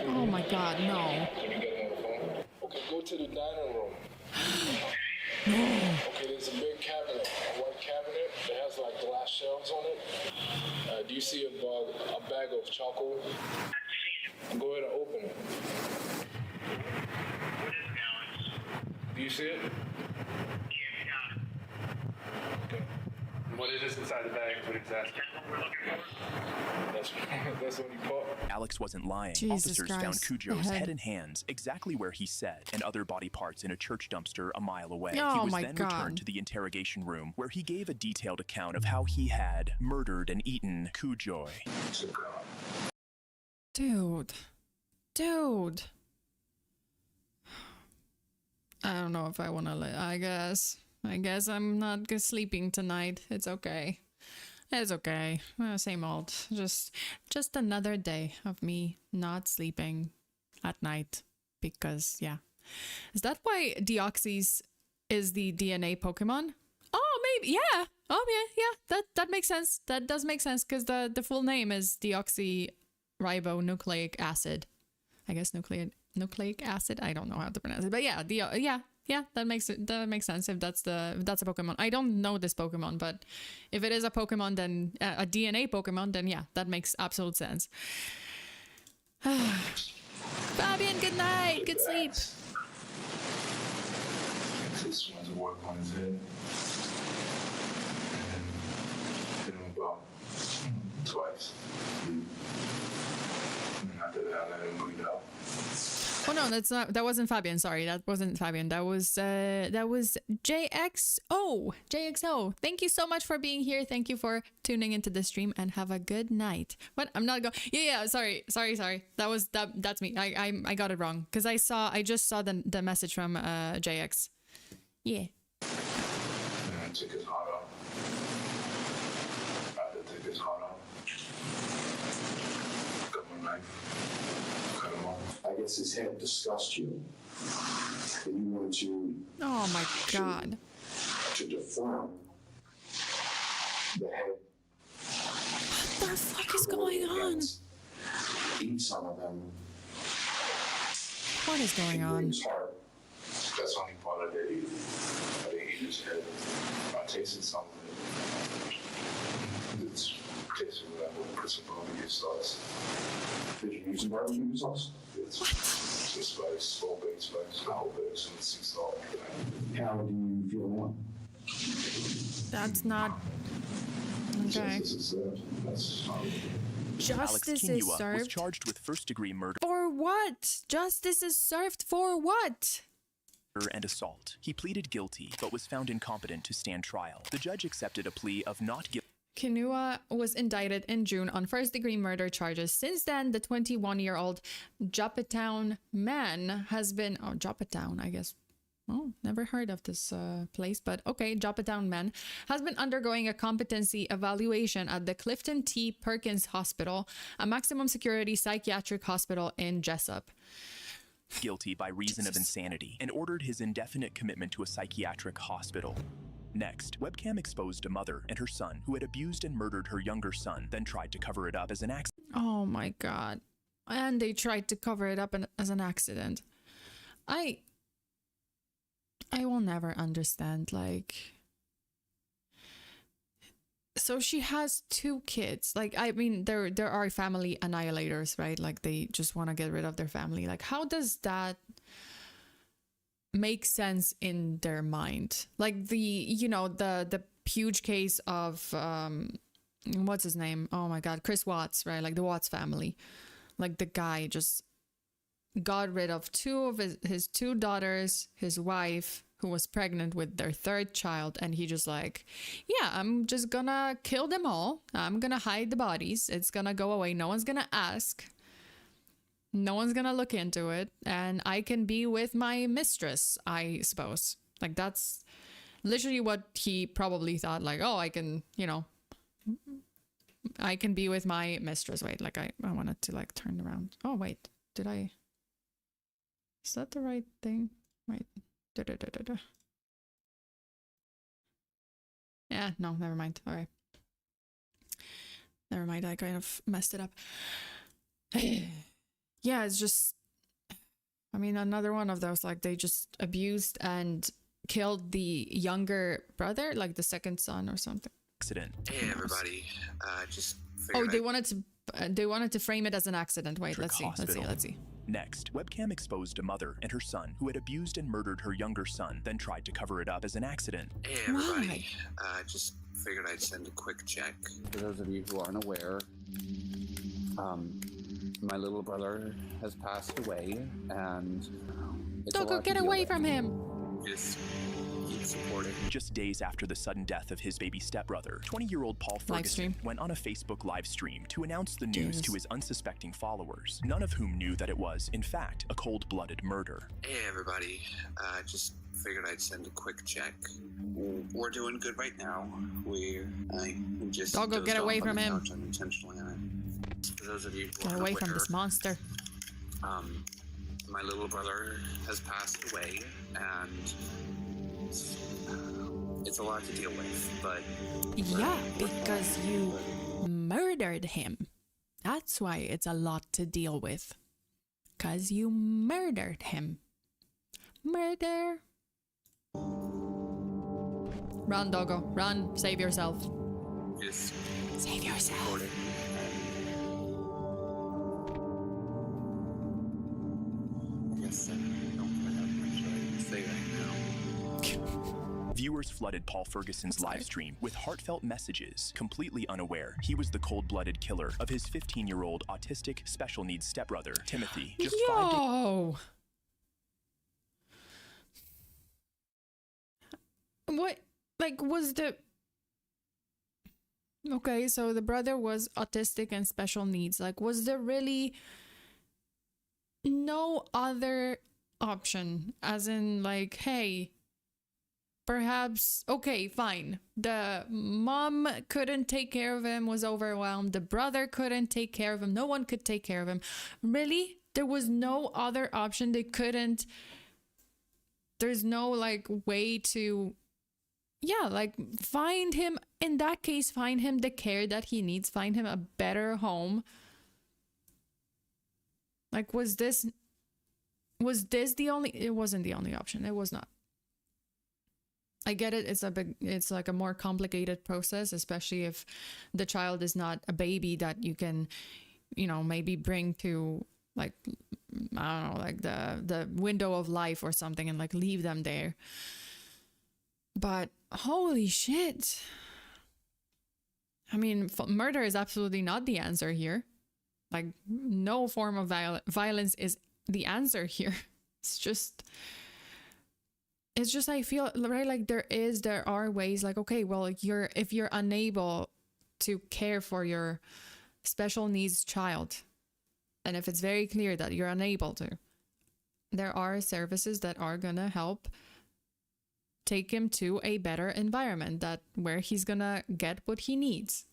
now? Oh my god, no. Can you get him on the phone? Okay, go to the dining room. No. Okay, there's a big cabinet, a white cabinet that has like glass shelves on it. Do you see a bag of charcoal? Go ahead and open it. Do you see it? Okay. What is this inside the bag? What exactly? That's what he caught. Alex wasn't lying. Jesus Officers Christ. found Cujo's Head. head and hands exactly where he said, and other body parts in a church dumpster a mile away. Oh He was my then God. returned to the interrogation room, where he gave a detailed account of how he had murdered and eaten Cujo. Dude. I don't know if I want to I guess I'm not sleeping tonight. It's okay. Same old. Just another day of me not sleeping at night because, yeah. Is that why Deoxys is the DNA Pokemon? Oh, maybe. Yeah. Oh, yeah. That makes sense. That does make sense because the full name is deoxyribonucleic acid. I guess nucleic acid. I don't know how to pronounce it, but yeah, that makes sense if that's a Pokemon. I don't know this Pokemon, but if it is a Pokemon, then a DNA Pokemon, then yeah, that makes absolute sense. Fabian, good night, good sleep. This one's a work on his head. And then hit him about twice. And after that, I let him bleed out. Oh no, that's not. That wasn't Fabian. Sorry, that wasn't Fabian. That was JXO. JXO. Thank you so much for being here. Thank you for tuning into the stream, and have a good night. What? I'm not going. Yeah. Sorry. That's me. I got it wrong because I just saw the message from JX. Yeah. And took his heart out. I did take his heart out. Cut my knife. Cut him off. I guess his head disgusted you. And you wanted to. Oh my God. To deform the head. What the fuck is going on? Eat some of them. What is going on? His heart. That's the only part I did eat. I didn't eat his head. I tasted some of it. It's tasted like what Chris and barbecue sauce. Did you use some barbecue sauce? It's just spice, full baked spice, the whole bit, so it's sea salt. How do you feel now? That's not okay. Justice is served. Was charged with first-degree murder. For what? Justice is served for what? And assault. He pleaded guilty, but was found incompetent to stand trial. The judge accepted a plea of not guilty. Kinya was indicted in June on first-degree murder charges. Since then, the 21-year-old Joppatown man has been... Oh, Joppatown, I guess. Oh, never heard of this place, but okay. Joppatown man has been undergoing a competency evaluation at the Clifton T. Perkins Hospital, a maximum security psychiatric hospital in Jessup. Guilty by reason of insanity and ordered his indefinite commitment to a psychiatric hospital. Next, webcam exposed a mother and her son who had abused and murdered her younger son, then tried to cover it up as an accident. Oh my God. And they tried to cover it up as an accident. I will never understand, like... So she has 2 kids. Like, I mean, there are family annihilators, right? Like, they just want to get rid of their family. Like, how does that make sense in their mind? Like, the huge case of, what's his name? Oh my God, Chris Watts, right? Like, the Watts family. Like, the guy just got rid of 2 of his 2 daughters, his wife, who was pregnant with their 3rd child, and he just like, yeah, I'm just gonna kill them all. I'm gonna hide the bodies. It's gonna go away. No one's gonna ask. No one's gonna look into it, and I can be with my mistress, I suppose. Like, that's literally what he probably thought, like, oh, I can, I can be with my mistress. Wait, like, I wanted to, like, turn around. Oh, wait, is that the right thing? Wait. Yeah, no, never mind. All right. Never mind, I kind of messed it up. Yeah, it's just... I mean, another one of those, like, they just abused and killed the younger brother, like the 2nd son or something. Accident. Hey, everybody. Just... Oh, they wanted to frame it as an accident. Wait, let's see. Next, webcam exposed a mother and her son who had abused and murdered her younger son, then tried to cover it up as an accident. Hey, everybody. Just figured I'd send a quick check. For those of you who aren't aware, my little brother has passed away, and don't go get away from him. Just keep supporting. Just days after the sudden death of his baby stepbrother, 20-year-old Paul Ferguson went on a Facebook live stream to announce the news to his unsuspecting followers, none of whom knew that it was, in fact, a cold-blooded murder. Hey, everybody. Just figured I'd send a quick check. We're doing good right now. I just don't go get away from him. Unintentionally. For those of you who get away from this monster. My little brother has passed away, and it's a lot to deal with, but... Yeah, because you murdered him. That's why it's a lot to deal with. Because you murdered him. Murder. Run, doggo. Run. Save yourself. Just save yourself. Viewers flooded Paul Ferguson's live stream with heartfelt messages, completely unaware he was the cold-blooded killer of his 15-year-old autistic special needs stepbrother, Timothy. What, like, was the... Okay, so the brother was autistic and special needs. Like, was there really no other option? As in, like, hey, perhaps, okay, fine. The mom couldn't take care of him, was overwhelmed. The brother couldn't take care of him. No one could take care of him. Really? There was no other option. They couldn't... There's no, like, way to... Yeah, like, find him, in that case, find him the care that he needs, find him a better home. Like, was this the only... It wasn't the only option. It was not. I get it. It's like a more complicated process, especially if the child is not a baby that you can, you know, maybe bring to, like, I don't know, like the window of life or something and, like, leave them there. But holy shit. I mean, murder is absolutely not the answer here. Like, no form of violence is the answer here. It's just, I feel, right, like there are ways, like, okay, well, if you're unable to care for your special needs child, and if it's very clear that you're unable to, there are services that are gonna help take him to a better environment where he's gonna get what he needs.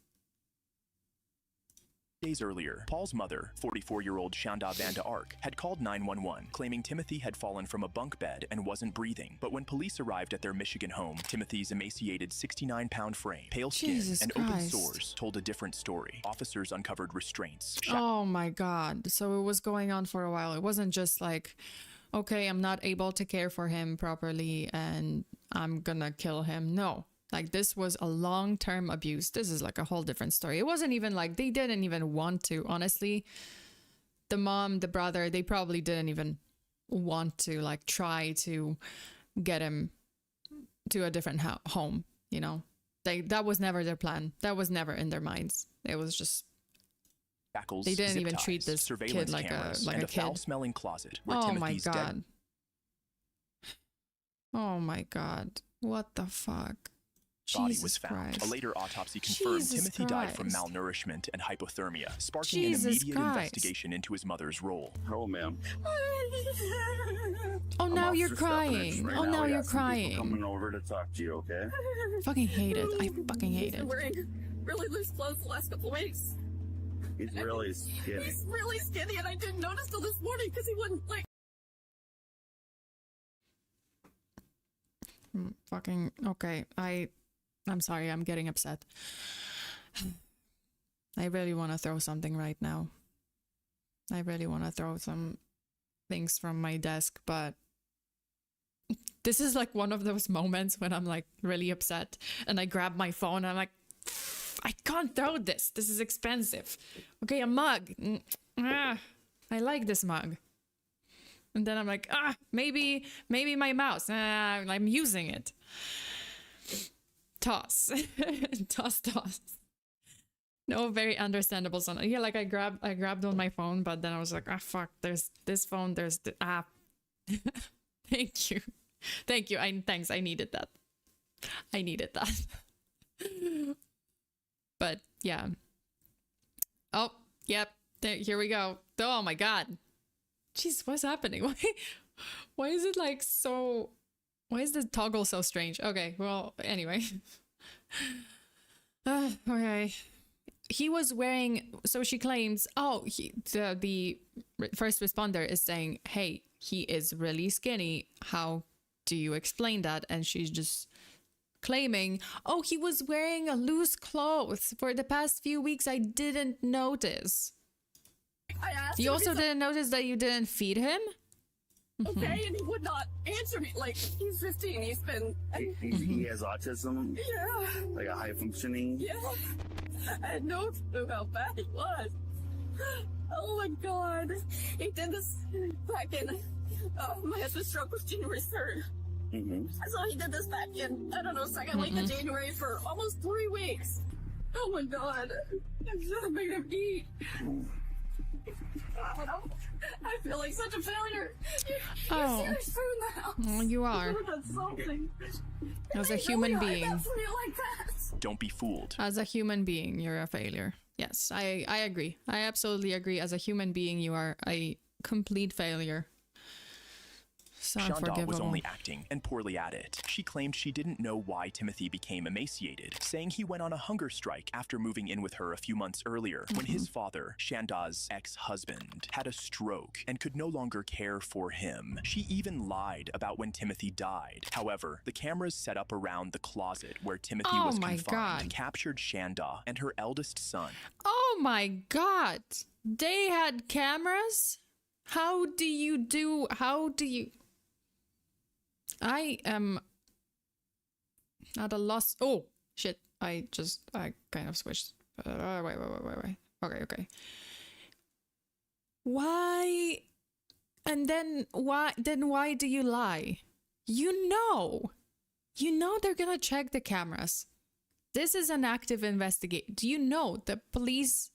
Days earlier, Paul's mother, 44-year-old Shanda Van de Ark, had called 911, claiming Timothy had fallen from a bunk bed and wasn't breathing. But when police arrived at their Michigan home, Timothy's emaciated 69-pound frame, pale skin, and open sores told a different story. Officers uncovered restraints. Oh my God. So it was going on for a while. It wasn't just like, okay, I'm not able to care for him properly and I'm gonna kill him. No. Like, this was a long-term abuse. This is like a whole different story. It wasn't even like they didn't even want to, honestly. The mom, the brother, they probably didn't even want to, like, try to get him to a different home, you know? That was never their plan. That was never in their minds. It was just... Shackles, they didn't even ties, treat this kid like a and kid. Foul-smelling closet where Oh Timothy's my God. dead. Oh my God. What the fuck? Body Jesus was found. Christ. A later autopsy confirmed Jesus Timothy died from Christ. malnourishment and hypothermia, sparking Jesus an immediate Christ. investigation into his mother's role. Oh, ma'am. Oh, now I'm you're Officer Stefanich crying. right Oh, now I you're got some people crying. coming over to talk to you, okay? Fucking hate it. I fucking hate He's been it. wearing really loose clothes the last couple of weeks. He's really skinny. He's really skinny, and I didn't notice till this morning because he wouldn't, like... Fucking okay. I'm sorry, I'm getting upset. I really want to throw something right now. I really want to throw some things from my desk, but this is like one of those moments when I'm like really upset and I grab my phone and I'm like, I can't throw this. This is expensive. Okay, a mug. I like this mug. And then I'm like, maybe my mouse. I'm using it. Toss. toss. No, very understandable son. Yeah, like I grabbed on my phone, but then I was like, fuck, there's this phone, there's the app. Thank you. Thanks, I needed that. But yeah. Oh, yep. Here we go. Oh my God. Jeez, what's happening? Why is it like so... Why is the toggle so strange? Okay, well, anyway. Okay. He was wearing... So she claims... Oh, the first responder is saying, hey, he is really skinny. How do you explain that? And she's just claiming, oh, he was wearing a loose clothes for the past few weeks. I didn't notice. I asked You him, also he's didn't notice that you didn't feed him? like, okay, and he would not answer me. Like, he's 15, he's been... He has autism? Yeah. Like a high functioning? Yeah. I had no clue how bad he was. Oh my God. He did this back in... my husband's stroke was January 3rd. So he did this back in, I don't know, second week of January for almost 3 weeks. Oh my God. I should have made him eat. I feel like such a failure. Oh. You're serious doing that. Well, you are. That's something. As a human being. Like that. Don't be fooled. As a human being, you're a failure. Yes, I agree. I absolutely agree. As a human being, you are a complete failure. So Shanda was unforgivable. only acting, and poorly at it. She claimed she didn't know why Timothy became emaciated, saying he went on a hunger strike after moving in with her a few months earlier, when his father, Shanda's ex-husband, had a stroke and could no longer care for him. She even lied about when Timothy died. However, the cameras set up around the closet where Timothy was confined captured Shanda and her eldest son. Oh my god! They had cameras? How do you... I am at a loss. Oh, shit. I kind of switched. Wait. Okay. Why? And then why do you lie? You know they're gonna check the cameras. This is an active investigation. Do you know the police,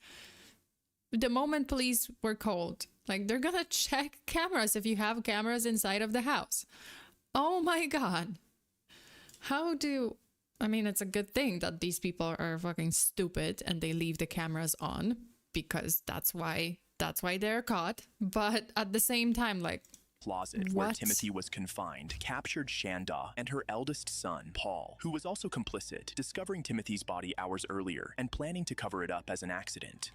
the moment police were called, like, they're gonna check cameras if you have cameras inside of the house. Oh my god. I mean, it's a good thing that these people are fucking stupid and they leave the cameras on, because that's why they're caught. But at the same time, like, closet where Timothy was confined captured Shanda and her eldest son, Paul, who was also complicit, discovering Timothy's body hours earlier and planning to cover it up as an accident.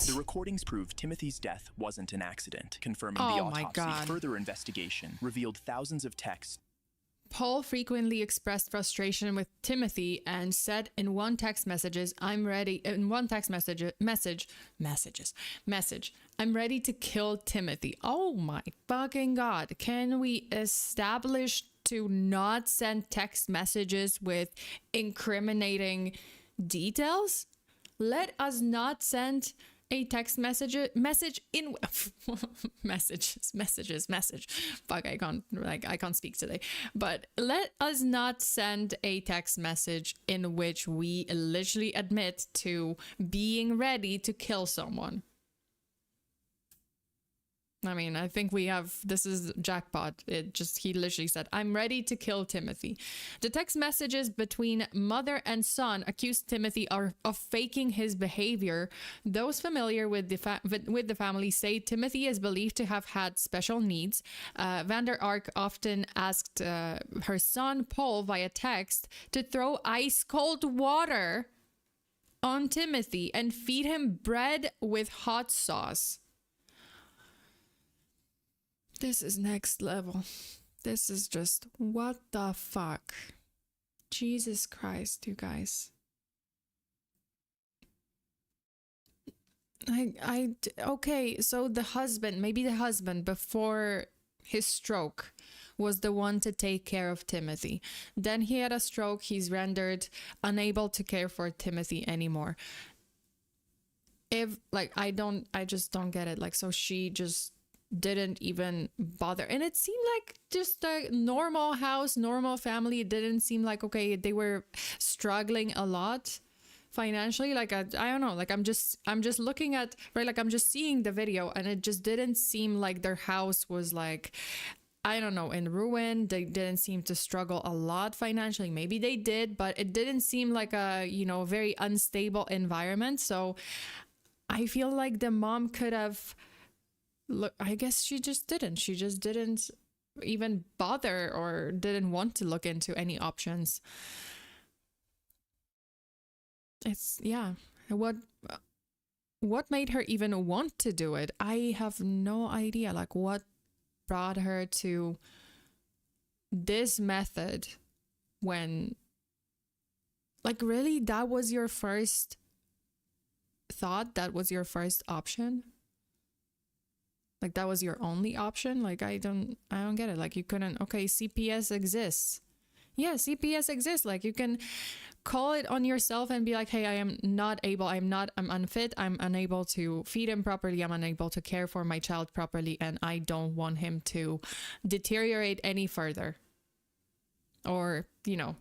The recordings proved Timothy's death wasn't an accident, confirming the autopsy. My God. Further investigation revealed thousands of texts. Paul frequently expressed frustration with Timothy and said in one text message, I'm ready to kill Timothy. Oh my fucking God. Can we establish to not send text messages with incriminating details? Let us not send a text message in messages. Fuck, I can't speak today. But let us not send a text message in which we literally admit to being ready to kill someone. I mean, I think this is jackpot. He literally said, I'm ready to kill Timothy. The text messages between mother and son accused Timothy of faking his behavior. Those familiar with the family say Timothy is believed to have had special needs. Vander Ark often asked her son, Paul, via text to throw ice cold water on Timothy and feed him bread with hot sauce. This is next level. This is just, what the fuck? Jesus Christ, you guys. Okay, so maybe the husband before his stroke was the one to take care of Timothy. Then he had a stroke. He's rendered unable to care for Timothy anymore. I just don't get it. Like, so she just didn't even bother, and it seemed like just a normal house, normal family. It didn't seem like, okay, they were struggling a lot financially. Like, I don't know, like I'm just looking at, right, like I'm just seeing the video, and it just didn't seem like their house was, like, I don't know, in ruin. They didn't seem to struggle a lot financially. Maybe they did, but it didn't seem like a, very unstable environment. So I feel like the mom could have, look, I guess she just didn't. She just didn't even bother or didn't want to look into any options. It's, yeah. What made her even want to do it? I have no idea. Like, what brought her to this method when, like, really, that was your first thought? That was your first option? Like that was your only option? Like I don't get it. Like you couldn't, okay, CPS exists. Yeah, CPS exists. Like you can call it on yourself and be like, hey, I am not able, I'm unfit, I'm unable to feed him properly, I'm unable to care for my child properly, and I don't want him to deteriorate any further. Or, you know,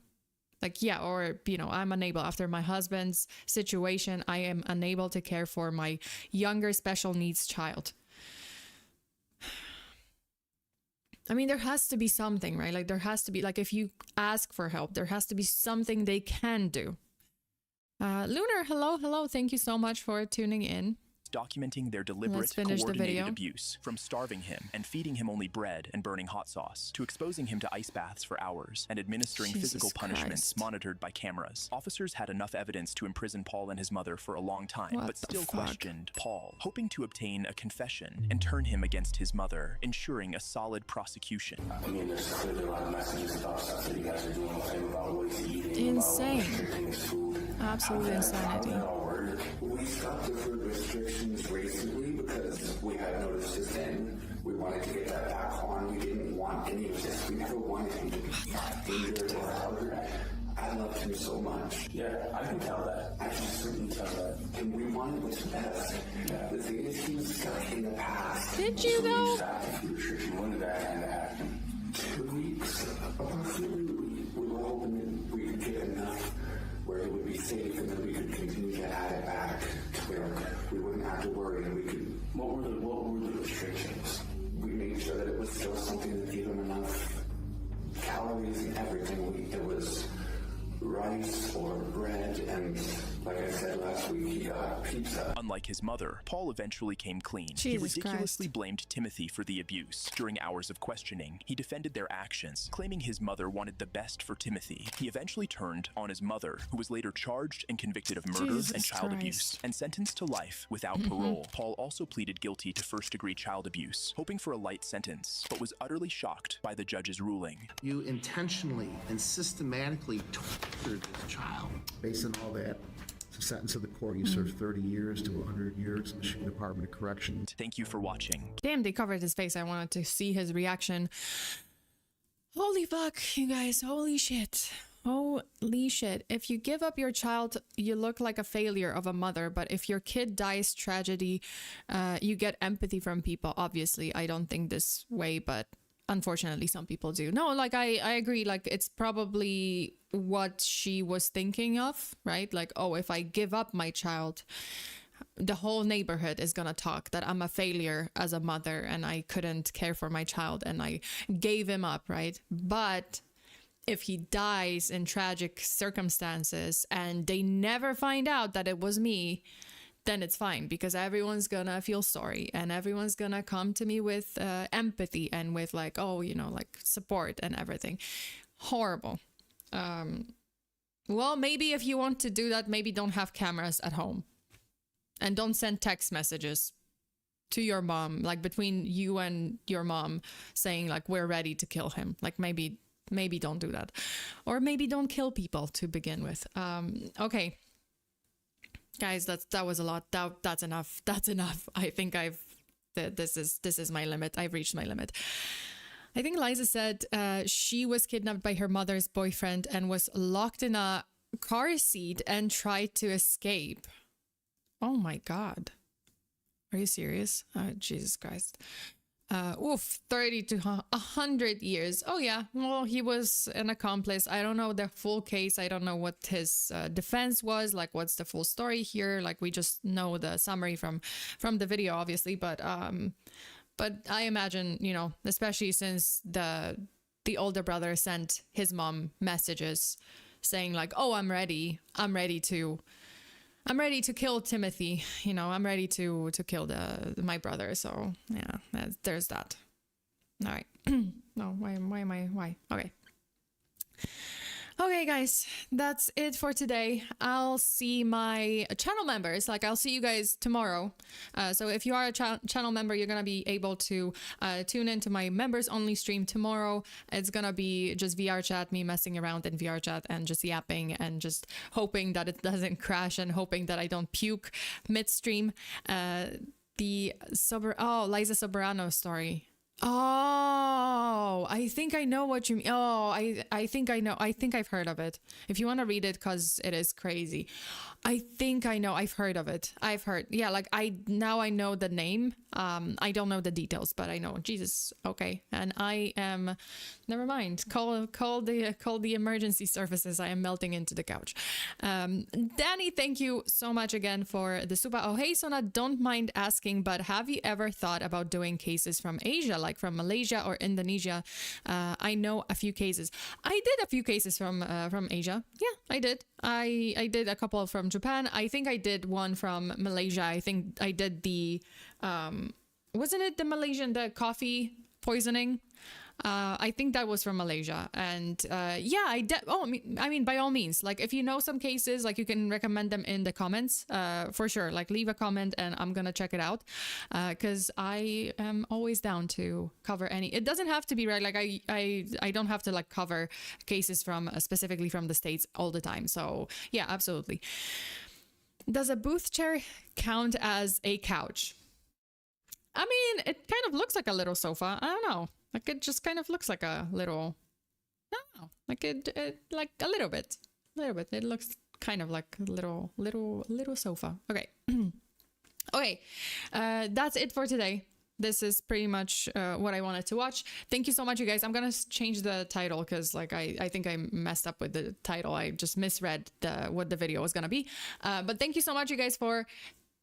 like, yeah, or, you know, I'm unable, after my husband's situation, I am unable to care for my younger special needs child. I mean, there has to be something, right? Like there has to be, like if you ask for help, there has to be something they can do. Lunar, hello. Thank you so much for tuning in. Documenting their deliberate, coordinated abuse, from starving him and feeding him only bread and burning hot sauce, to exposing him to ice baths for hours and administering physical punishments monitored by cameras. Officers had enough evidence to imprison Paul and his mother for a long time, but still questioned Paul, hoping to obtain a confession and turn him against his mother, ensuring a solid prosecution. I mean, there's clearly a lot of messages about stuff that you guys are doing with him, about what he's eating, insane. about restricting his food. Absolute insanity. We stopped the food restrictions recently because we had noticed his end. We wanted to get that back on. We didn't want any of this. We never wanted him to be injured or hurt. I loved him so much. Yeah, I can tell that. I can certainly tell that. And we wanted what's best. Yeah. The thing is, he was stuck in the past. Did you though? We stopped the food restriction. When did that kind of happen? 2 weeks. Approximately, we were hoping that we could get enough where it would be safe, and then we could continue to add it back to where we wouldn't have to worry, and we could. What were the restrictions? We made sure that it was still something that gave him enough calories and everything. It was rice or bread, and like I said last week, he got pizza. Unlike his mother, Paul eventually came clean. Jesus he ridiculously Christ. blamed Timothy for the abuse. During hours of questioning, he defended their actions, claiming his mother wanted the best for Timothy. He eventually turned on his mother, who was later charged and convicted of murder Jesus and child Christ. abuse, and sentenced to life without parole. Paul also pleaded guilty to first-degree child abuse, hoping for a light sentence, but was utterly shocked by the judge's ruling. You intentionally and systematically tortured this child. Based on all that, the sentence of the court, you served 30 years to 100 years in the Michigan Department of Corrections. Thank you for watching. Damn, they covered his face. I wanted to see his reaction. Holy fuck, you guys. Holy shit. Holy shit. If you give up your child, you look like a failure of a mother. But if your kid dies tragedy, you get empathy from people. Obviously, I don't think this way, but unfortunately, some people do. No, like I agree. Like it's probably what she was thinking of, right? Like, oh, if I give up my child, the whole neighborhood is gonna talk that I'm a failure as a mother and I couldn't care for my child and I gave him up, right? But if he dies in tragic circumstances and they never find out that it was me, then it's fine, because everyone's gonna feel sorry and everyone's gonna come to me with empathy and with like, oh, you know, like support and everything. Horrible. Well, maybe if you want to do that, maybe don't have cameras at home and don't send text messages to your mom, like between you and your mom saying like, we're ready to kill him. Like maybe don't do that, or maybe don't kill people to begin with. Okay. Guys, that was a lot. That's enough. That's enough. I think this is my limit. I've reached my limit. I think Liza said she was kidnapped by her mother's boyfriend and was locked in a car seat and tried to escape. Oh my God. Are you serious? Jesus Christ. 30 to 100 years. Oh yeah, well, he was an accomplice. I don't know the full case. I don't know what his defense was, like what's the full story here. Like we just know the summary from the video, obviously, but I imagine, you know, especially since the older brother sent his mom messages saying like, oh, I'm ready to kill Timothy, you know, I'm ready to kill my brother. So yeah, there's that. All right. No, why? Okay, guys, that's it for today. I'll see my channel members. Like, I'll see you guys tomorrow. So if you are a channel member, you're going to be able to tune into my members only stream tomorrow. It's going to be just VR chat, me messing around in VR chat and just yapping and just hoping that it doesn't crash and hoping that I don't puke midstream. The Liza Soberano story. Oh, I think I know what you mean. Oh, I think I know. I think I've heard of it. If you want to read it, because it is crazy. I think I know. I've heard of it. I've heard. Yeah, like I know the name. I don't know the details, but I know. Jesus. Okay. And I am. Never mind. Call the emergency services. I am melting into the couch. Danny, thank you so much again for the super. Oh, hey, Sona, don't mind asking, but have you ever thought about doing cases from Asia, like from Malaysia or Indonesia? I know a few cases. I did a few cases from Asia. Yeah, I did. I did a couple from Japan. I think I did one from Malaysia. I think I did the wasn't it the Malaysian, the coffee poisoning? I think that was from Malaysia. And yeah, I mean, by all means, like if you know some cases, like you can recommend them in the comments for sure. Like leave a comment and I'm gonna check it out because I am always down to cover any. It doesn't have to be right. Like I don't have to like cover cases from specifically from the States all the time. So yeah, absolutely. Does a booth chair count as a couch? I mean, it kind of looks like a little sofa. I don't know. Like it just kind of looks like a little, I don't know, like it like a little bit. It looks kind of like a little sofa. Okay. Okay. That's it for today. This is pretty much what I wanted to watch. Thank you so much, you guys. I'm gonna change the title because like I think I messed up with the title. I just misread what the video was gonna be. But thank you so much, you guys, for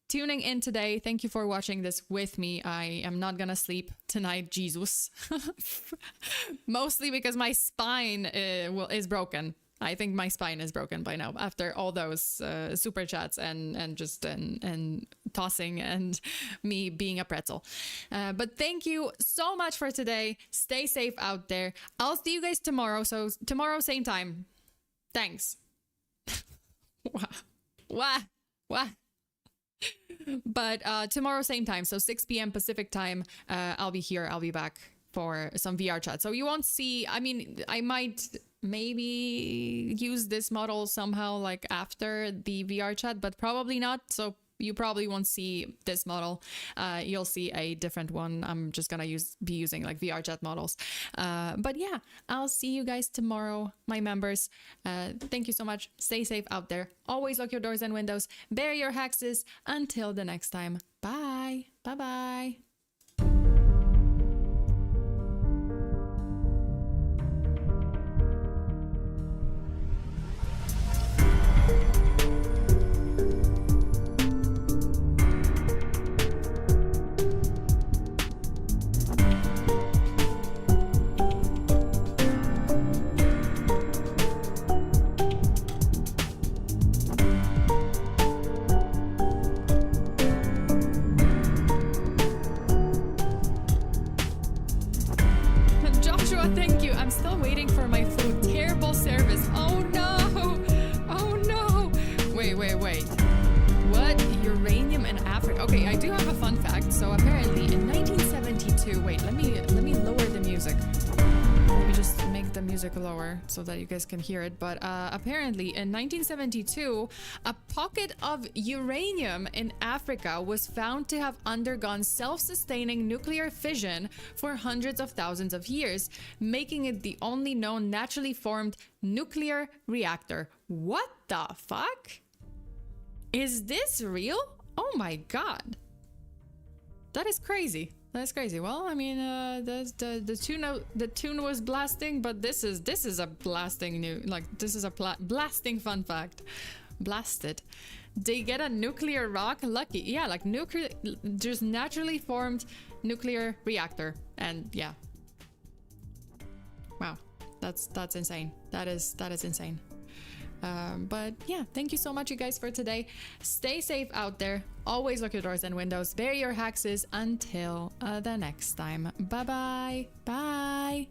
tuning in today. Thank you for watching this with me. I am not gonna sleep tonight, Jesus. Mostly because my spine is broken. I think my spine is broken by now after all those super chats and tossing and me being a pretzel. But thank you so much for today. Stay safe out there. I'll see you guys tomorrow. So tomorrow, same time. Thanks. What? But tomorrow, same time, so 6 p.m. Pacific time, I'll be here. I'll be back for some VR chat. So you won't see, I mean, I might maybe use this model somehow like after the VR chat, but probably not. So you probably won't see this model. You'll see a different one. I'm just gonna be using like VR chat models. But yeah, I'll see you guys tomorrow, my members. Thank you so much. Stay safe out there. Always lock your doors and windows. Bear your hexes. Until the next time. Bye. Bye-bye. Thank you. I'm still waiting for my food. Terrible service. Oh no. Oh no. Wait. What? Uranium in Africa. Okay, I do have a fun fact. So apparently in 1972, wait, let me lower the music. Let me just make the music lower so that you guys can hear it. But apparently in 1972, a pocket of uranium in Africa was found to have undergone self-sustaining nuclear fission for hundreds of thousands of years, making it the only known naturally formed nuclear reactor. What the fuck? Is this real? Oh my god. That is crazy. That's crazy. Well, I mean, the tune was blasting, but this is a blasting blasting fun fact. Blasted. They get a nuclear rock. Lucky. Yeah, like nuclear, just naturally formed nuclear reactor. And yeah. Wow. That's insane. That is insane. But yeah, thank you so much, you guys, for today. Stay safe out there. Always lock your doors and windows. Bear your hexes. Until the next time. Bye-bye. Bye.